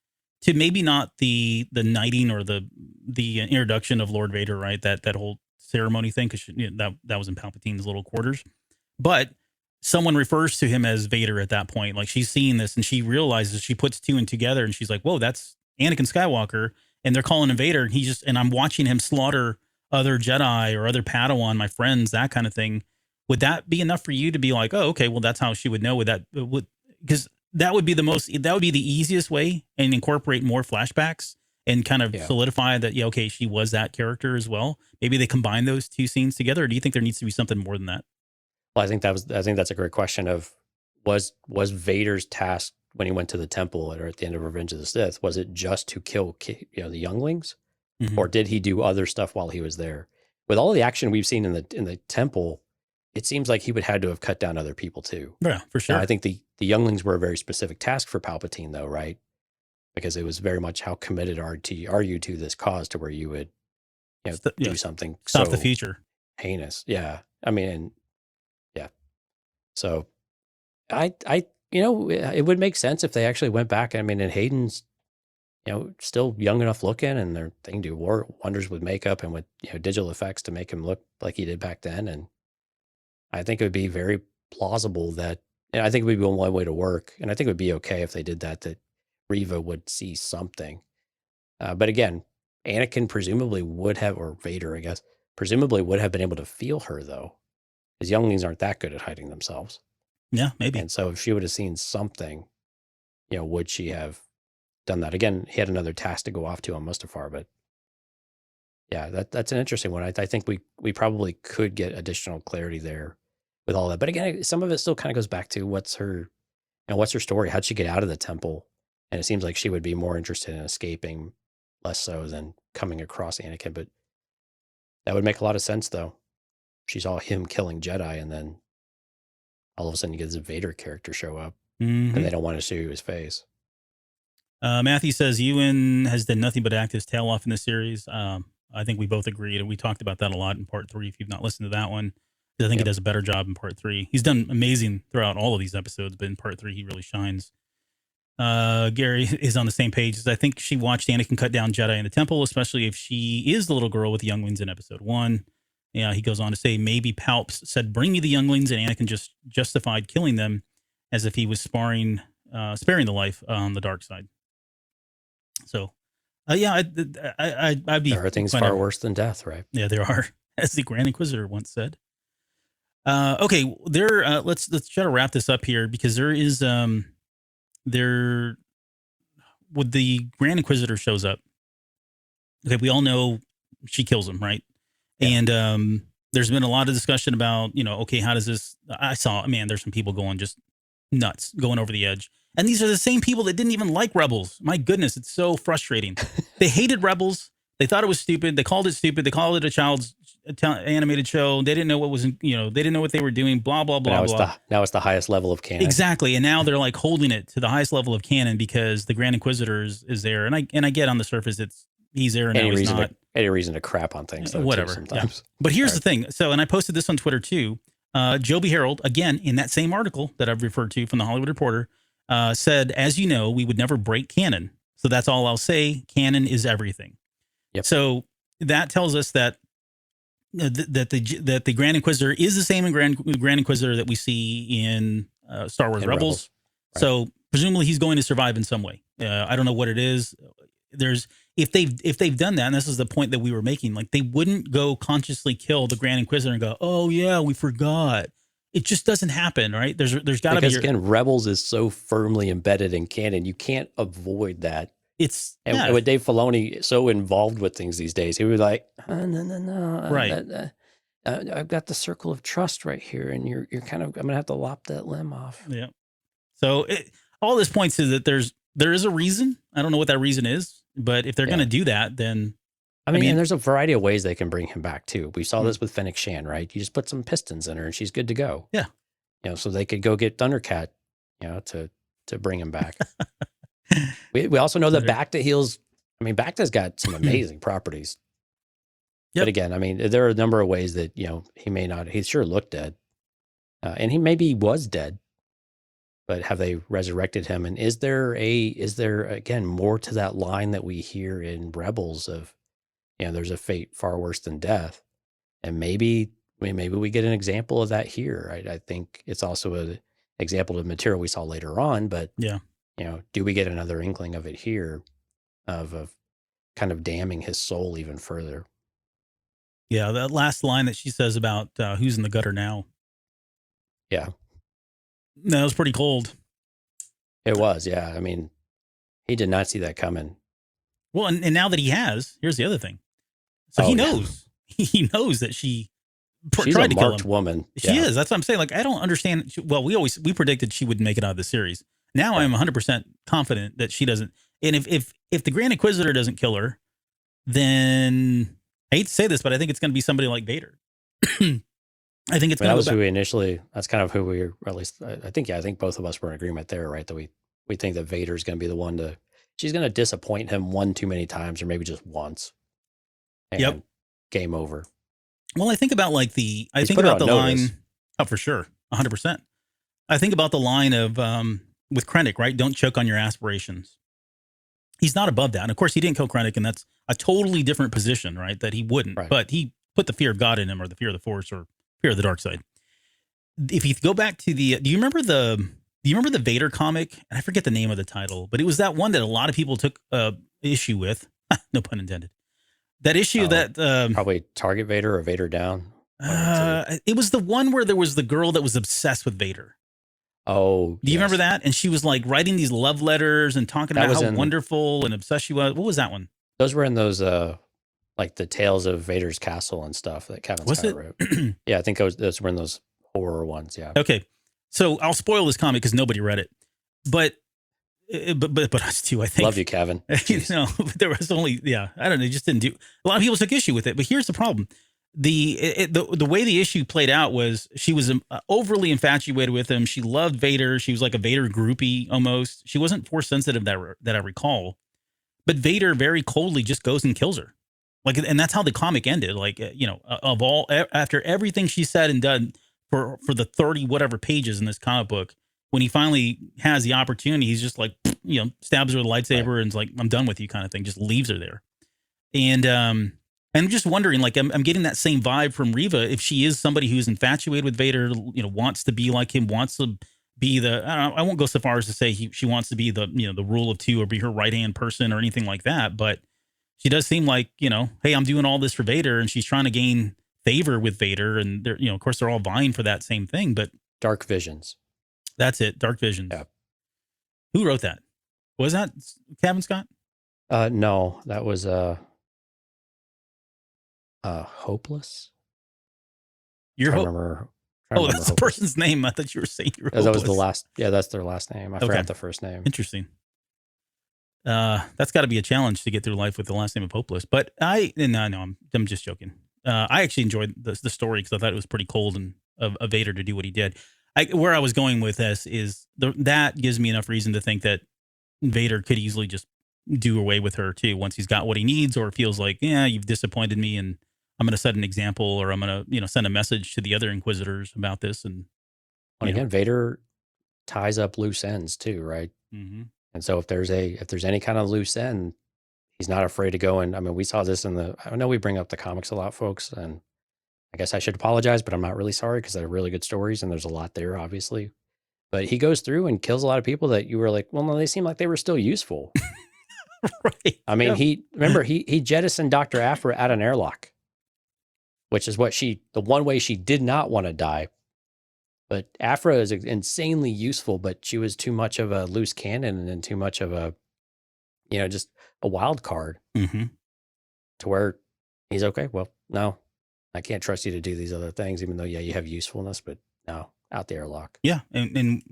to maybe not the knighting or the introduction of Lord Vader, right? That whole ceremony thing, because that was in Palpatine's little quarters, but someone refers to him as Vader at that point. Like she's seeing this and she realizes, she puts two and together and she's like, whoa, that's Anakin Skywalker. And they're calling him Vader. And I'm watching him slaughter other Jedi or other Padawan, my friends, that kind of thing. Would that be enough for you to be like, oh, okay, well, that's how she would know because that would be the easiest way and incorporate more flashbacks and kind of solidify that, okay, she was that character as well. Maybe they combine those two scenes together. Or do you think there needs to be something more than that? Well, I think that's a great question of was Vader's task when he went to the temple or at the end of Revenge of the Sith, was it just to kill the younglings, or did he do other stuff while he was there? With all the action we've seen in the temple, it seems like he would have to have cut down other people too. Yeah, for sure. Now, I think the younglings were a very specific task for Palpatine, though, right? Because it was very much how committed are you to this cause to where you would do something Stop so the future. heinous. Yeah, I mean, yeah. So it would make sense if they actually went back. I mean, and Hayden's still young enough looking, and they can do wonders with makeup and with digital effects to make him look like he did back then. And I think it would be very plausible that, and I think it would be one way to work, and I think it would be okay if they did that Reva would see something. But again, Anakin presumably would have, or Vader, I guess, presumably would have been able to feel her, though, because younglings aren't that good at hiding themselves. Yeah, maybe. And so if she would have seen something, would she have done that? Again, he had another task to go off to on Mustafar, but yeah, that's an interesting one. I think we probably could get additional clarity there with all that. But again, some of it still kind of goes back to what's her story? How'd she get out of the temple? And it seems like she would be more interested in escaping, less so than coming across Anakin. But that would make a lot of sense, though. She saw him killing Jedi, and then all of a sudden you get this Vader character show up, and they don't want to show you his face. Matthew says Ewan has done nothing but act his tail off in the series. I think we both agreed, and we talked about that a lot in part 3. If you've not listened to that one, I think he does a better job in part 3. He's done amazing throughout all of these episodes, but in part 3, he really shines. Gary is on the same page. I think she watched Anakin cut down Jedi in the temple, especially if she is the little girl with the younglings in episode 1. Yeah, he goes on to say maybe Palps said, "Bring me the younglings," and Anakin just justified killing them as if he was sparing the life on the dark side. So, I'd be. There are things far worse than death, right? Yeah, there are, as the Grand Inquisitor once said. Okay, let's try to wrap this up here, because there is when the Grand Inquisitor shows up. Okay, we all know she kills him, right? Yeah. And there's been a lot of discussion about, okay, how does this? There's some people going just nuts, going over the edge. And these are the same people that didn't even like Rebels. My goodness, it's so frustrating. They hated Rebels. They thought it was stupid. They called it stupid. They called it a child's animated show. They didn't know what was, they didn't know what they were doing. Blah blah blah blah. Now it's the highest level of canon. Exactly, and now they're like holding it to the highest level of canon because the Grand Inquisitor is there. And I get on the surface, he's there and now he's not. Any reason to crap on things, though, whatever. Too, sometimes. Yeah. But here's the thing. So, and I posted this on Twitter too. Joby Harold, again in that same article that I've referred to from the Hollywood Reporter, said, "As you know, we would never break canon. So that's all I'll say. Canon is everything." Yep. So that tells us that the Grand Inquisitor is the same Grand Inquisitor that we see in Star Wars Rebels. Right. So presumably he's going to survive in some way. I don't know what it is. If they've done that, and this is the point that we were making, like they wouldn't go consciously kill the Grand Inquisitor and go, "Oh yeah, we forgot." It just doesn't happen, right? There's got to be, because again, Rebels is so firmly embedded in canon, you can't avoid that. And with Dave Filoni so involved with things these days, he was like, no, right. I've got the circle of trust right here, and you're kind of, I'm gonna have to lop that limb off. Yeah. So all this points to that there is a reason. I don't know what that reason is, but if they're going to do that, then I mean, and there's a variety of ways they can bring him back too. We saw this with Fennec Shan, right? You just put some pistons in her, and she's good to go. Yeah. So they could go get Thundercat, to bring him back. We also know that Bacta heals. I mean, Bacta's got some amazing properties. Yep. But again, I mean, there are a number of ways that, he may not, he sure looked dead. And he maybe was dead, but have they resurrected him? And is there again, more to that line that we hear in Rebels of, there's a fate far worse than death. And maybe we get an example of that here. I think it's also an example of material we saw later on, but yeah. Do we get another inkling of it here of kind of damning his soul even further? Yeah, that last line that she says about who's in the gutter now. Yeah. No, it was pretty cold. It was, yeah. I mean, he did not see that coming. Well, and now that he has, here's the other thing. So he knows. Yeah. He knows that she's tried to kill him. Woman. She is. That's what I'm saying. Like, I don't understand. Well, we predicted she wouldn't make it out of the series. Now I'm 100% confident that she doesn't. And if the Grand Inquisitor doesn't kill her, then I hate to say this, but I think it's going to be somebody like Vader. I think it's going to that was who we initially. That's kind of who we were. At least I think. Yeah, I think both of us were in agreement there, right? That we think that Vader's going to be the one to. She's going to disappoint him one too many times, or maybe just once. And Yep. Game over. Well, I think about like I think about the line. Oh, for sure, 100%. I think about the line of with Krennic, right? Don't choke on your aspirations. He's not above that, and of course, he didn't kill Krennic, and that's a totally different position, right? That he wouldn't, Right. But he put the fear of God in him, or the fear of the Force, or fear of the dark side. If you go back to do you remember the Vader comic? And I forget the name of the title, but it was that one that a lot of people took issue with. No pun intended. That issue that probably Target Vader or Vader Down. It was the one where there was the girl that was obsessed with Vader. Oh, do you remember that? And she was like writing these love letters and talking about how wonderful and obsessed she was. What was that one? Those were in those like the Tales of Vader's Castle and stuff that Kevin Scott wrote. Yeah, I think those were in those horror ones. Yeah. Okay, so I'll spoil this comic because nobody read it, but us too. I think. Love you, Kevin. There was only I don't know. Just didn't do. A lot of people took issue with it, but here's the problem. The way the issue played out was she was overly infatuated with him. She loved Vader. She was like a Vader groupie almost. She wasn't Force sensitive that I recall, but Vader very coldly just goes and kills her. Like, and that's how the comic ended. Like, after everything she said and done for the 30 whatever pages in this comic book, when he finally has the opportunity, he's just like, stabs her with a lightsaber and is like, I'm done with you kind of thing. Just leaves her there. And I'm just wondering, like, I'm getting that same vibe from Reva. If she is somebody who's infatuated with Vader, wants to be like him, wants to be I won't go so far as to say she wants to be the rule of two or be her right-hand person or anything like that. But she does seem like, hey, I'm doing all this for Vader, and she's trying to gain favor with Vader. And they're, of course, they're all vying for that same thing. But Dark Visions. That's it. Dark Visions. Yeah. Who wrote that? Was that Kevin Scott? No, that was Hopeless. Remember. Oh, that's the person's name. I thought you were saying you were Hopeless. That was the last. Yeah, that's their last name. I forgot the first name. Interesting. That's got to be a challenge to get through life with the last name of Hopeless. But I'm just joking. I actually enjoyed the story because I thought it was pretty cold and of Vader to do what he did. Where I was going with this is that gives me enough reason to think that Vader could easily just do away with her too once he's got what he needs, or feels like, you've disappointed me and I'm going to set an example, or I'm going to, send a message to the other Inquisitors about this. And again, Vader ties up loose ends too, right? Mm-hmm. And so if there's any kind of loose end, he's not afraid to go. And I mean, we saw this I know we bring up the comics a lot, folks, and I guess I should apologize, but I'm not really sorry because they're really good stories and there's a lot there, obviously. But he goes through and kills a lot of people that you were like, well, no, they seem like they were still useful. Right. I mean, he jettisoned Dr. Aphra out of an airlock, which is the one way she did not want to die. But Aphra is insanely useful, but she was too much of a loose cannon and too much of a, just a wild card to where he's okay. Well, no, I can't trust you to do these other things, even though, you have usefulness, but no, out the airlock. Yeah. And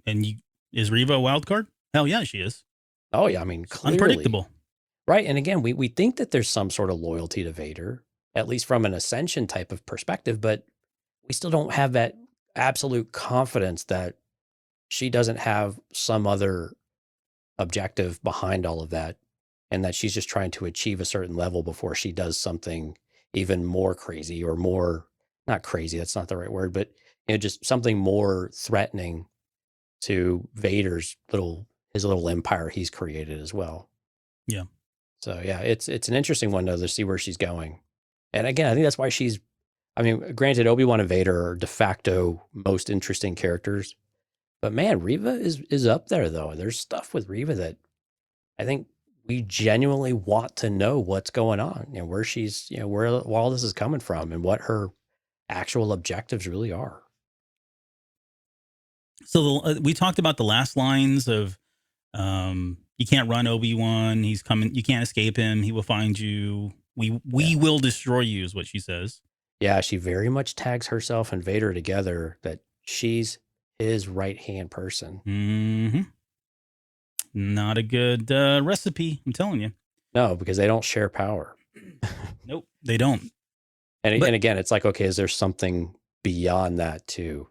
is Reva a wild card? Hell yeah, she is. Oh yeah. I mean, clearly. Unpredictable. Right. And again, we think that there's some sort of loyalty to Vader, at least from an ascension type of perspective, but we still don't have that absolute confidence that she doesn't have some other objective behind all of that, and that she's just trying to achieve a certain level before she does something even more crazy, or more, not crazy, that's not the right word, but just something more threatening to Vader's little empire he's created as well. Yeah. So yeah, it's an interesting one though, to see where she's going. And again, I think that's why granted, Obi-Wan and Vader are de facto most interesting characters, but man, Reva is up there though. There's stuff with Reva that I think we genuinely want to know what's going on and where she's, where all this is coming from and what her actual objectives really are. So we talked about the last lines of, you can't run, Obi-Wan. He's coming. You can't escape him. He will find you. We will destroy you, is what she says. Yeah, she very much tags herself and Vader together, that she's his right-hand person. Mm-hmm. not a good recipe. I'm telling you. No, because they don't share power. Nope, they don't. And again, it's like, okay, is there something beyond that too?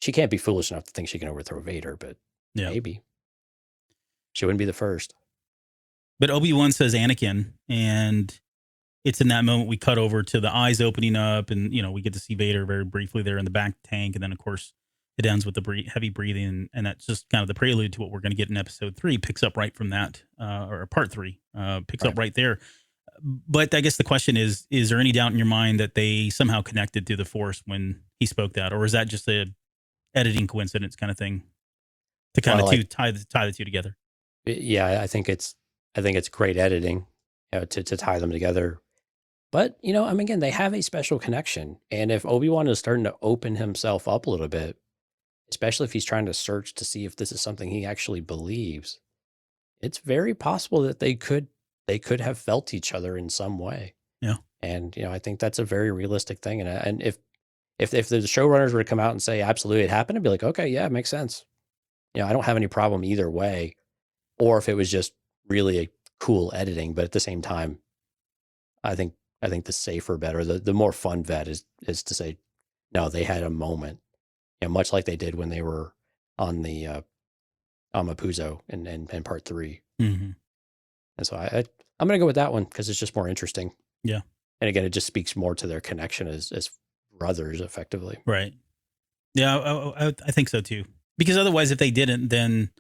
She can't be foolish enough to think she can overthrow Vader, but maybe. She wouldn't be the first. But Obi-Wan says Anakin, and it's in that moment we cut over to the eyes opening up, and we get to see Vader very briefly there in the back tank, and then of course it ends with the heavy breathing, and that's just kind of the prelude to what we're going to get in episode 3. Picks up right from that, or part 3 picks up right there. But I guess the question is there any doubt in your mind that they somehow connected to the Force when he spoke that, or is that just a editing coincidence kind of thing to kind of tie the two together? Yeah, I think it's great editing to tie them together. But, again, they have a special connection. And if Obi-Wan is starting to open himself up a little bit, especially if he's trying to search to see if this is something he actually believes, it's very possible that they could have felt each other in some way. Yeah. And, I think that's a very realistic thing. And if the showrunners were to come out and say, absolutely, it happened, I'd be like, okay, yeah, it makes sense. I don't have any problem either way. Or if it was just really a cool editing, but at the same time, I think the safer bet, or the more fun bet is to say, no, they had a moment, much like they did when they were on the Mapuzo in part 3. Mm-hmm. And so I'm going to go with that one because it's just more interesting. Yeah. And again, it just speaks more to their connection as brothers, effectively. Right. Yeah, I think so too. Because otherwise, if they didn't, then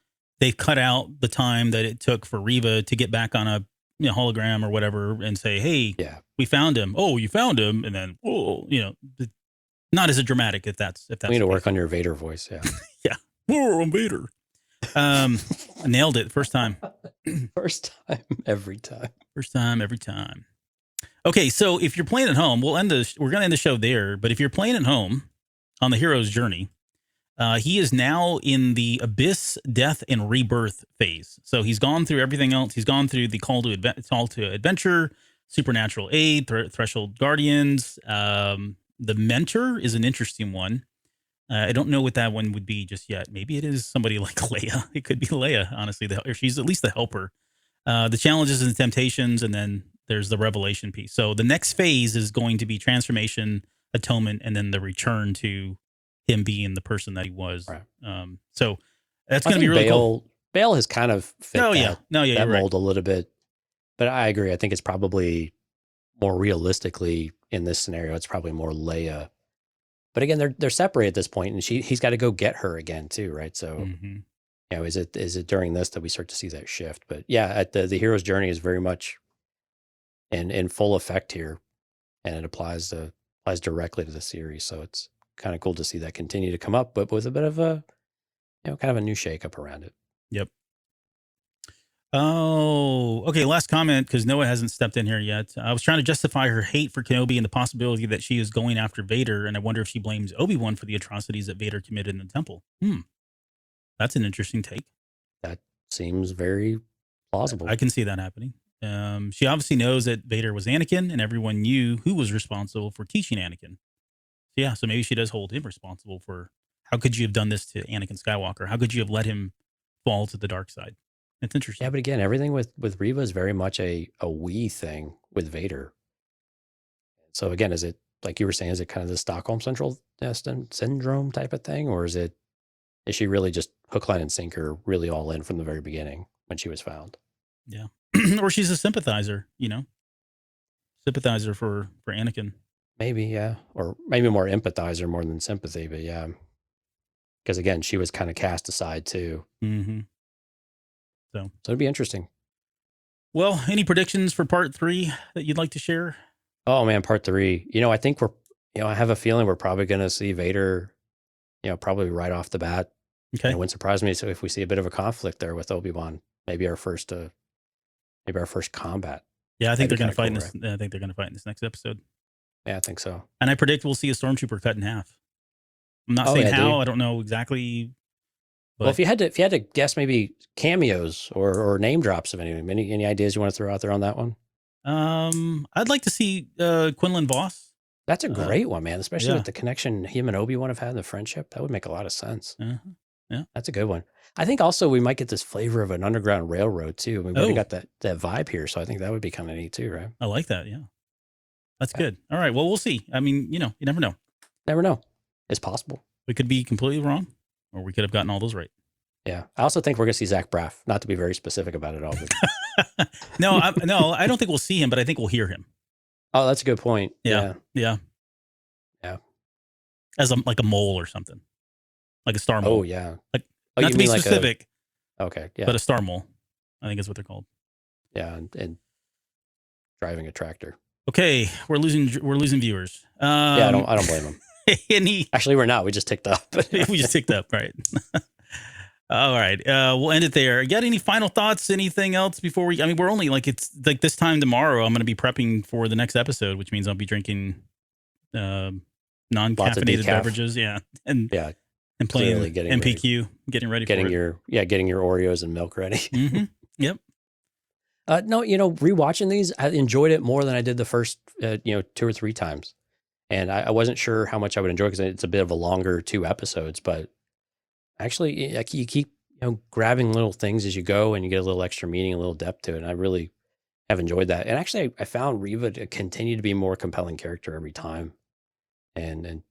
they've cut out the time that it took for Reva to get back on a hologram or whatever and say, hey, we found him. Oh, you found him. And then, not as dramatic if that's. You need to work on your Vader voice. Yeah. Yeah. Oh, I'm Vader. Nailed it. First time. First time, every time. First time, every time. Okay. So if you're playing at home, we're going to end the show there. But if you're playing at home on the hero's journey, he is now in the abyss, death, and rebirth phase. So he's gone through everything else. He's gone through the call to adventure, supernatural aid, threshold guardians. The mentor is an interesting one. I don't know what that one would be just yet. Maybe it is somebody like Leia. It could be Leia, honestly. Or she's at least the helper. The challenges and the temptations, and then there's the revelation piece. So the next phase is going to be transformation, atonement, and then the return to him being the person that he was. Right. So that's going to be really cool. Bail has kind of fit that mold a little bit. But I agree. I think it's probably more realistically in this scenario, it's probably more Leia. But again, they're separated at this point, and he's got to go get her again too, right? So, is it during this that we start to see that shift? But yeah, at the hero's journey is very much in full effect here, and it applies directly to the series. So it's kind of cool to see that continue to come up, but with a bit of a, kind of a new shakeup around it. Yep. Oh, okay. Last comment, because Noah hasn't stepped in here yet. I was trying to justify her hate for Kenobi and the possibility that she is going after Vader, and I wonder if she blames Obi-Wan for the atrocities that Vader committed in the temple. That's an interesting take. That seems very plausible. I can see that happening. She obviously knows that Vader was Anakin, and everyone knew who was responsible for teaching Anakin. Yeah, so maybe she does hold him responsible for, how could you have done this to Anakin Skywalker? How could you have let him fall to the dark side? It's interesting. Yeah, but again, everything with Reva is very much a we thing with Vader. So again, is it, like you were saying, is it kind of the Stockholm syndrome type of thing? Or is she really just hook, line, and sinker, really all in from the very beginning when she was found? Yeah. Or she's a sympathizer, sympathizer for Anakin. Maybe, yeah. Or maybe more empathizer more than sympathy, but yeah. Because again, she was kind of cast aside too. Mm-hmm. So it'd be interesting. Well, any predictions for part 3 that you'd like to share? Oh man, part 3. I think I have a feeling we're probably going to see Vader, probably right off the bat. Okay. It wouldn't surprise me if we see a bit of a conflict there with Obi-Wan. Maybe our first combat. Yeah, I think they're going to fight in this. Right? I think they're going to fight in this next episode. Yeah, I think so. And I predict we'll see a stormtrooper cut in half. I'm not saying how. I don't know exactly. But. Well, if you had to guess, maybe cameos or name drops of anything. Any ideas you want to throw out there on that one? I'd like to see Quinlan Vos. That's a great one, man. Especially with the connection him and Obi-Wan have had, the friendship. That would make a lot of sense. Uh-huh. That's a good one. I think also we might get this flavor of an underground railroad too. We've already got that vibe here, so I think that would be kind of neat too, right? I like that. Yeah, that's good. All right. Well, we'll see. I mean, you never know. Never know. It's possible. We could be completely wrong, or we could have gotten all those right. Yeah. I also think we're going to see Zach Braff, not to be very specific about it all. But... No, I don't think we'll see him, but I think we'll hear him. Oh, that's a good point. Yeah. As like a mole or something, like a star mole. Oh, yeah. Like, not to be specific. Okay. Yeah. But a star mole, I think is what they're called. Yeah. And driving a tractor. Okay. We're losing viewers. Yeah. I don't blame them. Actually, we're not. We just ticked up. We just ticked up. Right. All right. We'll end it there. You got any final thoughts? Anything else before we're only it's like this time tomorrow. I'm going to be prepping for the next episode, which means I'll be drinking non-caffeinated beverages. Yeah. And playing MPQ, getting ready for it. Getting your Oreos and milk ready. Mm-hmm. Yep. No, rewatching these, I enjoyed it more than I did the first, 2 or 3 times. And I wasn't sure how much I would enjoy because it's a bit of a longer 2 episodes, but actually you keep grabbing little things as you go and you get a little extra meaning, a little depth to it. And I really have enjoyed that. And actually I found Reva to continue to be a more compelling character every time and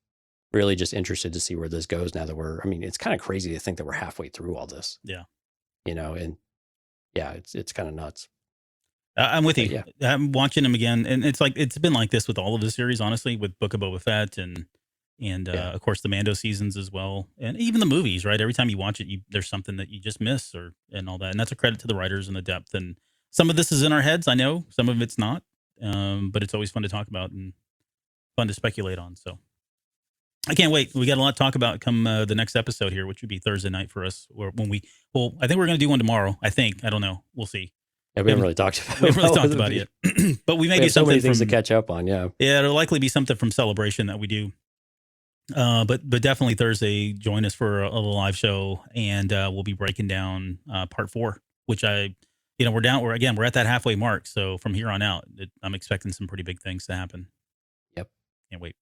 really just interested to see where this goes now that it's kind of crazy to think that we're halfway through all this. Yeah. It's kind of nuts. I'm with you. Yeah. I'm watching them again, and it's been like this with all of the series, honestly, with Book of Boba Fett and of course the Mando seasons as well, and even the movies. Right, every time you watch it, there's something that you just miss and all that, and that's a credit to the writers and the depth. And some of this is in our heads, I know. Some of it's not, but it's always fun to talk about and fun to speculate on. So I can't wait. We got a lot to talk about come the next episode here, which would be Thursday night for us. Or I think we're going to do one tomorrow. I don't know. We'll see. Yeah, we haven't really talked about it. We haven't really talked about it yet. But we may do so many things to catch up on, yeah. Yeah, it'll likely be something from Celebration that we do. But definitely Thursday, join us for a live show, and we'll be breaking down part 4, which we're at that halfway mark. So from here on out, I'm expecting some pretty big things to happen. Yep. Can't wait.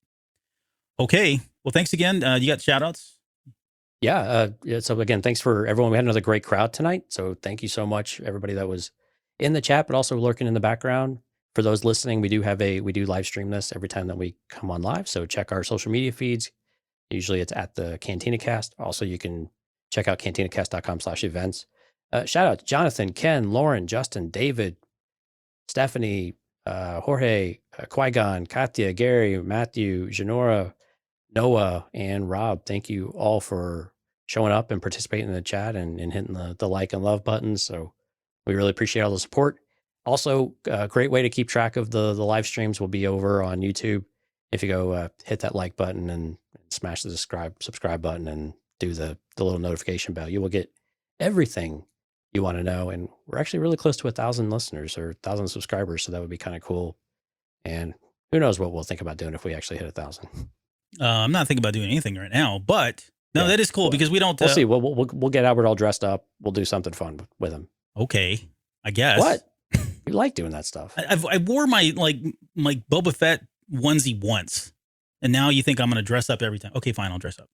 Okay. Well, thanks again. You got shout outs? Yeah. So again, thanks for everyone. We had another great crowd tonight. So thank you so much, everybody that was in the chat, but also lurking in the background. For those listening, we do live stream this every time that we come on live. So check our social media feeds. Usually it's at the Cantina Cast. Also, you can check out cantinacast.com/events. Shout out to Jonathan, Ken, Lauren, Justin, David, Stephanie, Jorge, Qui-Gon, Katya, Gary, Matthew, Janora, Noah, and Rob. Thank you all for showing up and participating in the chat and hitting the like and love buttons. So we really appreciate all the support. Also, a great way to keep track of the live streams will be over on YouTube. If you go hit that like button and smash the subscribe button and do the little notification bell, you will get everything you want to know. And we're actually really close to 1,000 listeners or 1,000 subscribers. So that would be kind of cool. And who knows what we'll think about doing if we actually hit 1,000. I'm not thinking about doing anything right now, but no, that is cool because we don't. We'll see. We'll get Albert all dressed up. We'll do something fun with him. Okay, I guess. What? You like doing that stuff? I wore my Boba Fett onesie once, and now you think I'm going to dress up every time? Okay, fine, I'll dress up.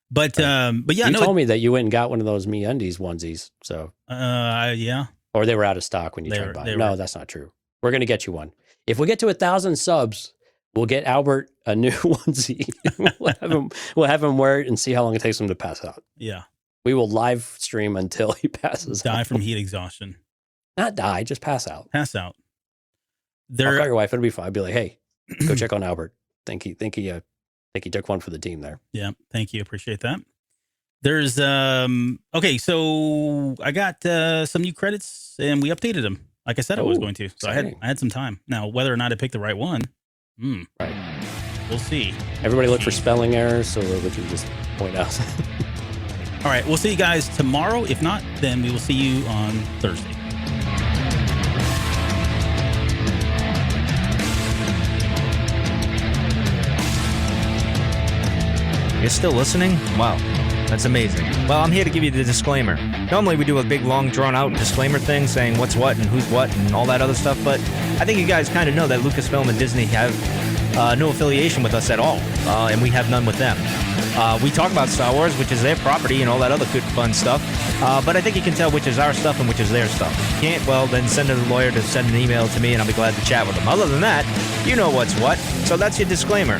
But yeah, you told me that you went and got one of those MeUndies onesies. So yeah, or they were out of stock when you tried to buy. No, that's not true. We're going to get you one. If we get to 1,000 subs, we'll get Albert a new onesie. we'll have him wear it and see how long it takes him to pass out. Yeah. We will live stream until he passes out. Die from heat exhaustion. Not die, just pass out. Pass out. I'll call your wife. It'll be fine. I'll be like, hey, go check on Albert. Think he took one for the team there. Yeah. Thank you. Appreciate that. There's, okay. So I got some new credits and we updated them. Like I said, I was going to. So I had some time. Now, whether or not I picked the right one, right. We'll see. Everybody look for spelling errors, so we can just point out. All right. We'll see you guys tomorrow. If not, then we will see you on Thursday. You're still listening? Wow. That's amazing. Well, I'm here to give you the disclaimer. Normally we do a big, long, drawn-out disclaimer thing saying what's what and who's what and all that other stuff, but I think you guys kind of know that Lucasfilm and Disney have no affiliation with us at all, and we have none with them. We talk about Star Wars, which is their property, and all that other good fun stuff. But I think you can tell which is our stuff and which is their stuff. If you can't, well, then send a lawyer to send an email to me, and I'll be glad to chat with them. Other than that, you know what's what. So that's your disclaimer.